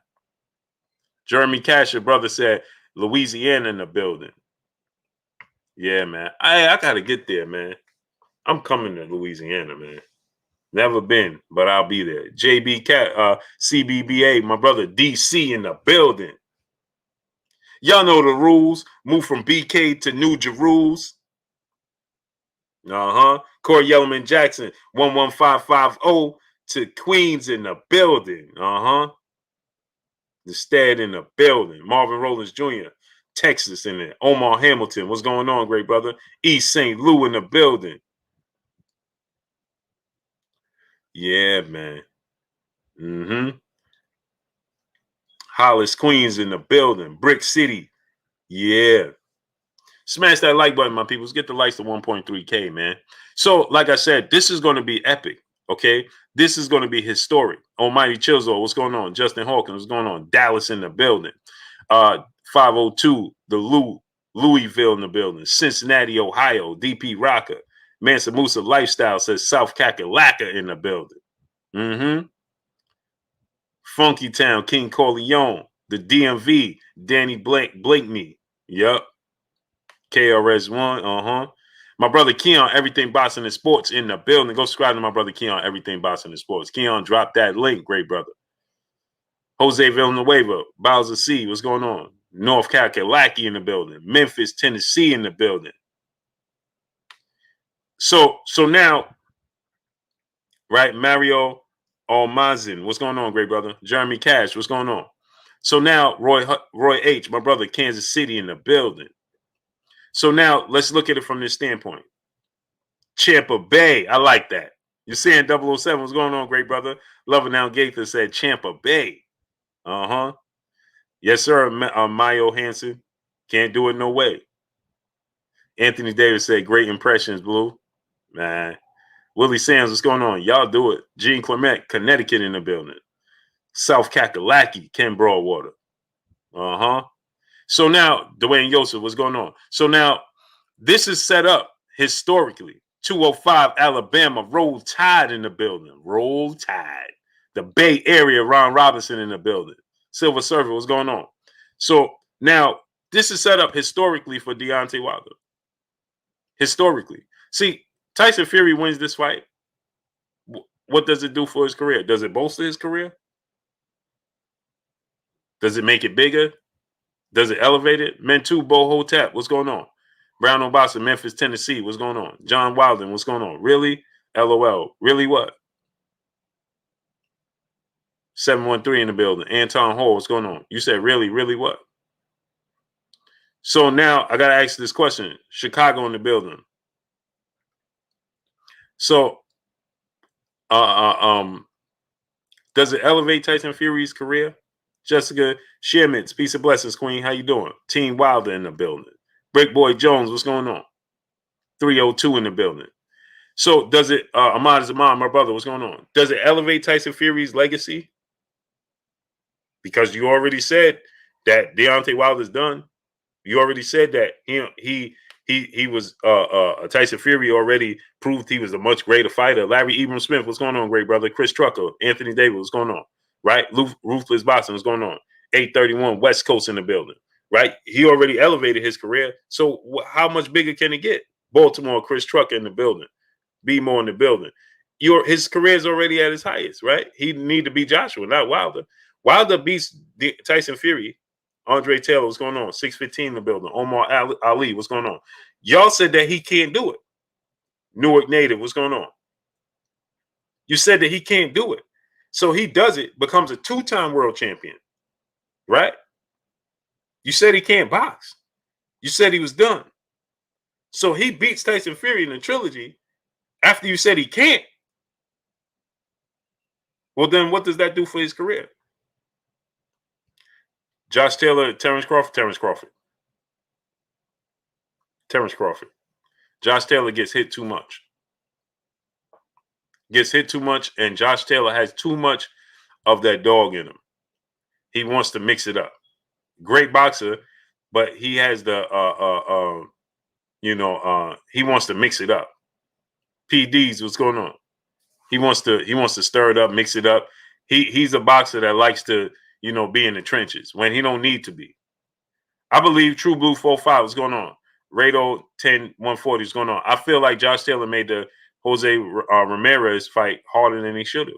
Jeremy Casher, brother, said Louisiana in the building. Yeah, man. I gotta get there, man. I'm coming to Louisiana, man. Never been, but I'll be there. JB Cat, CBBA, my brother DC in the building. Y'all know the rules. Move from BK to New Jerusalem. Corey Yellowman Jackson, 11550 to Queens in the building. The Stead in the building. Marvin Rollins Jr., Texas in there. Omar Hamilton, what's going on, great brother? East St. Louis in the building. Yeah, man. Hollis, Queens in the building. Brick City. Yeah. Smash that like button, my peoples. Get the likes to 1.3K, man. So, like I said, this is going to be epic, okay? This is going to be historic. Almighty Chilzo, what's going on? Justin Hawkins, what's going on? Dallas in the building. 502, the Louisville in the building. Cincinnati, Ohio. DP Rocker. Mansa Musa Lifestyle says South Kakalaka in the building. Funky Town, King Corleone. The DMV, Danny Blakeney. Yup. KRS1, My brother Keon, Everything Boxing and Sports in the building. Go subscribe to my brother Keon, Everything Boxing and Sports. Keon, drop that link, great brother. Jose Villanueva, Bowser C, what's going on? North Kakalaki in the building. Memphis, Tennessee in the building. So now, right, Mario Almazin, what's going on, great brother? Jeremy Cash, what's going on? So now, Roy H, my brother, Kansas City in the building. So now let's look at it from this standpoint. Champa Bay, I like that. You're saying 007, what's going on, great brother? Lover Now Gaither said Champa Bay. Yes, sir, Mayo Hansen. Can't do it no way. Anthony Davis said, great impressions, Blue. Man. Willie Sands, what's going on? Y'all do it. Gene Clement, Connecticut in the building. South Kakalaki, Ken Broadwater. So now, Dwayne Yosef, what's going on? So now, this is set up historically. 205 Alabama, Roll Tide in the building. Roll Tide. The Bay Area, Ron Robinson in the building. Silver Surfer, what's going on? So now, this is set up historically for Deontay Wilder. Historically. See, Tyson Fury wins this fight. What does it do for his career? Does it bolster his career? Does it make it bigger? Does it elevate it? Mentu Bo Hotep, what's going on? Brown Obasa, Memphis, Tennessee, what's going on? John Wilden, what's going on? Really? LOL. Really what? 713 in the building. Anton Hall, what's going on? You said really, really what? So now I got to ask this question. Chicago in the building. So, does it elevate Tyson Fury's career? Jessica Shearmans, peace and blessings, Queen. How you doing? Team Wilder in the building. Brick Boy Jones, what's going on? 302 in the building. So does it, Ahmad Zaman, my brother, what's going on? Does it elevate Tyson Fury's legacy? Because you already said that Deontay Wilder's done. You already said that he was Tyson Fury already proved he was a much greater fighter. Larry Ebram Smith, what's going on, great brother? Chris Trucker, Anthony Davis, what's going on? Right? Ruthless Boxing, what's going on? 831 West Coast in the building. Right? He already elevated his career. So how much bigger can it get? Baltimore, Chris Trucker in the building. Be more in the building. His career is already at his highest, right? He need to beat Joshua, not Wilder. Wilder beats Tyson Fury. Andre Taylor, what's going on? 615 in the building. Omar Ali, what's going on? Y'all said that he can't do it. Newark native, what's going on? You said that he can't do it. So he does it, becomes a 2-time world champion, right? You said he can't box. You said he was done. So he beats Tyson Fury in the trilogy after you said he can't. Well, then what does that do for his career? Josh Taylor, Terrence Crawford. Josh Taylor gets hit too much. And Josh Taylor has too much of that dog in him. He wants to mix it up. Great boxer, but he has the he wants to mix it up. PDs, what's going on? He wants to stir it up, mix it up. He's a boxer that likes to, be in the trenches when he don't need to be. I believe True Blue 4-5 is going on. Rado 10-140 is going on. I feel like Josh Taylor made the Jose Ramirez fight harder than he should have.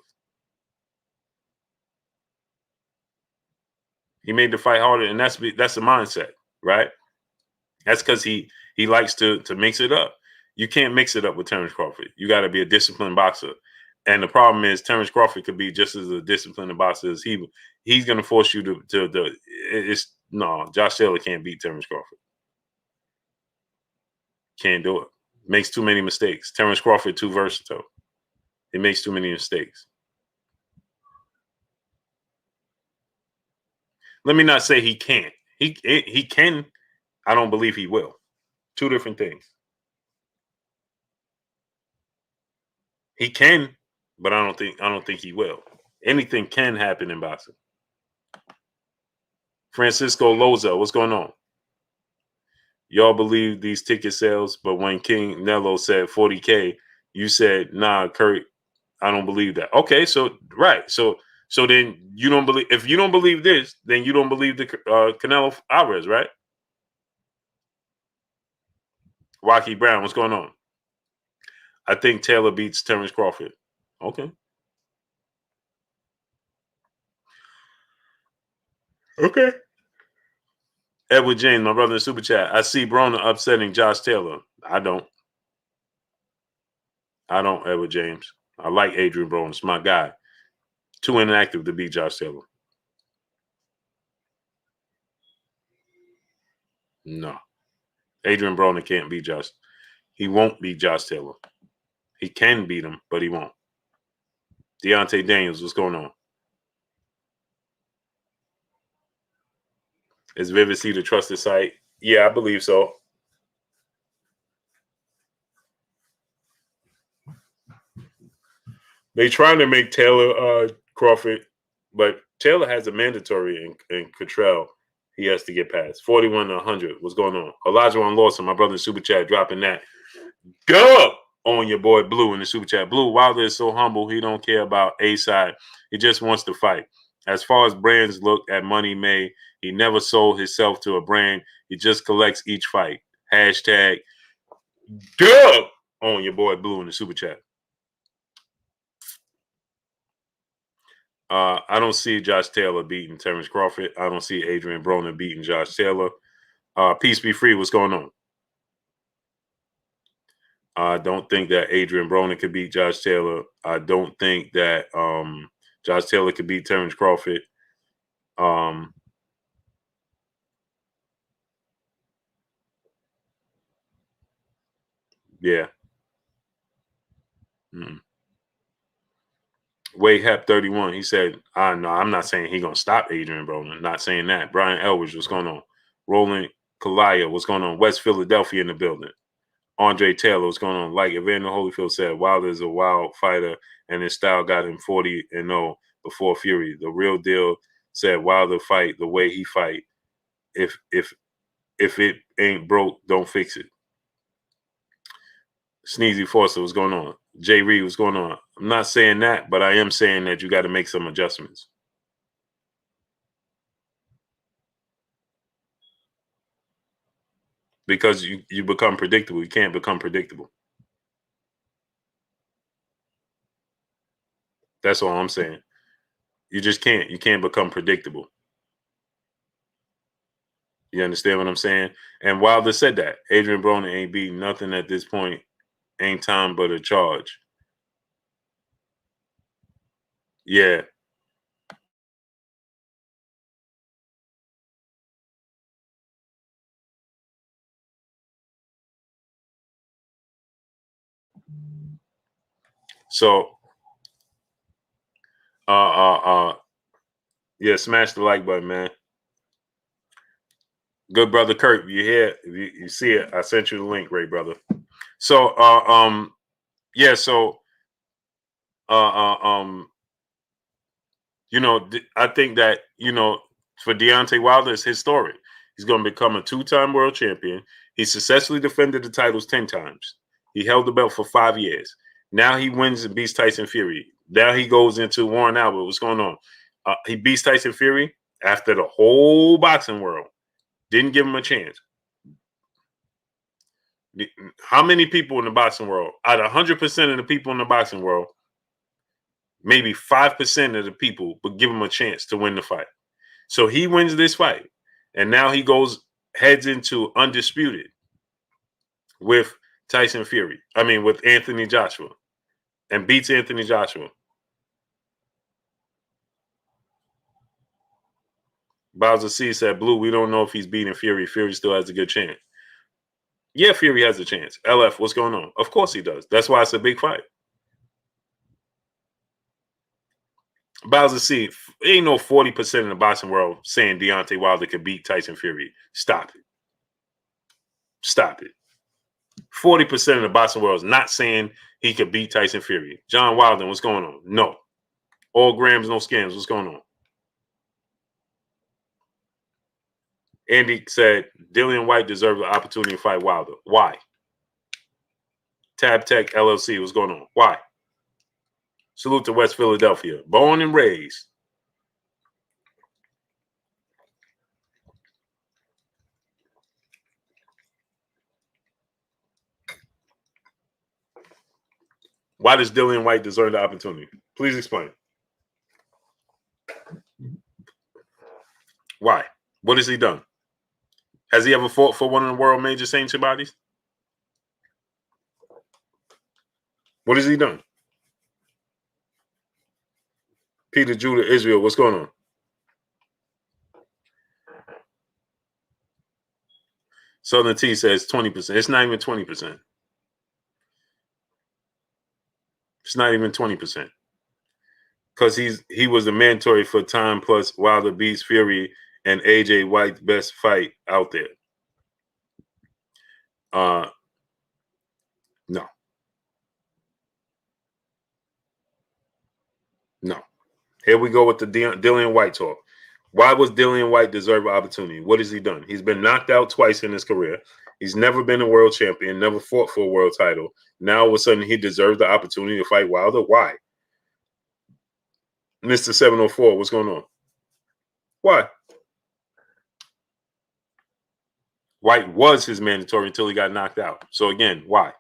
He made the fight harder, and that's the mindset, right? That's because he likes to mix it up. You can't mix it up with Terrence Crawford. You got to be a disciplined boxer. And the problem is Terrence Crawford could be just as a disciplined boxer as he. He's going to force you to Josh Taylor can't beat Terrence Crawford. Can't do it. Makes too many mistakes. Terrence Crawford too versatile. He makes too many mistakes. Let me not say he can't. He can. I don't believe he will. Two different things. He can, but I don't think he will. Anything can happen in boxing. Francisco Loza, what's going on? Y'all believe these ticket sales, but when King Nello said 40K, you said, nah, Kurt, I don't believe that. Okay, so right. So then you don't believe, if you don't believe this, then you don't believe the Canelo Alvarez, right? Rocky Brown, what's going on? I think Taylor beats Terrence Crawford. Okay. Okay. Edward James, my brother in Super Chat. I see Broner upsetting Josh Taylor. I don't, Edward James. I like Adrian Broner. It's my guy. Too inactive to beat Josh Taylor. No. Adrian Broner can't beat Josh. He won't beat Josh Taylor. He can beat him, but he won't. Deontay Daniels, what's going on? Is Vivid Seat a trusted site? Yeah, I believe so. They trying to make Taylor Crawford, but Taylor has a mandatory in Cottrell. He has to get past 41-100. What's going on? Elijah Lawson, my brother in Super Chat, dropping that. Go on your boy Blue in the Super Chat. Blue, Wilder is so humble, he don't care about A side. He just wants to fight. As far as brands look at Money May, he never sold himself to a brand. He just collects each fight. Hashtag go on your boy Blue in the Super Chat. I don't see Josh Taylor beating Terrence Crawford. I don't see Adrian Broner beating Josh Taylor. Peace be free. What's going on? I don't think that Adrian Broner could beat Josh Taylor. I don't think that Josh Taylor could beat Terrence Crawford. Yeah. Wade Hep 31. He said, no, I'm not saying he's going to stop Adrian Broner. Not saying that. Brian Elwich, what's going on? Roland Kalaya, what's going on? West Philadelphia in the building. Andre Taylor, what's going on? Like Evander Holyfield said, Wilder is a wild fighter, and his style got him 40-0 before Fury. The real deal said Wilder fight the way he fight. If it ain't broke, don't fix it. Sneezy Forster, what's going on? Jay Reed, what's going on? I'm not saying that, but I am saying that you got to make some adjustments. Because you become predictable. You can't become predictable. That's all I'm saying. You just can't. You can't become predictable. You understand what I'm saying? And Wilder said that. Adrian Broner ain't beating nothing at this point. Ain't time but a charge. Yeah. So, yeah, smash the like button, man. Good brother Kurt, you hear? You see it? I sent you the link, great brother. So, yeah. So, you know, I think that for Deontay Wilder, it's his story. He's going to become a 2-time world champion. He successfully defended the titles 10 times. He held the belt for 5 years. Now he wins and beats Tyson Fury. Now he goes into Warren Albert. What's going on? He beats Tyson Fury after the whole boxing world didn't give him a chance. How many people in the boxing world, out of 100% of the people in the boxing world, maybe 5% of the people would give him a chance to win the fight? So he wins this fight, and now he heads into undisputed with Tyson Fury. I mean, with Anthony Joshua, and beats Anthony Joshua. Bowser C said, "Blue, we don't know if he's beating Fury. Fury still has a good chance." Yeah, Fury has a chance. LF, what's going on? Of course he does. That's why it's a big fight. Bowser C, ain't no 40% in the boxing world saying Deontay Wilder could beat Tyson Fury. Stop it. Stop it. 40% of the boxing world is not saying he could beat Tyson Fury. John Wilder, what's going on? No. All grams, no scams. What's going on? Andy said Dillian White deserved the opportunity to fight Wilder. Why? Tab Tech LLC, what's going on? Why? Salute to West Philadelphia. Born and raised. Why does Dillian White deserve the opportunity? Please explain. Why? What has he done? Has he ever fought for one of the world major sanctioned bodies? What has he done? Peter Judah Israel, what's going on? Southern T says 20%. It's not even 20%. It's not even 20%. Because he was the mandatory for time plus Wilder beats Fury and AJ White's best fight out there. No. No. Here we go with the Dillian White talk. Why was Dillian White deserve an opportunity? What has he done? He's been knocked out twice in his career. He's never been a world champion, never fought for a world title. Now all of a sudden he deserves the opportunity to fight Wilder. Why? Mr. 704, what's going on? Why? White was his mandatory until he got knocked out. So again, why?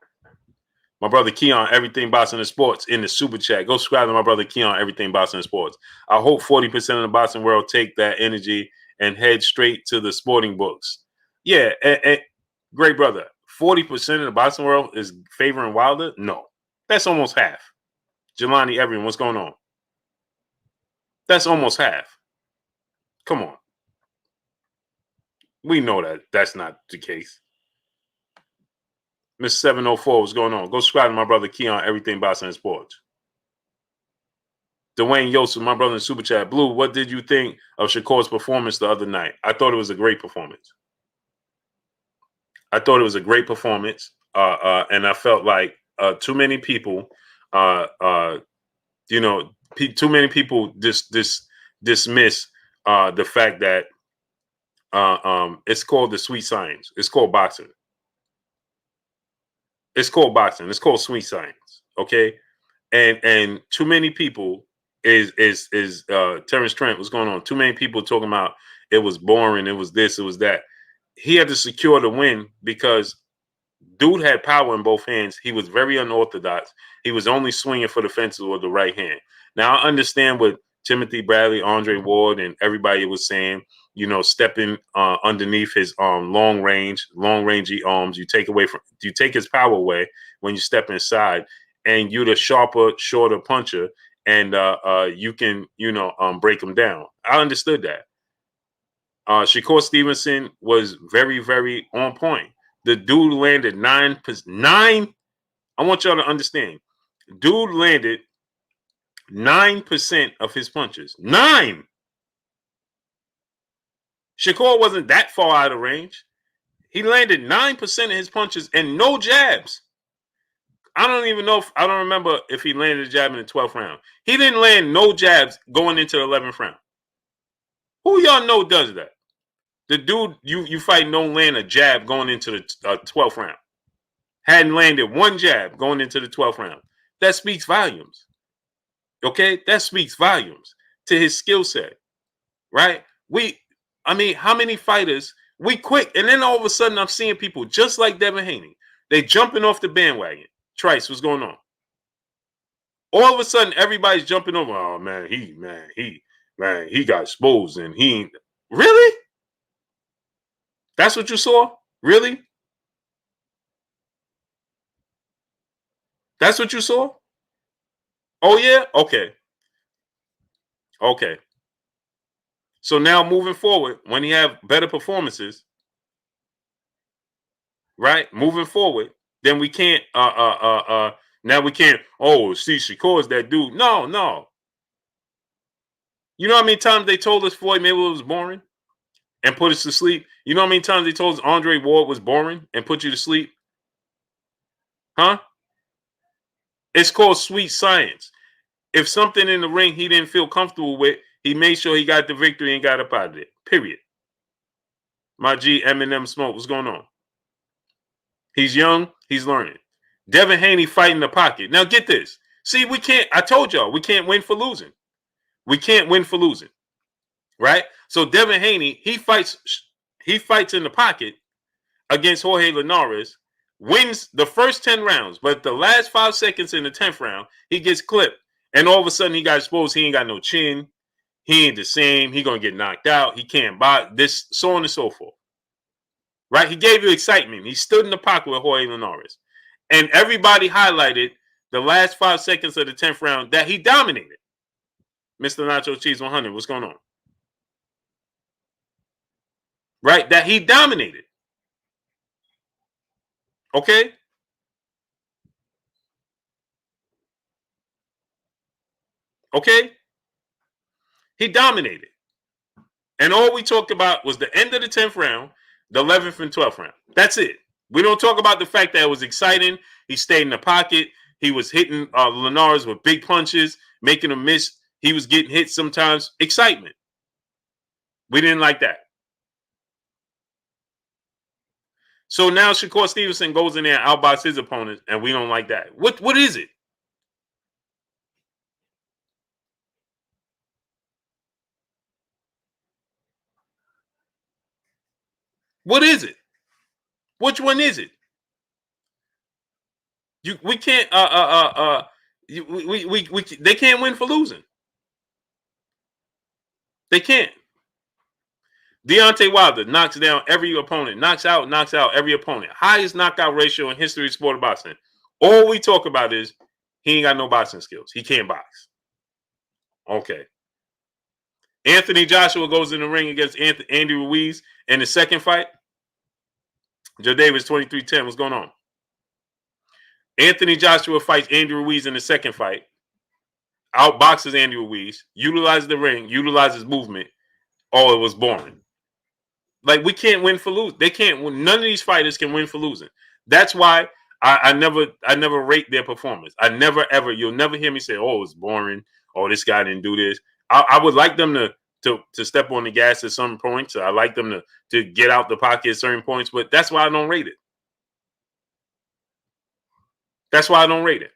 My brother Keon, Everything Boxing and Sports in the super chat. Go subscribe to my brother Keon, Everything Boxing and Sports. I hope 40% of the boxing world take that energy and head straight to the sporting books. Yeah, great brother. 40% of the boxing world is favoring Wilder? No. That's almost half. Jelani, everyone, what's going on? That's almost half. Come on. We know that that's not the case. Miss 704, what's going on? Go subscribe to my brother Keon, Everything Boxing and Sports. Dwayne Yosef, my brother in Super Chat. Blue, what did you think of Shakur's performance the other night? I thought it was a great performance. And I felt like too many people, too many people dismiss the fact that it's called the sweet science. It's called boxing. It's called boxing. It's called sweet science. Okay, and too many people is Terrence Trent. What's going on? Too many people talking about it was boring. It was this. It was that. He had to secure the win because dude had power in both hands. He was very unorthodox. He was only swinging for the fences with the right hand. Now I understand what Timothy Bradley, Andre Ward, and everybody was saying. Stepping underneath his long rangey arms. You take his power away when you step inside, and you're the sharper, shorter puncher, and you can, break them down. I understood that. Shakur Stevenson was very, very on point. The dude landed nine. I want y'all to understand. Dude landed 9% of his punches. 9. Shakur wasn't that far out of range. He landed 9% of his punches and no jabs. I don't remember if he landed a jab in the 12th round. He didn't land no jabs going into the 11th round. Who y'all know does that? The dude you fight don't land a jab going into the 12th round. Hadn't landed one jab going into the 12th round. That speaks volumes. Okay? That speaks volumes to his skill set. Right? How many fighters, we quick, and then all of a sudden I'm seeing people just like Devin Haney. They jumping off the bandwagon. Trice, what's going on? All of a sudden, everybody's jumping over. Oh man, he got exposed, and he ain't really. That's what you saw? Really? That's what you saw? Oh yeah? Okay. Okay. So now moving forward, when he have better performances, right? Moving forward, then we can't now we can't, see, Shakur's that dude. No. You know how many times they told us Floyd Mayweather was boring and put us to sleep? You know how many times they told us Andre Ward was boring and put you to sleep? Huh? It's called sweet science. If something in the ring he didn't feel comfortable with, he made sure he got the victory and got up out of it. Period. My G, Eminem Smoke, what's going on? He's young. He's learning. Devin Haney fighting the pocket. Now get this. See, we can't. I told y'all we can't win for losing. We can't win for losing, right? So Devin Haney, he fights in the pocket against Jorge Linares, wins the first 10 rounds, but the last 5 seconds in the 10th round, he gets clipped, and all of a sudden he got exposed. He ain't got no chin. He ain't the same. He gonna get knocked out. He can't box. This, so on and so forth. Right? He gave you excitement. He stood in the pocket with Jorge Linares. And everybody highlighted the last 5 seconds of the 10th round that he dominated. Mr. Nacho Cheese 100, what's going on? Right? That he dominated. Okay? Okay? He dominated. And all we talked about was the end of the 10th round, the 11th and 12th round. That's it. We don't talk about the fact that it was exciting. He stayed in the pocket. He was hitting Linares with big punches, making him miss. He was getting hit sometimes. Excitement. We didn't like that. So now Shakur Stevenson goes in there and outbox his opponent, and we don't like that. What is it? What is it? Which one is it? We can't they can't win for losing. They can't. Deontay Wilder knocks down every opponent, knocks out every opponent. Highest knockout ratio in history of sport of boxing. All we talk about is he ain't got no boxing skills. He can't box. Okay. Anthony Joshua goes in the ring against Andy Ruiz in the second fight. Joe Davis 23-10. What's going on? Anthony Joshua fights Andy Ruiz in the second fight. Outboxes Andy Ruiz. Utilizes the ring. Utilizes movement. Oh, it was boring. Like, we can't win for losing. They can't win. None of these fighters can win for losing. That's why I never rate their performance. You'll never hear me say, oh, it's boring. Oh, this guy didn't do this. I would like them to step on the gas at some points. I like them to get out the pocket at certain points, but that's why I don't rate it. That's why I don't rate it.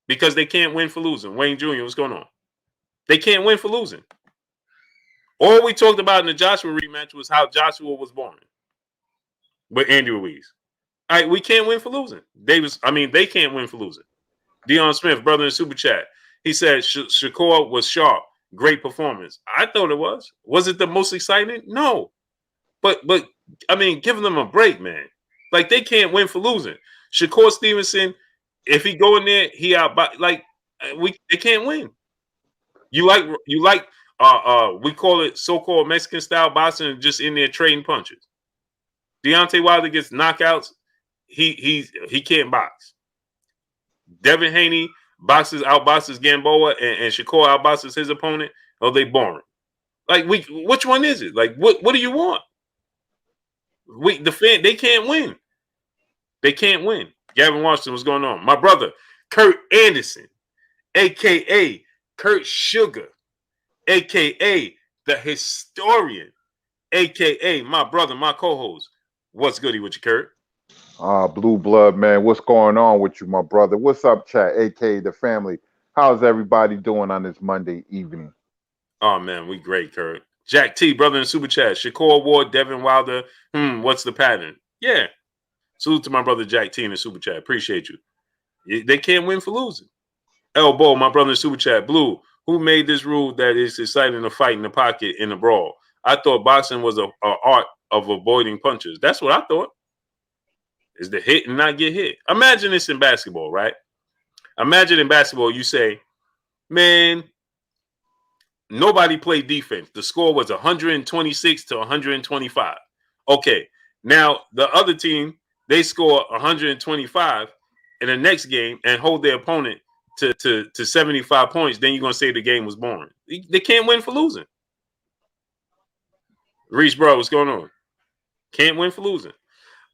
Because they can't win for losing. Wayne Jr., what's going on? They can't win for losing. All we talked about in the Joshua rematch was how Joshua was boring with Andy Ruiz. All right, we can't win for losing. They can't win for losing. Dion Smith, brother in Super Chat, he said Shakur was sharp. Great performance. I thought it was. Was it the most exciting? No. But give them a break, man. Like, they can't win for losing. Shakur Stevenson, if he go in there, he out. Like, They can't win. You like we call it so-called Mexican style boxing, just in there trading punches. Deontay Wilder gets knockouts. He can't box. Devin Haney outboxes Gamboa, and Shakur outboxes his opponent. Oh, they boring. Like, which one is it? Like, what do you want? They can't win. They can't win. Gavin Washington, what's going on? My brother, Kurt Anderson, aka Kurt Sugar, aka the historian, aka my brother, my co-host. What's goody with you, Kurt? Blue blood, man. What's going on with you, my brother? What's up, chat? aka the family. How's everybody doing on this Monday evening? Oh man, we great, Kurt. Jack T, brother in super chat. Shakur Ward, Devin Wilder. What's the pattern? Yeah. Salute to my brother Jack T in the super chat. Appreciate you. They can't win for losing. Elbow, my brother in super chat. Blue, who made this rule that it's exciting to fight in the pocket in the brawl? I thought boxing was a art of avoiding punches. That's what I thought. Is to hit and not get hit. Imagine this in basketball, right? Imagine in basketball, you say, man, nobody played defense. The score was 126 to 125. Okay, now the other team, they score 125 in the next game and hold their opponent to 75 points. Then you're going to say the game was boring. They can't win for losing. Reese, bro, what's going on? Can't win for losing.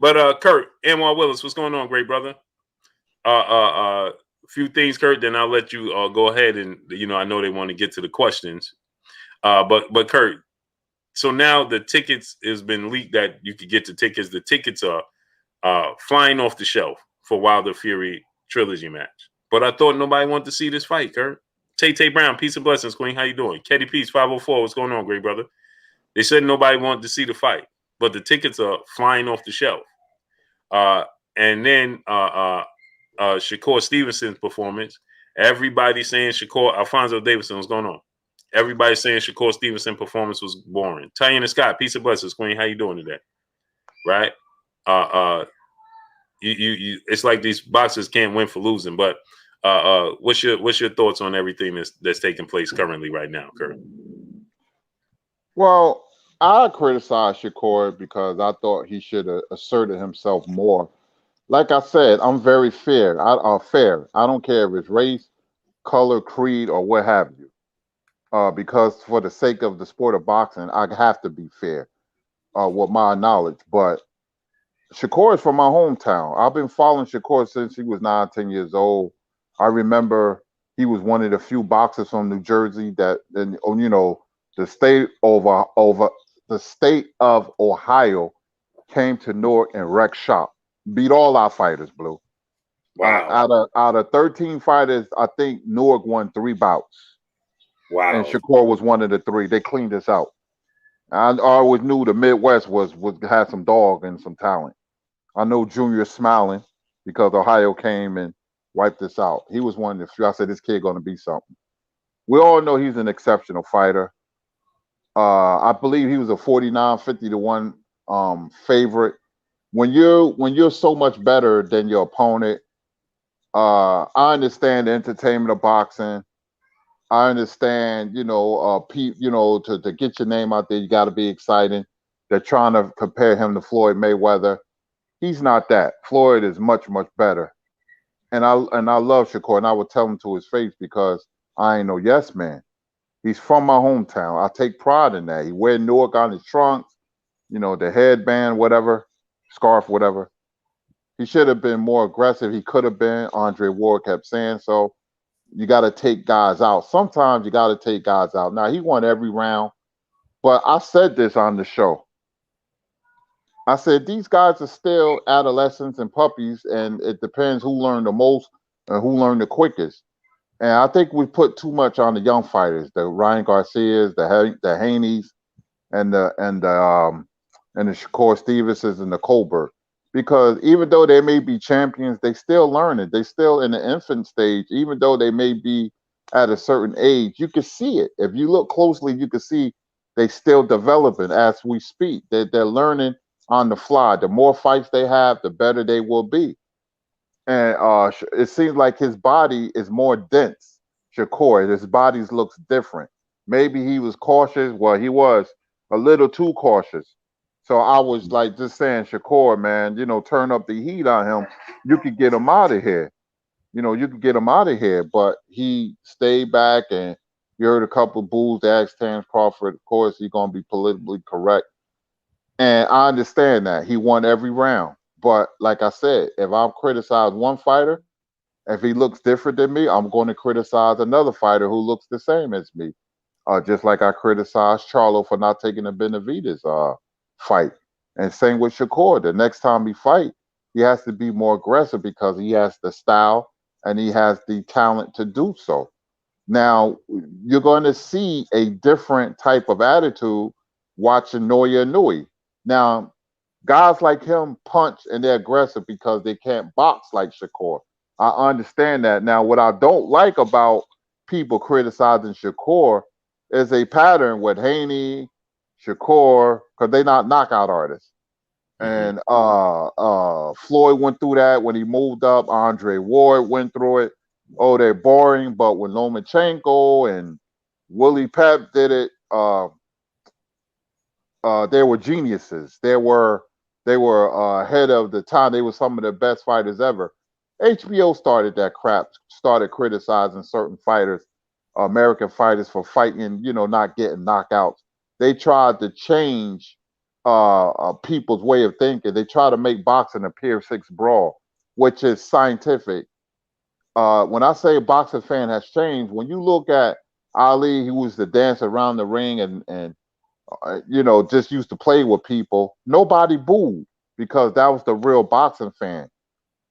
But Kurt, Anwar Willis, what's going on, great brother? A few things, Kurt, then I'll let you go ahead, and I know they want to get to the questions. But Kurt, so now the tickets has been leaked that you could get the tickets. The tickets are flying off the shelf for Wilder Fury trilogy match. But I thought nobody wanted to see this fight, Kurt. Tay Brown, peace and blessings, Queen. How you doing? Ketty Peace 504, what's going on, great brother? They said nobody wanted to see the fight, but the tickets are flying off the shelf. And then Shakur Stevenson's performance. Everybody saying Alfonso Davidson, what's going on? Everybody saying Shakur Stevenson performance was boring. Tyanna Scott, peace and blessings, Queen. How you doing today? Right? It's like these boxers can't win for losing. But what's your thoughts on everything that's taking place currently right now, Kurt? Well, I criticize Shakur because I thought he should have asserted himself more. Like I said, I'm very fair. I don't care if it's race, color, creed, or what have you. Because for the sake of the sport of boxing, I have to be fair with my knowledge. But Shakur is from my hometown. I've been following Shakur since he was 9, 10 years old. I remember he was one of the few boxers from New Jersey that, the state of Ohio came to Newark and wrecked shop. Beat all our fighters, Blue. Wow. Out of 13 fighters, I think Newark won 3 bouts. Wow. And Shakur was one of the 3. They cleaned us out. I always knew the Midwest had some dog and some talent. I know Junior smiling because Ohio came and wiped us out. He was one of the few. I said, this kid going to be something. We all know he's an exceptional fighter. I believe he was a 49-50 to 1 favorite. When you're so much better than your opponent, I understand the entertainment of boxing. I understand, to get your name out there, you got to be exciting. They're trying to compare him to Floyd Mayweather. He's not that. Floyd is much, much better. And I love Shakur, and I would tell him to his face because I ain't no yes man. He's from my hometown. I take pride in that. He wear Newark on his trunks, the headband, whatever, scarf, whatever. He should have been more aggressive. He could have been. Andre Ward kept saying so. You got to take guys out. Sometimes you got to take guys out. Now, he won every round, but I said this on the show. I said, these guys are still adolescents and puppies, and it depends who learned the most and who learned the quickest. And I think we put too much on the young fighters, the Ryan Garcias, the Haneys, and the Shakur Stevensons and the Colbert. Because even though they may be champions, they still learning. They still in the infant stage. Even though they may be at a certain age, you can see it. If you look closely, you can see they still developing as we speak. They're learning on the fly. The more fights they have, the better they will be. And it seems like his body is more dense. Shakur. His body looks different. Maybe he was cautious. Well, he was a little too cautious. So I was like just saying, Shakur, man, turn up the heat on him. You could get him out of here. You could get him out of here. But he stayed back, and you heard a couple of boos. They asked Terrence Crawford, of course, he's gonna be politically correct. And I understand that. He won every round. But like I said, if I'm criticized one fighter, if he looks different than me, I'm going to criticize another fighter who looks the same as me. Just like I criticized Charlo for not taking the Benavidez fight. And same with Shakur. The next time he fight, he has to be more aggressive because he has the style and he has the talent to do so. Now, you're going to see a different type of attitude watching Noya Nui. Now, guys like him punch and they're aggressive because they can't box like Shakur. I understand that. Now, what I don't like about people criticizing Shakur is a pattern with Haney, Shakur, because they're not knockout artists. Mm-hmm. And Floyd went through that when he moved up. Andre Ward went through it. Oh, they're boring. But when Lomachenko and Willie Pep did it, they were geniuses. They were ahead of the time. They were some of the best fighters ever. HBO started that crap. Started criticizing certain fighters, American fighters, for fighting, not getting knockouts. They tried to change people's way of thinking. They try to make boxing a Pier 6 brawl, which is scientific. When I say a boxing fan has changed, when you look at Ali, he was the dance around the ring and just used to play with people. Nobody booed because that was the real boxing fan.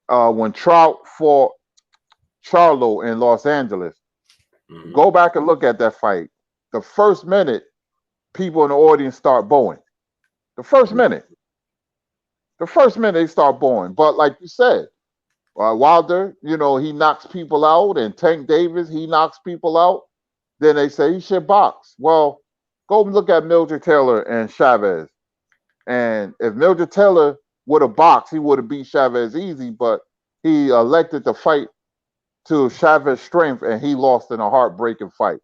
When Trout fought Charlo in Los Angeles, go back and look at that fight. The first minute, people in the audience start booing. The first minute they start booing. But like you said, Wilder, he knocks people out, and Tank Davis, he knocks people out. Then they say he should box. Well, go look at Mildred Taylor and Chavez. And if Mildred Taylor would have boxed, he would have beat Chavez easy, but he elected to fight to Chavez's strength, and he lost in a heartbreaking fight.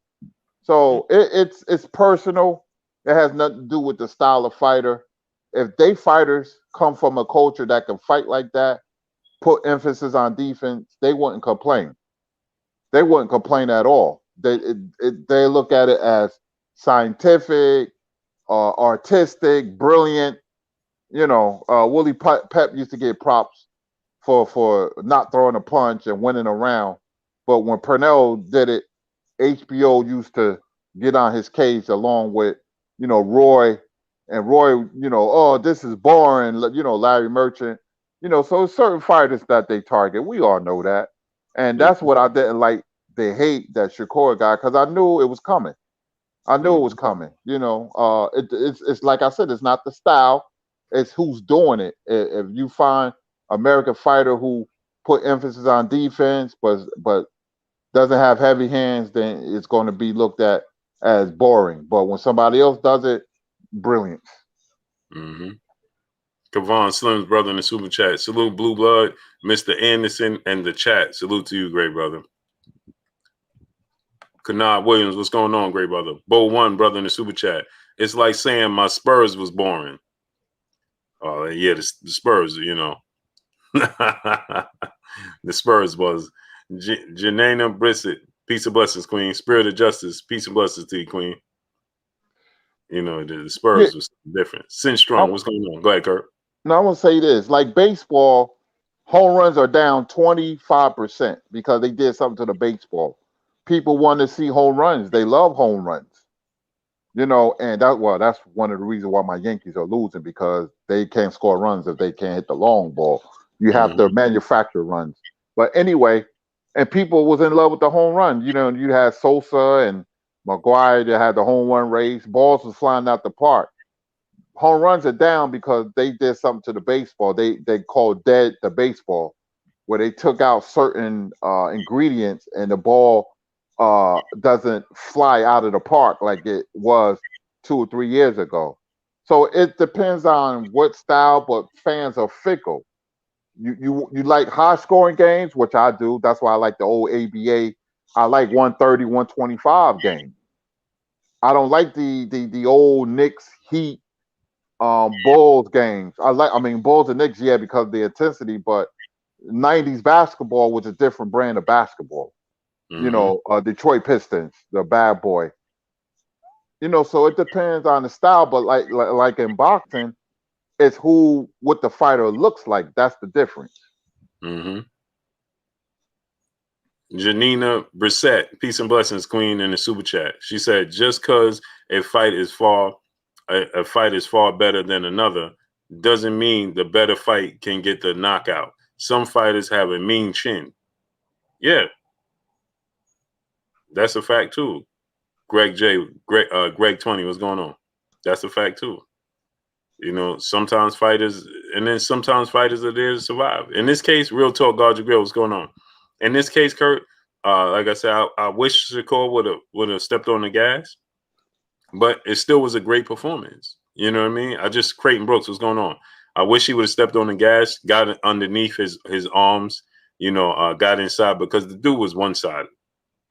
So it's personal. It has nothing to do with the style of fighter. If they fighters come from a culture that can fight like that, put emphasis on defense, they wouldn't complain. They wouldn't complain at all. They look at it as scientific, artistic, brilliant. Willie Pep used to get props for not throwing a punch and winning a round. But when Purnell did it, HBO used to get on his case along with, Roy. And Roy, oh, this is boring, Larry Merchant. So certain fighters that they target. We all know that. And that's what I didn't like, the hate that Shakur got, because I knew it was coming. It's like I said, it's not the style, it's who's doing it. If you find American fighter who put emphasis on defense but doesn't have heavy hands, then it's going to be looked at as boring. But when somebody else does it, brilliant. Mm-hmm. Kavon Slim's brother in the super chat. Salute Blue Blood, Mr. Anderson, and the chat. Salute to you, great brother. Kanad Williams, what's going on, great brother? Bo One, brother in the super chat. It's like saying my Spurs was boring. Oh, yeah, the Spurs, the Spurs was. Janana Brissett, peace of blessings, queen. Spirit of justice, peace of blessings to you, queen. The Spurs was different. Sin Strong, what's going on? Go ahead, Kurt. Now, I want to say this. Like baseball, home runs are down 25% because they did something to the baseball. People want to see home runs. They love home runs. And that's one of the reasons why my Yankees are losing, because they can't score runs if they can't hit the long ball. You have to manufacture runs. But anyway, and people was in love with the home run. You had Sosa and McGuire that had the home run race. Balls was flying out the park. Home runs are down because they did something to the baseball. They called dead the baseball, where they took out certain ingredients and the ball doesn't fly out of the park like it was 2 or 3 years ago. So it depends on what style, but fans are fickle. You like high scoring games, which I do. That's why I like the old ABA I like 130, 125 games. I don't like the old Knicks Heat Bulls games. I mean Bulls and Knicks, yeah, because of the intensity, but 90s basketball was a different brand of basketball. You Mm-hmm. know, Detroit Pistons, the bad boy. You know, so it depends on the style, but like in boxing, it's what the fighter looks like. That's the difference. Mm-hmm. Janina Brissett, peace and blessings, Queen, in the super chat. She said, just because a fight is far better than another, doesn't mean the better fight can get the knockout. Some fighters have a mean chin. Yeah, that's a fact too. Greg 20, what's going on? That's a fact too. You know, sometimes fighters are there to survive. In this case, real talk, Guard Grill, what's going on? In this case, Kurt, like I said, I wish Shakur would have stepped on the gas, but it still was a great performance. You know what I mean? Creighton Brooks, what's going on? I wish he would have stepped on the gas, got underneath his arms, got inside, because the dude was one-sided,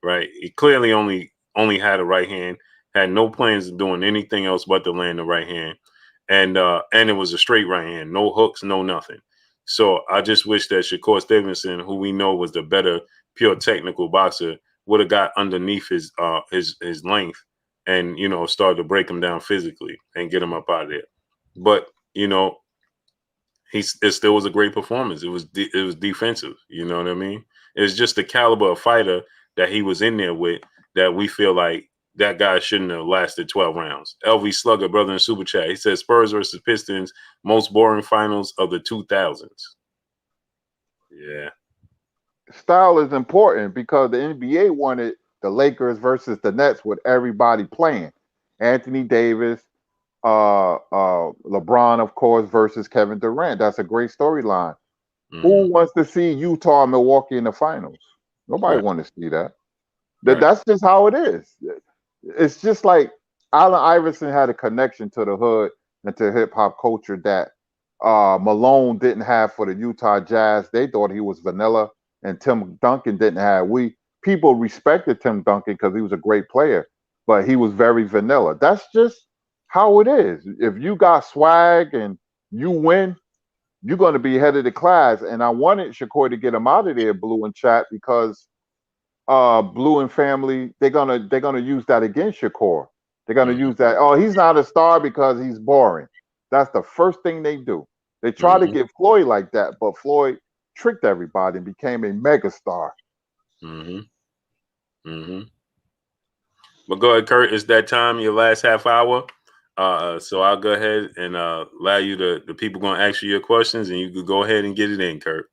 right? He clearly only had a right hand, had no plans of doing anything else but to land the right hand. And it was a straight right hand, no hooks, no nothing. So I just wish that Shakur Stevenson, who we know was the better pure technical boxer, would have got underneath his length and started to break him down physically and get him up out of there. But it still was a great performance. It was defensive. You know what I mean? It's just the caliber of fighter that he was in there with that we feel like that guy shouldn't have lasted 12 rounds. LV Slugger, brother in Super Chat, he says Spurs versus Pistons, most boring finals of the 2000s. Yeah. Style is important because the NBA wanted the Lakers versus the Nets with everybody playing. Anthony Davis, LeBron, of course, versus Kevin Durant. That's a great storyline. Mm-hmm. Who wants to see Utah and Milwaukee in the finals? Nobody wants to see that. Right. That's just how it is. It's just like Allen Iverson had a connection to the hood and to hip hop culture that Malone didn't have for the Utah Jazz. They thought he was vanilla, and Tim Duncan didn't have. People respected Tim Duncan because he was a great player, but he was very vanilla. That's just how it is. If you got swag and you win, you're going to be head of the class. And I wanted Shakur to get him out of there, Blue and Chat, because Blue and family, they're gonna use that against Shakur. They're gonna use that. Oh, he's not a star because he's boring. That's the first thing they do. They try to get Floyd like that, but Floyd tricked everybody and became a mega star. But go ahead, Kurt. It's that time, your last half hour. So I'll go ahead and allow you the people going to ask you your questions, and you could go ahead and get it in, Kurt.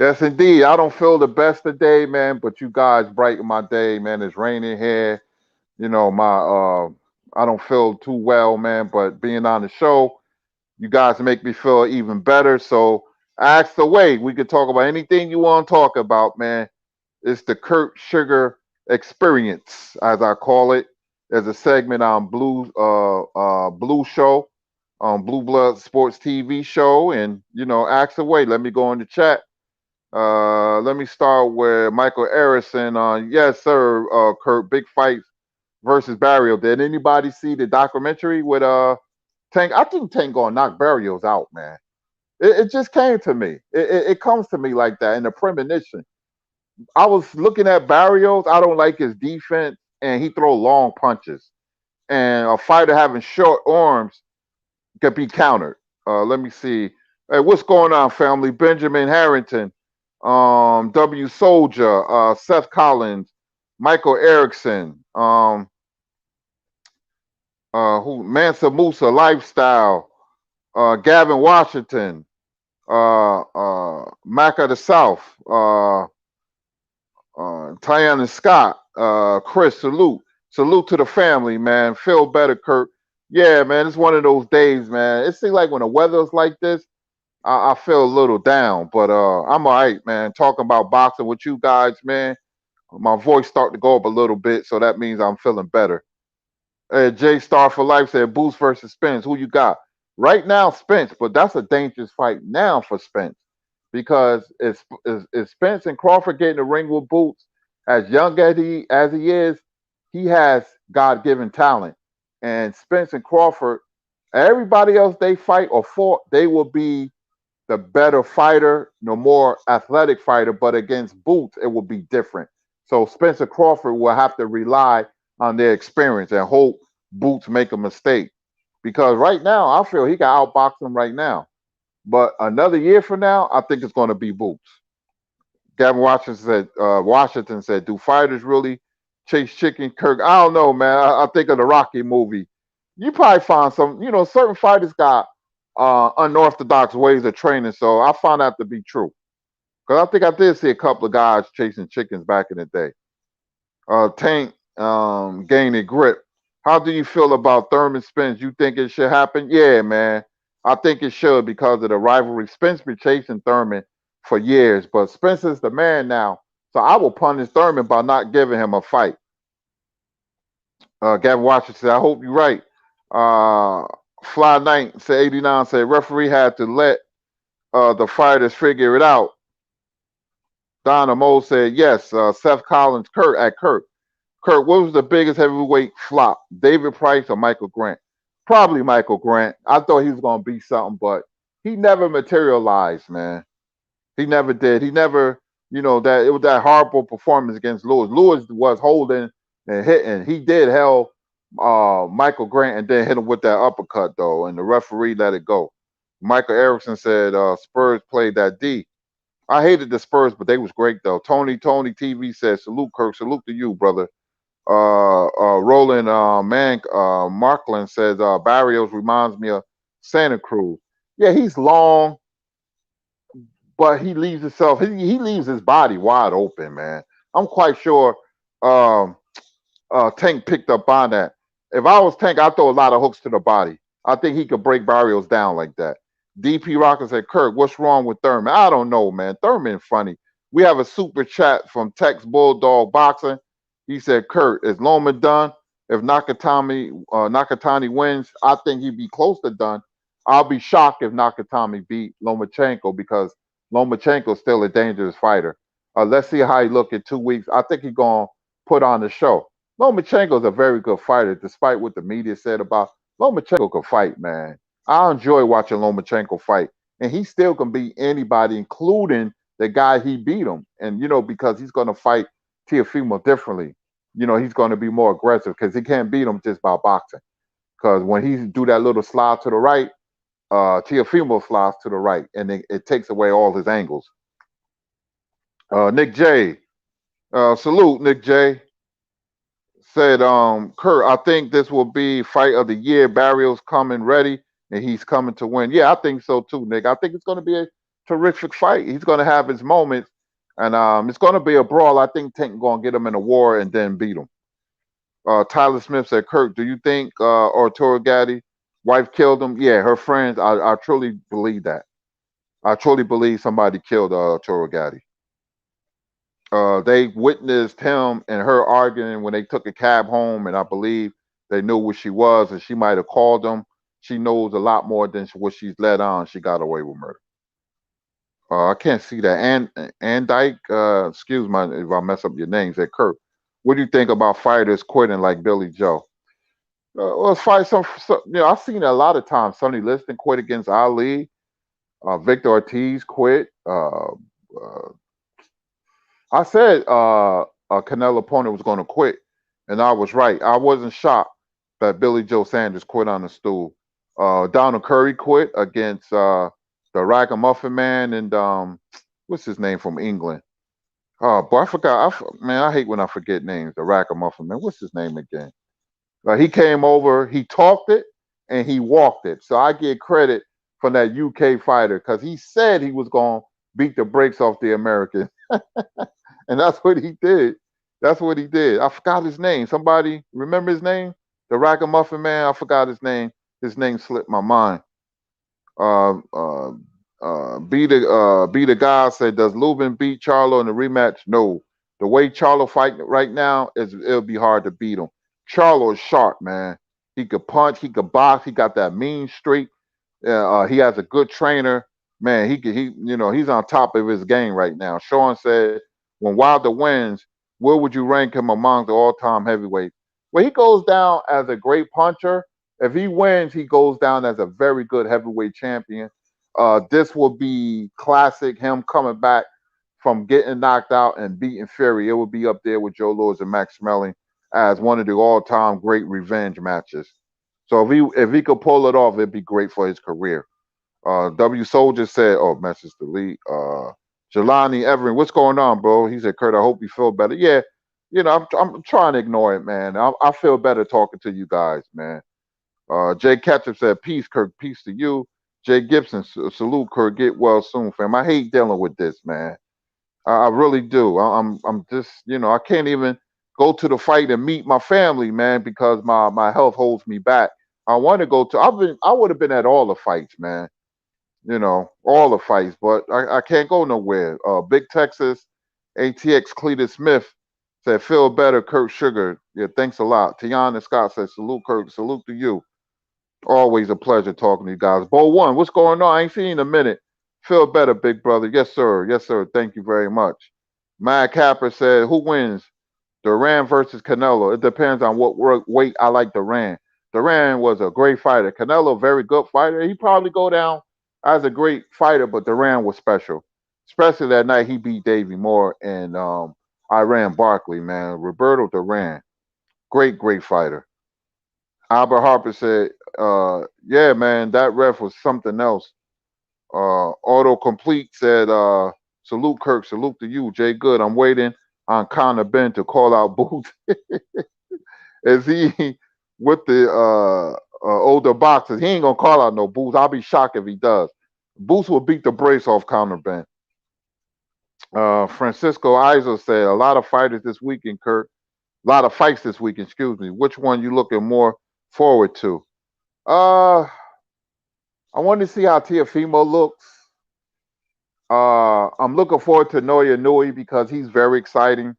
Yes, indeed. I don't feel the best today, man, but you guys brighten my day, man. It's raining here. You know, I don't feel too well, man, but being on the show, you guys make me feel even better. So ask away. We could talk about anything you want to talk about, man. It's the Kurt Sugar Experience, as I call it. There's a segment on Blue Show, on Blue Blood Sports TV show, and ask away. Let me go in the chat. Let me start with Michael Harrison. Yes, sir. Kurt, big fights versus Barrios. Did anybody see the documentary with Tank? I think Tank gonna knock Barrios out, man. It just came to me. It comes to me like that in a premonition. I was looking at Barrios. I don't like his defense, and he throw long punches. And a fighter having short arms can be countered. Let me see. Hey, what's going on, family? Benjamin Harrington, W Soldier, Seth Collins, Michael Erickson, Mansa Musa, Lifestyle, Gavin Washington, Mac of the South, Tiana Scott, Chris, salute to the family, man. Feel better, Kurt. Yeah, man, it's one of those days, man. It seems like when the weather's like this, I feel a little down, but I'm all right, man. Talking about boxing with you guys, man. My voice starting to go up a little bit, so that means I'm feeling better. J Star for Life said Boots versus Spence. Who you got? Right now, Spence, but that's a dangerous fight now for Spence because it's Spence and Crawford getting the ring with Boots. As young as he is, he has God-given talent. And Spence and Crawford, everybody else they fight or fought, they will be the better fighter, the more athletic fighter, but against Boots, it will be different. So Spencer Crawford will have to rely on their experience and hope Boots make a mistake. Because right now, I feel he can outbox him right now. But another year from now, I think it's going to be Boots. Gavin Washington said, do fighters really chase chicken? Kirk, I don't know, man. I think of the Rocky movie. You probably find some, certain fighters got unorthodox ways of training. So I found that to be true. Because I think I did see a couple of guys chasing chickens back in the day. Tank gaining grip. How do you feel about Thurman Spence? You think it should happen? Yeah, man. I think it should because of the rivalry. Spence been chasing Thurman for years, but Spence is the man now. So I will punish Thurman by not giving him a fight. Gavin Washington said, I hope you're right. Fly Knight said 89 said referee had to let the fighters figure it out. Donna Moe said yes. Seth Collins, Kurt. Kurt, what was the biggest heavyweight flop? David Price or Michael Grant? Probably Michael Grant. I thought he was gonna be something, but he never materialized, man. He never did. He never, that it was that horrible performance against Lewis. Lewis was holding and hitting. He did hell Michael Grant and then hit him with that uppercut though, and the referee let it go. Michael Erickson said Spurs played that D. I hated the Spurs, but they was great though. Tony TV says salute Kirk, salute to you, brother. Roland Markland says Barrios reminds me of Santa Cruz. Yeah, he's long, but he leaves himself. He leaves his body wide open, man. I'm quite sure Tank picked up on that. If I was Tank, I'd throw a lot of hooks to the body. I think he could break Barrios down like that. DP Rocker said, Kirk, what's wrong with Thurman? I don't know, man. Thurman funny. We have a super chat from Tex Bulldog Boxing. He said, Kurt, is Loma done? If Nakatani wins, I think he'd be close to done. I'll be shocked if Nakatani beat Lomachenko because Lomachenko's still a dangerous fighter. Let's see how he look in 2 weeks. I think he's going to put on the show. Lomachenko's a very good fighter, despite what the media said about Lomachenko could fight, man. I enjoy watching Lomachenko fight. And he still can beat anybody, including the guy he beat him. And, because he's going to fight Teofimo differently. He's going to be more aggressive because he can't beat him just by boxing. Because when he do that little slide to the right, Teofimo slides to the right, and it takes away all his angles. Nick J. Salute, Nick J. Said, Kurt, I think this will be fight of the year. Barrios coming ready, and he's coming to win. Yeah, I think so too, Nick. I think it's going to be a terrific fight. He's going to have his moments, and it's going to be a brawl. I think Tank going to get him in a war and then beat him. Tyler Smith said, Kurt, do you think Arturo Gatti wife killed him? Yeah, her friends. I truly believe that. I truly believe somebody killed Arturo Gatti. They witnessed him and her arguing when they took a cab home, and I believe they knew what she was, and she might have called them. She knows a lot more than what she's let on. She got away with murder. I can't see that. And Dyke, excuse me if I mess up your name, said Kurt. What do you think about fighters quitting like Billy Joe? Let's fight some. I've seen it a lot of times. Sonny Liston quit against Ali. Victor Ortiz quit. I said Canelo opponent was going to quit, and I was right. I wasn't shocked that Billy Joe Sanders quit on the stool. Donald Curry quit against the Ragamuffin Man and what's his name from England? But I forgot. Man, I hate when I forget names. The Ragamuffin Man. What's his name again? He came over. He talked it and he walked it. So I get credit for that UK fighter because he said he was going to beat the brakes off the American. And that's what he did. That's what he did. I forgot his name. Somebody remember his name? The Ragamuffin Man. I forgot his name. His name slipped my mind. Be the guy said, does Lubin beat Charlo in the rematch? No. The way Charlo fight right now it'll be hard to beat him. Charlo is sharp, man. He could punch. He could box. He got that mean streak. He has a good trainer. Man, he's on top of his game right now. Sean said, when Wilder wins, Where would you rank him among the all-time heavyweights? Well, he goes down as a great puncher. If he wins, he goes down as a very good heavyweight champion. This will be classic. Him coming back from getting knocked out and beating Fury. It would be up there with Joe Louis and Max Schmeling as one of the all-time great revenge matches. So if he could pull it off, it'd be great for his career. W Soldier said, "Oh, message delete." Jelani Everett, what's going on, bro? He said, "Kurt, I hope you feel better." Yeah, I'm trying to ignore it, man. I feel better talking to you guys, man. Jay Ketchup said, "Peace, Kirk. Peace to you." Jay Gibson, salute, Kirk. Get well soon, fam. I hate dealing with this, man. I really do. I'm just, I can't even go to the fight and meet my family, man, because my health holds me back. I want to go to. I would have been at all the fights, man. All the fights, but I can't go nowhere. Big Texas, ATX Cletus Smith said, "Feel better, Kurt Sugar." Yeah, thanks a lot. Tiana Scott said, "Salute, Kurt. Salute to you. Always a pleasure talking to you guys." Bo One, what's going on? I ain't seen you in a minute. Feel better, big brother. Yes, sir. Yes, sir. Thank you very much. Mad Capper said, "Who wins? Duran versus Canelo." It depends on what weight I like Duran. Duran was a great fighter. Canelo, very good fighter. He probably go down as a great fighter, but Duran was special. Especially that night he beat Davey Moore and Iran Barkley, man. Roberto Duran. Great, great fighter. Albert Harper said, "Yeah, man, that ref was something else." Autocomplete said, "Salute, Kirk. Salute to you. Jay Good. I'm waiting on Connor Ben to call out Boots." Is he with the older boxers? He ain't going to call out no Boots. I'll be shocked if he does. Boots will beat the brace off Connor Ben. Francisco Iso said, "A lot of fighters this weekend, Kirk. A lot of fights this weekend, excuse me. Which one you looking more forward to?" Uh, I want to see how Teofimo looks. I'm looking forward to Noya Nui because he's very exciting.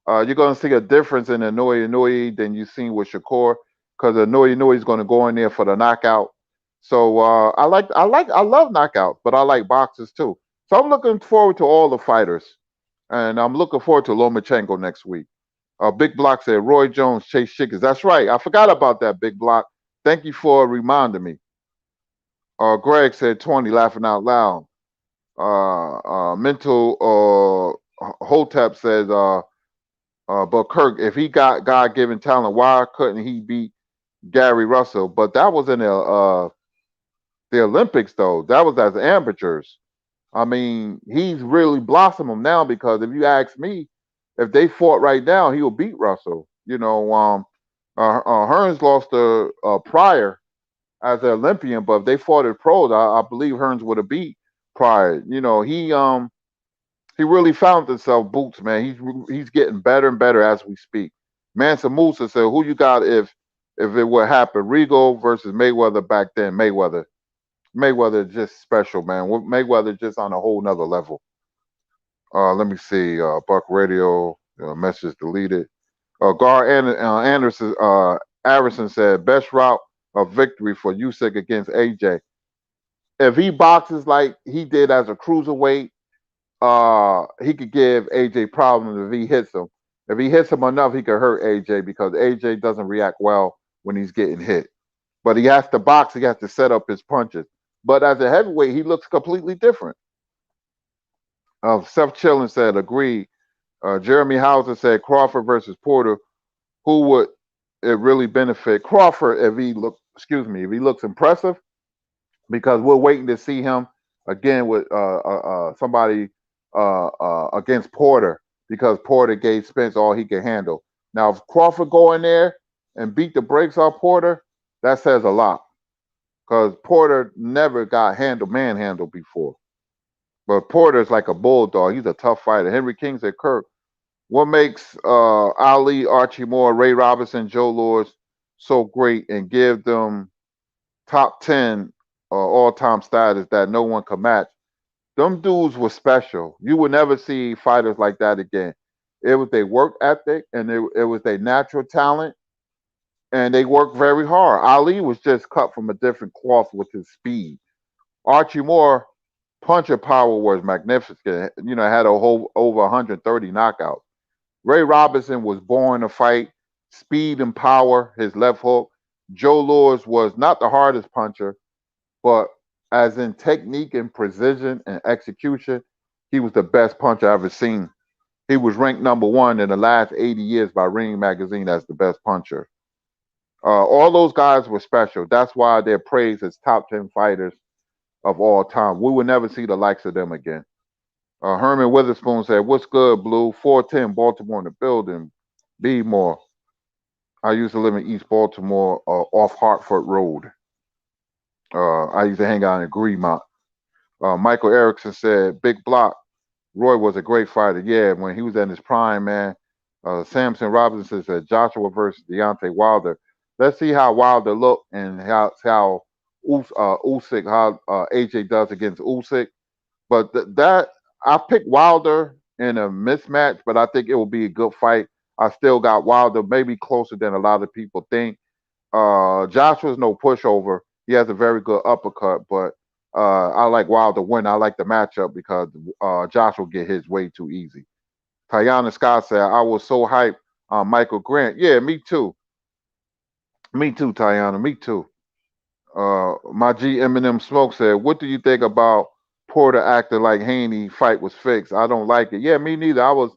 You're going to see a difference in Noya Nui than you've seen with Shakur because Noya Nui is going to go in there for the knockout. So I love knockouts, but I like boxers too. So I'm looking forward to all the fighters, and I'm looking forward to Lomachenko next week. Big Block said Roy Jones, Chase Chickens. That's right. I forgot about that, Big Block. Thank you for reminding me. Greg said 20, laughing out loud. Mental Hotep says, but Kirk, if he got God-given talent, why couldn't he beat Gary Russell? But that was in the Olympics, though. That was as amateurs. I mean, he's really blossoming now because if you ask me, if they fought right now, he will beat Russell. Hearns lost to Pryor as an Olympian, but if they fought at pros, I believe Hearns would have beat Pryor. He really found himself, Boots, man. He's getting better and better as we speak. Mansa Musa said, "Who you got if it would happen? Regal versus Mayweather back then. Mayweather. Mayweather is just special, man. Mayweather just on a whole nother level." Let me see. Buck Radio message deleted. Gar Anderson Arison said, "Best route of victory for Usyk against AJ. If he boxes like he did as a cruiserweight, he could give AJ problems if he hits him. If he hits him enough, he could hurt AJ because AJ doesn't react well when he's getting hit. But he has to box. He has to set up his punches. But as a heavyweight, he looks completely different." Seth Chillen said, "Agreed." Jeremy Hauser said, "Crawford versus Porter. Who would it really benefit?" Crawford, if he looks impressive, because we're waiting to see him again with somebody against Porter because Porter gave Spence all he can handle. Now, if Crawford go in there and beat the brakes off Porter, that says a lot because Porter never got manhandled before. But Porter's like a bulldog. He's a tough fighter. Henry King said, "Kirk, what makes Ali, Archie Moore, Ray Robinson, Joe Louis so great and give them top 10 all-time status that no one can match?" Them dudes were special. You would never see fighters like that again. It was their work ethic and it was their natural talent, and they worked very hard. Ali was just cut from a different cloth with his speed. Archie Moore, puncher power was magnificent. Had a whole over 130 knockouts. Ray Robinson was born to fight. Speed and power, his left hook. Joe Louis was not the hardest puncher, but as in technique and precision and execution, he was the best puncher I've ever seen. He was ranked number one in the last 80 years by Ring Magazine as the best puncher. All those guys were special. That's why they're praised as top 10 fighters of all time. We will never see the likes of them again. Herman Witherspoon said, "What's good, Blue? 410 Baltimore in the building. Be more. I used to live in East Baltimore off Hartford Road. I used to hang out in Greenmont." Michael Erickson said, "Big block. Roy was a great fighter. Yeah, when he was in his prime, man." Samson Robinson said, "Joshua versus Deontay Wilder. Let's see how Wilder looked and how Usyk, how AJ does against Usyk. But that I picked Wilder in a mismatch, but I think it will be a good fight. I still got Wilder maybe closer than a lot of people think. Joshua's no pushover. He has a very good uppercut, but I like Wilder win. I like the matchup because Josh will get his way too easy." Tayana Scott said, "I was so hyped on Michael Grant." Yeah, me too. Me too, Tayana. Me too. My G Eminem Smoke said, "What do you think about Porter acting like Haney fight was fixed? I don't like it." Yeah, me neither. I was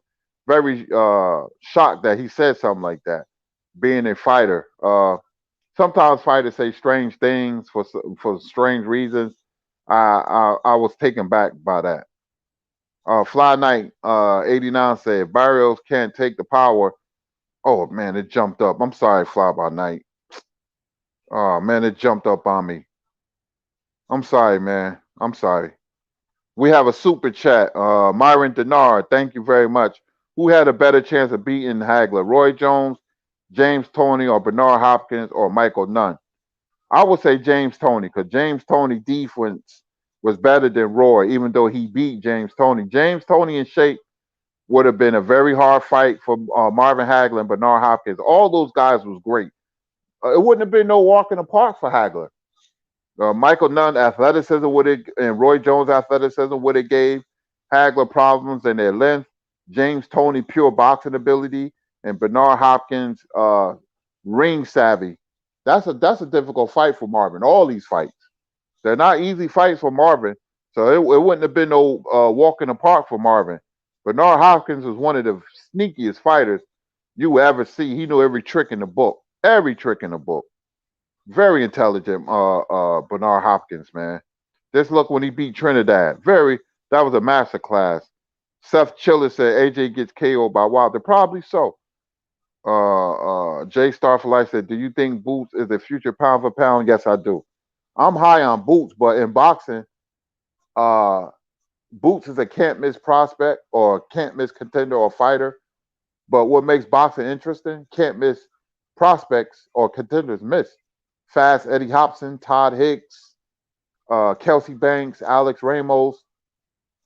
very shocked that he said something like that. Being a fighter, sometimes fighters say strange things for strange reasons. I was taken back by that. Fly Knight 89 said, "Barrios can't take the power." Oh man, it jumped up. I'm sorry, Fly by Night. Oh man, it jumped up on me. I'm sorry, man. I'm sorry. We have a super chat. Myron Denard, thank you very much. Who had a better chance of beating Hagler? Roy Jones, James Toney, or Bernard Hopkins, or Michael Nunn? I would say James Toney because James Toney defense was better than Roy, even though he beat James Toney. James Toney in shape would have been a very hard fight for Marvin Hagler and Bernard Hopkins. All those guys was great. It wouldn't have been no walk in the park for Hagler. Michael Nunn athleticism would have, and Roy Jones athleticism would have gave Hagler problems in their length. James Toney pure boxing ability, and Bernard Hopkins ring savvy. That's a difficult fight for Marvin. All these fights, they're not easy fights for Marvin. So it wouldn't have been no walk in the park for Marvin. Bernard Hopkins was one of the sneakiest fighters you will ever see. He knew every trick in the book. Every trick in the book. Very intelligent, Bernard Hopkins, man. Just look when he beat Trinidad. That was a master class. Seth Chiller said AJ gets KO'd by Wilder. Probably so. Jay Star for Life said, "Do you think Boots is a future pound for pound?" Yes, I do. I'm high on Boots, but in boxing, uh, Boots is a can't miss prospect or can't miss contender or fighter. But what makes boxing interesting, can't miss prospects or contenders miss. Fast Eddie Hobson, Todd Hicks, Kelsey Banks, Alex Ramos.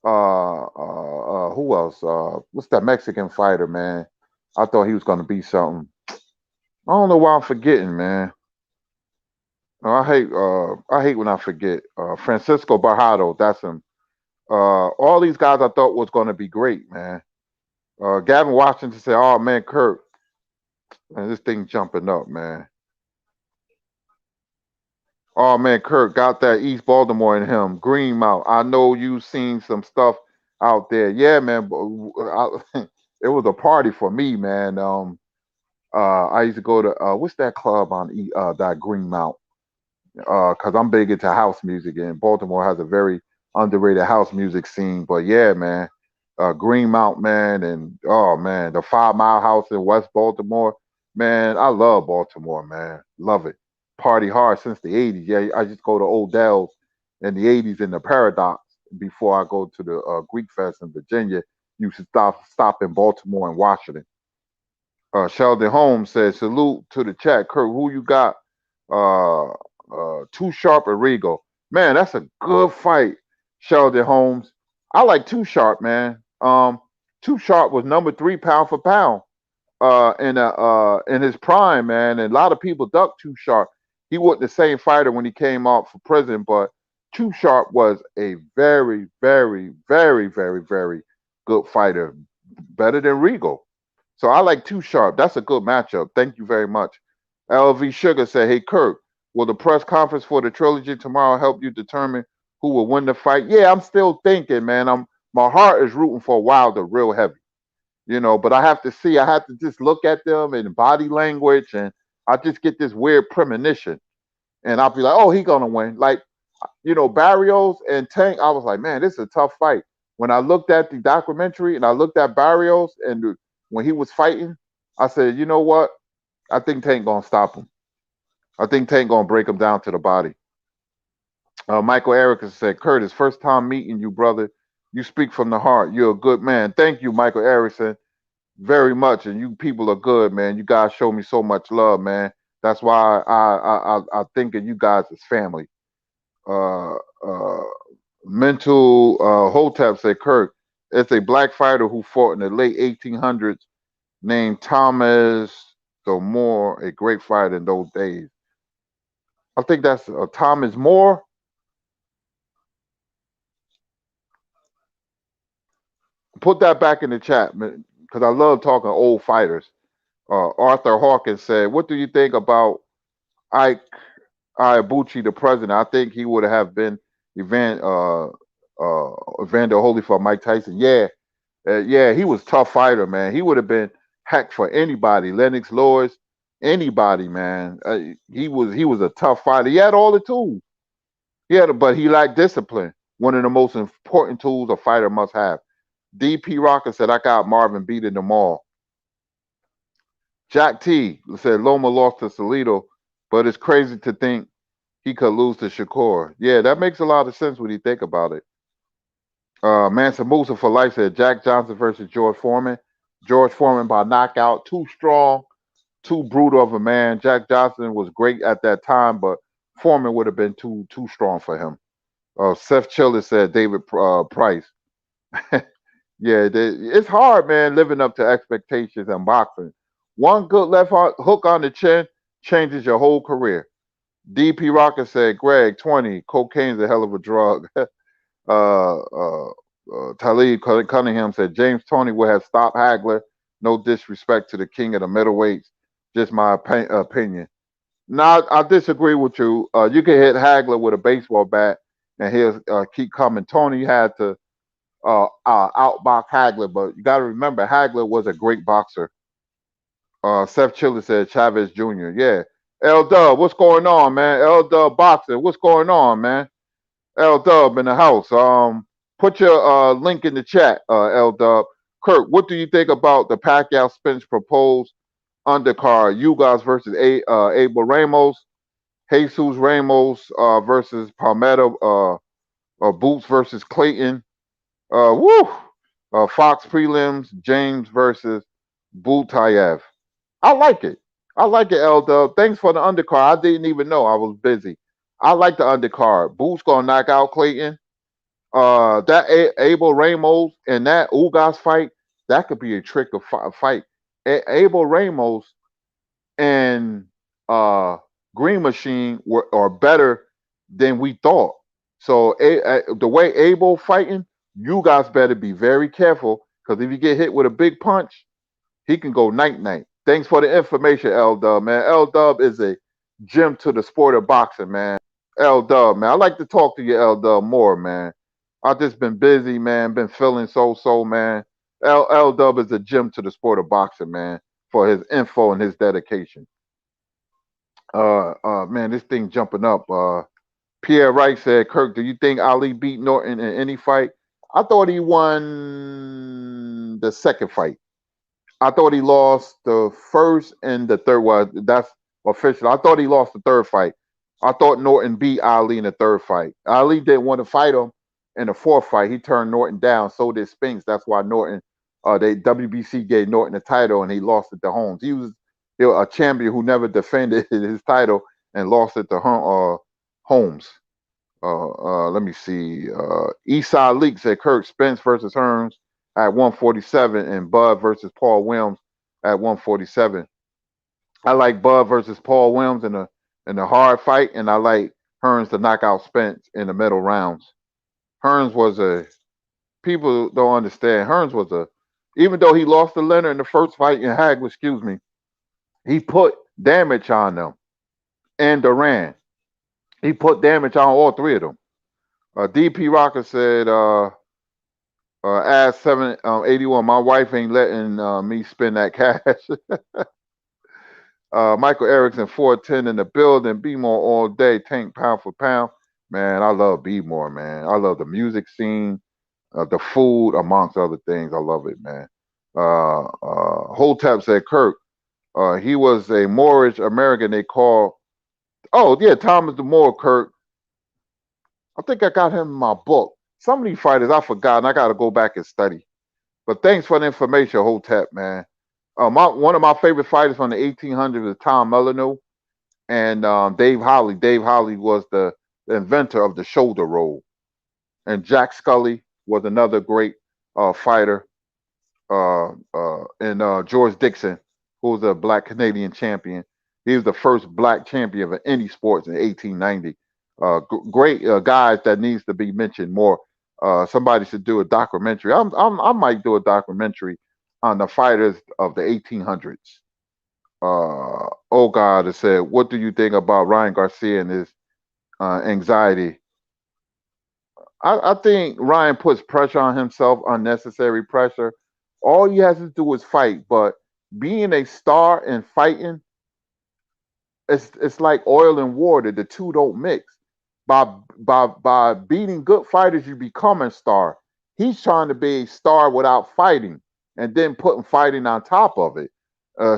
Who else? What's that Mexican fighter, man? I thought he was going to be something. I don't know why I'm forgetting, man. I hate when I forget. Francisco Bajado, that's him. All these guys I thought was going to be great, man. Gavin Washington said, "Oh man, Kurt, man, this thing jumping up, man. Oh man, Kurt got that East Baltimore in him. Greenmount. I know you seen some stuff out there. Yeah, man. It was a party for me, man. I used to go to what's that club on that Greenmount? Because I'm big into house music, and Baltimore has a very underrated house music scene. But yeah, man, Greenmount, man, and oh man, the 5 Mile House in West Baltimore, man, I love Baltimore, man, love it. Party hard since the '80s. Yeah, I just go to Odell's in the '80s in the Paradox before I go to the Greek Fest in Virginia. You should stop in Baltimore and Washington. Sheldon Holmes says, "Salute to the chat, Kurt. Who you got? Uh, Too Sharp or Regal? Man, that's a good fight, Sheldon Holmes. I like Too Sharp, man. Too Sharp was number 3 pound for pound in his prime, man. And a lot of people ducked Too Sharp. He wasn't the same fighter when he came out for prison, but Too Sharp was a very, very, very, very, very good fighter, better than Regal. So I like Too Sharp. That's a good matchup. Thank you very much. LV Sugar said, "Hey Kirk, will the press conference for the trilogy tomorrow help you determine who will win the fight?" Yeah, I'm still thinking, man. My heart is rooting for Wilder real heavy, but I have to see. I have to just look at them and body language, and I just get this weird premonition, and I'll be like, "Oh, he gonna win." Like, Barrios and Tank. I was like, "Man, this is a tough fight." When I looked at the documentary and I looked at Barrios and when he was fighting, I said, "You know what? I think Tank gonna stop him. I think Tank gonna break him down to the body." Michael Erickson said, "Curtis, first time meeting you, brother. You speak from the heart. You're a good man." Thank you, Michael Erickson, very much. And you people are good, man. You guys show me so much love, man. That's why I think of you guys as family. Uh, uh, Mental Hotep said, "Kirk, it's a black fighter who fought in the late 1800s named Thomas More, a great fighter in those days." I think that's Thomas More. Put that back in the chat, man, because I love talking old fighters. Arthur Hawkins said, "What do you think about Ike Ibuchi, the president? I think he would have been Evander Holyfield, Mike Tyson. Yeah, yeah, he was a tough fighter, man. He would have been hacked for anybody. Lennox Lewis, anybody, man. He was a tough fighter. He had all the tools. But he lacked discipline. One of the most important tools a fighter must have." DP Rocker said, "I got Marvin beating them all." Jack T said, "Loma lost to Salido, but it's crazy to think he could lose to Shakur." Yeah, that makes a lot of sense when you think about it. Mansa Musa for life said, "Jack Johnson versus George Foreman. George Foreman by knockout. Too strong, too brutal of a man. Jack Johnson was great at that time, but Foreman would have been too strong for him." Seth Chiller said, David Price. Yeah, it's hard, man, living up to expectations in boxing. One good left hook on the chin changes your whole career. DP Rocker said, "Greg, 20, cocaine's a hell of a drug." Talib Cunningham said, "James Toney would have stopped Hagler. No disrespect to the king of the middleweights. Just my opinion." Now, I disagree with you. You can hit Hagler with a baseball bat and he'll keep coming. Tony had to outbox Hagler, but you got to remember Hagler was a great boxer. Seth Chiller said Chavez Jr. Yeah. L Dub, what's going on, man? L Dub boxing, what's going on, man? L Dub in the house. Put your link in the chat, L Dub. Kirk, what do you think about the Pacquiao Spence proposed undercard? You guys versus Abel Ramos, Jesus Ramos versus Palmetto, Boots versus Clayton. Woo! Fox prelims, James versus Butayev. I like it. I like it, L Dub. Thanks for the undercard. I didn't even know I was busy. I like the undercard. Boots gonna knock out Clayton. That Abel Ramos and that Ugas fight, that could be a trick of fight. Abel Ramos and Green Machine are better than we thought. So the way Abel fighting, you guys better be very careful because if you get hit with a big punch, he can go night night. Thanks for the information, L Dub, man. L Dub is a gem to the sport of boxing, man. L Dub, man. I like to talk to you, L Dub, more, man. I've just been busy, man. Been feeling so, man. L Dub is a gem to the sport of boxing, man, for his info and his dedication. Man, this thing jumping up. Pierre Wright said, "Kirk, do you think Ali beat Norton in any fight?" I thought he won the second fight. I thought he lost the first and the third. Well, that's official. I thought he lost the third fight. I thought Norton beat Ali in the third fight. Ali didn't want to fight him in the fourth fight. He turned Norton down. So did Spinks. That's why Norton, WBC gave Norton the title and he lost it to Holmes. He was a champion who never defended his title and lost it to Holmes. Let me see. Eastside Leak said Kirk Spence versus Hearns at 147 and Bud versus Paul Williams at 147. I like Bud versus Paul Williams in the hard fight, and I like Hearns to knock out Spence in the middle rounds. Hearns was people don't understand. Hearns was Even though he lost to Leonard in the first fight in Hagler, excuse me, he put damage on them and Duran. He put damage on all three of them. DP Rocker said, ask 781, my wife ain't letting me spend that cash. Michael Erickson, 410 in the building. Be more all day. Tank pound for pound. Man, I love Be More, man. I love the music scene, the food, amongst other things. I love it, man. Hotep said, Kirk, he was a Moorish American they call. Oh, yeah, Thomas the Moor, Kirk. I think I got him in my book. Some of these fighters I forgot, and I got to go back and study. But thanks for the information, Hotep, man. One of my favorite fighters from the 1800s is Tom Melano and Dave Holly. Dave Holly was the inventor of the shoulder roll. And Jack Scully was another great fighter. And George Dixon, who was a black Canadian champion. He was the first black champion of any sports in 1890. Great guys that needs to be mentioned more. Somebody should do a documentary. I might do a documentary on the fighters of the 1800s. Oh God, it said, what do you think about Ryan Garcia and his anxiety? I think Ryan puts pressure on himself, unnecessary pressure. All he has to do is fight, but being a star and fighting, it's like oil and water. The two don't mix. By beating good fighters, you become a star. He's trying to be a star without fighting, and then putting fighting on top of it,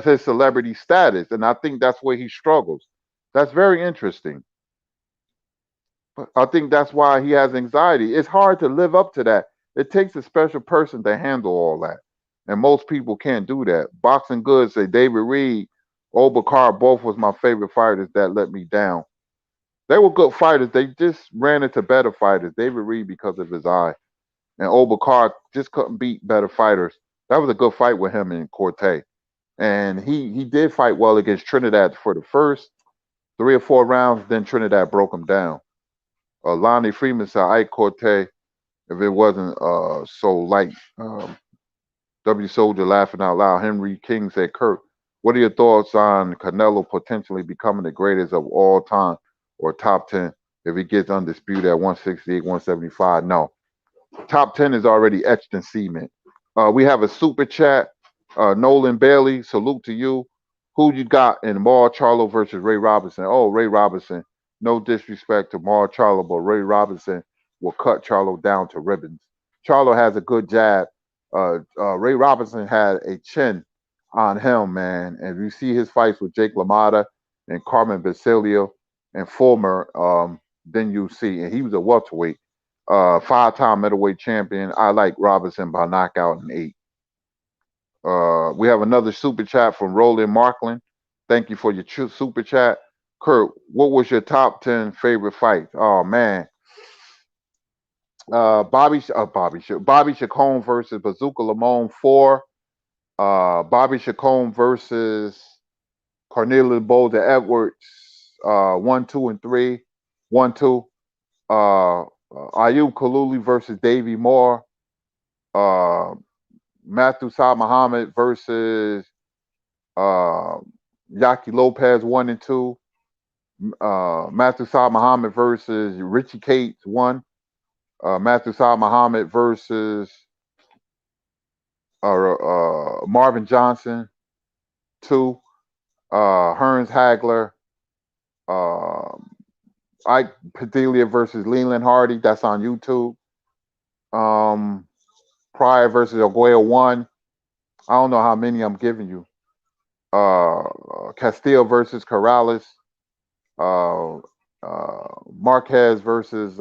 his celebrity status. And I think that's where he struggles. That's very interesting. But I think that's why he has anxiety. It's hard to live up to that. It takes a special person to handle all that, and most people can't do that. Boxing Good say David Reed, Obakar, both was my favorite fighters that let me down. They were good fighters. They just ran into better fighters. David Reed because of his eye, and Obakar just couldn't beat better fighters. That was a good fight with him and Corte, and he did fight well against Trinidad for the first 3 or 4 rounds. Then Trinidad broke him down. Lonnie Freeman said Ike Corte if it wasn't so light. W Soldier laughing out loud. Henry King said, Kirk, what are your thoughts on Canelo potentially becoming the greatest of all time or top 10 if he gets undisputed at 168, 175? No. Top 10 is already etched in cement. We have a super chat. Nolan Bailey, salute to you. Who you got in Mar Charlo versus Ray Robinson? Oh, Ray Robinson. No disrespect to Mar Charlo, but Ray Robinson will cut Charlo down to ribbons. Charlo has a good jab. Ray Robinson had a chin on him, man. And you see his fights with Jake LaMotta and Carmen Basilio and Fulmer, then you see, and he was a welterweight, 5-time middleweight champion. I like Robinson by knockout in 8. We have another super chat from Roland Markland. Thank you for your super chat. Kurt, what was your top 10 favorite fights? Oh man. Bobby Chacon versus Bazooka Lamone 4. Bobby Chacon versus Cornelius Boulder Edwards 1, 2, and 3. 1, 2. Ayub Kaluli versus Davey Moore. Matthew Saad Muhammad versus Yaki Lopez 1 and 2. Matthew Saad Muhammad versus Richie Cates 1. Matthew Saad Muhammad versus Marvin Johnson 2. Hearns Hagler. Ike Padilla versus Leland Hardy. That's on YouTube. Pryor versus Aguayo 1. I don't know how many I'm giving you. Castillo versus Corrales. Marquez versus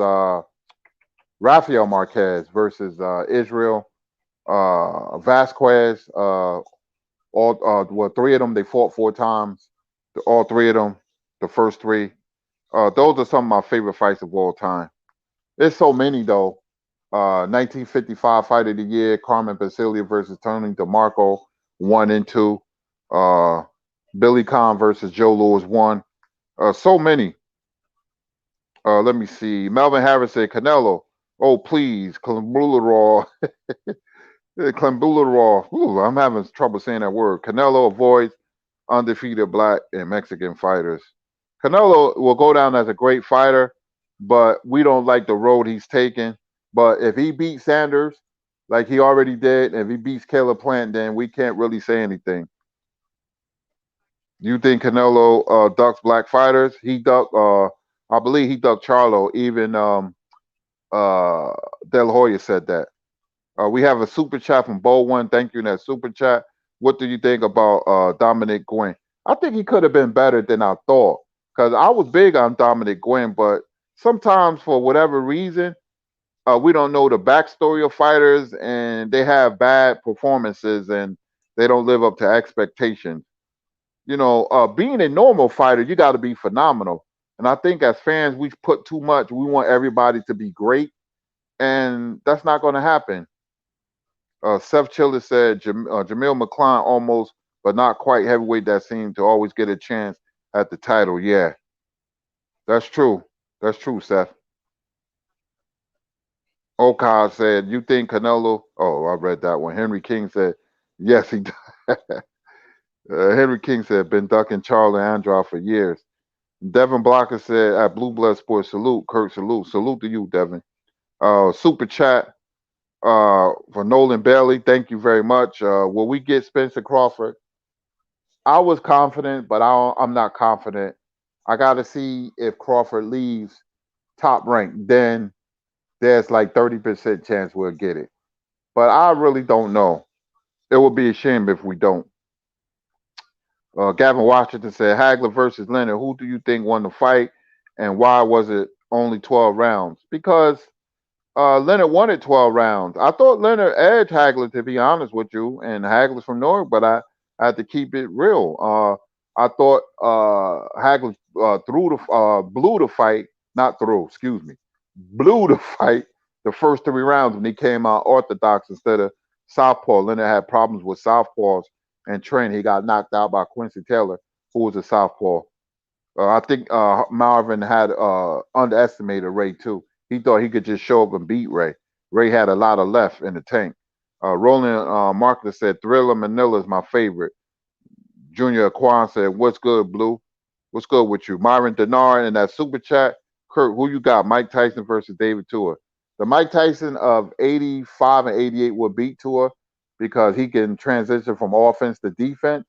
Rafael Marquez versus Israel. Vasquez. All 3 of them they fought 4 times. All 3 of them, the first 3. Those are some of my favorite fights of all time. There's so many though. 1955 Fight of the Year, Carmen Basilio versus Tony DeMarco 1 and 2. Billy Conn versus Joe Louis 1. So many. Let me see. Melvin Harris said Canelo. Oh please, Raw. Clenbuterol. Ooh, I'm having trouble saying that word. Canelo avoids undefeated black and Mexican fighters. Canelo will go down as a great fighter, but we don't like the road he's taken. But if he beats Sanders, like he already did, if he beats Caleb Plant, then we can't really say anything. You think Canelo ducks black fighters? He ducked, I believe he ducked Charlo. Even uh, De La Hoya said that. We have a super chat from Bo One. Thank you in that super chat. What do you think about Dominic Gwynn? I think he could have been better than I thought because I was big on Dominic Gwynn, but sometimes for whatever reason, we don't know the backstory of fighters and they have bad performances and they don't live up to expectations. Being a normal fighter, you got to be phenomenal. And I think as fans, we put too much. We want everybody to be great, and that's not going to happen. Seth Chiller said Jamil McCline almost, but not quite heavyweight that seemed to always get a chance at the title. Yeah, that's true. That's true, Seth. Okaz said, you think Canelo? Oh, I read that one. Henry King said, yes, he does. Henry King said, been ducking Charlie Andrade for years. Devin Blocker said, at Blue Blood Sports, salute. Kurt, salute. Salute to you, Devin. Super chat for Nolan Bailey. Thank you very much. Will we get Spencer Crawford? I was confident, but I'm not confident. I got to see if Crawford leaves top rank. Then there's like 30% chance we'll get it. But I really don't know. It would be a shame if we don't. Gavin Washington said, Hagler versus Leonard. Who do you think won the fight, and why was it only 12 rounds? Because Leonard wanted 12 rounds. I thought Leonard edged Hagler, to be honest with you, and Hagler's from Newark, but I had to keep it real. I thought Hagler blew the fight, not through, excuse me, blew the fight the first 3 rounds when he came out orthodox instead of southpaw. Leonard had problems with southpaws and training. He got knocked out by Quincy Taylor, who was a southpaw. I think Marvin had underestimated Ray too. He thought he could just show up and beat Ray. Ray had a lot of left in the tank. Roland Markler said, Thriller Manila is my favorite. Junior Aquan said, what's good, Blue? What's good with you? Myron Denard in that super chat. Kurt, who you got? Mike Tyson versus David Tua. The Mike Tyson of 85 and 88 will beat Tua because he can transition from offense to defense.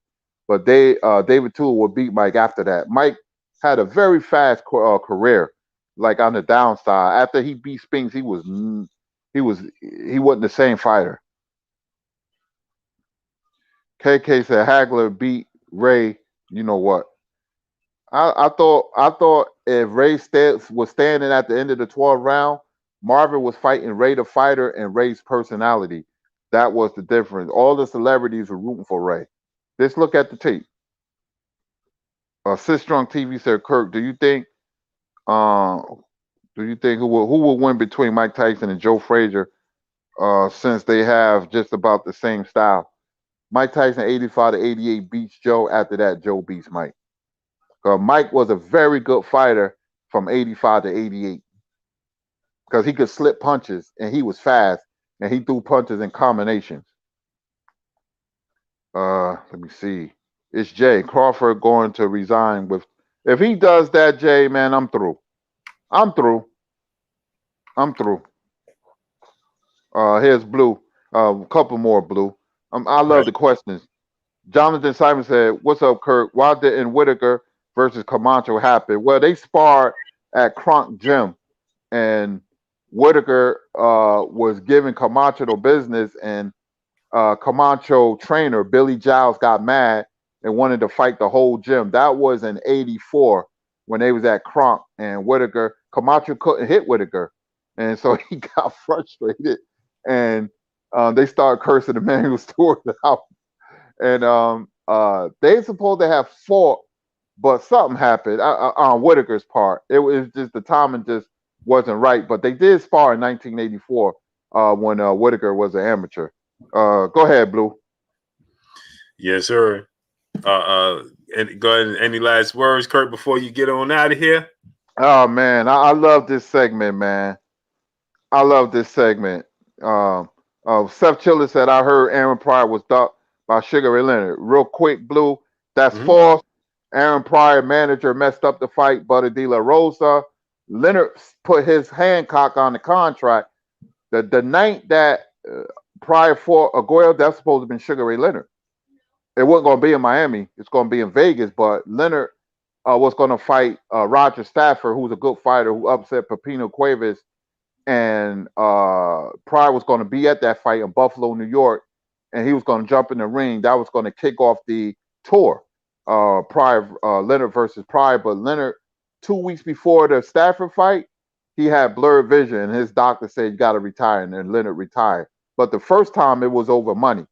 But David Tua will beat Mike after that. Mike had a very fast career, like on the downside. After he beat Spinks, he wasn't the same fighter. KK said Hagler beat Ray. You know what? I thought if Ray was standing at the end of the 12th round, Marvin was fighting Ray the fighter and Ray's personality. That was the difference. All the celebrities were rooting for Ray. Let's look at the tape. Sistrong TV said, Kirk, do you think who will win between Mike Tyson and Joe Frazier since they have just about the same style? Mike Tyson 85 to 88 beats Joe. After that, Joe beats Mike. Mike was a very good fighter from 85 to 88 because he could slip punches and he was fast and he threw punches in combinations. Let me see. It's Jay Crawford going to resign with. If he does that, Jay, man, I'm through. I'm through. Here's Blue. A couple more Blue. I love the questions. Jonathan Simon said, "What's up, Kirk? Why didn't Whitaker versus Camacho happen?" Well, they sparred at Kronk Gym, and Whitaker was giving Camacho the business, and Camacho trainer Billy Giles got mad and wanted to fight the whole gym. That was in '84 when they was at Kronk, and Camacho couldn't hit Whitaker, and so he got frustrated, and they started cursing the man who was touring out. And they supposed to have fought, but something happened on Whitaker's part. It was just the timing just wasn't right. But they did spar in 1984 when Whitaker was an amateur. Go ahead, Blue. Yes, sir. And go ahead. Any last words, Kurt, before you get on out of here? Oh man, I love this segment, man. I love this segment. Seth Chiller said, I heard Aaron Pryor was ducked by Sugar Ray Leonard. Real quick, Blue, that's false. Aaron Pryor manager messed up the fight, Butter De La Rosa. Leonard put his Hancock on the contract. The night that Pryor fought Aguero, that's supposed to have been Sugar Ray Leonard. It wasn't going to be in Miami. It's going to be in Vegas, but Leonard was going to fight Roger Stafford, who's a good fighter, who upset Pepino Cuevas. And Pryor was going to be at that fight in Buffalo, New York, and he was going to jump in the ring. That was going to kick off the tour, Leonard versus Pryor. But Leonard, 2 weeks before the Stafford fight, he had blurred vision, and his doctor said, you got to retire, and then Leonard retired. But the first time, it was over money.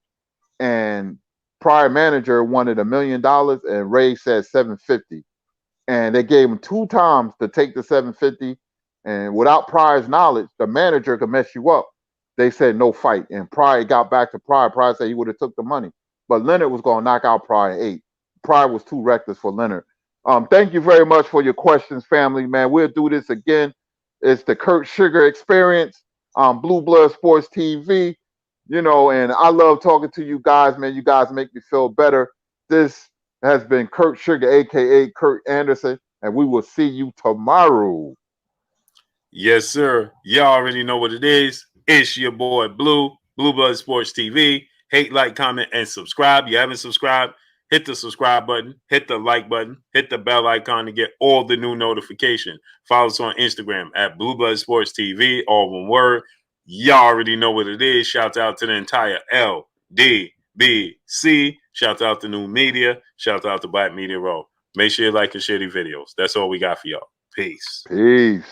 And Pryor manager wanted $1 million, and Ray said $750. And they gave him 2 times to take the $750. And without Pryor's knowledge, the manager could mess you up. They said no fight. And Pryor got back to Pryor. Pryor said he would have took the money. But Leonard was going to knock out Pryor 8. Pryor was too reckless for Leonard. Thank you very much for your questions, family, man. We'll do this again. It's the Kurt Sugar Experience on Blue Blood Sports TV. You know, and I love talking to you guys, man. You guys make me feel better. This has been Kurt Sugar, a.k.a. Kurt Anderson, and we will see you tomorrow. Yes, sir. Y'all already know what it is. It's your boy Blue Blood Sports TV. Hate, like, comment, and subscribe. You haven't subscribed, hit the subscribe button, hit the like button, hit the bell icon to get all the new notifications. Follow us on Instagram at Blue Blood Sports TV, all one word. Y'all already know what it is. Shout out to the entire LDBC. Shout out to New Media. Shout out to Black Media Row. Make sure you like and share these videos. That's all we got for y'all. Peace. Peace.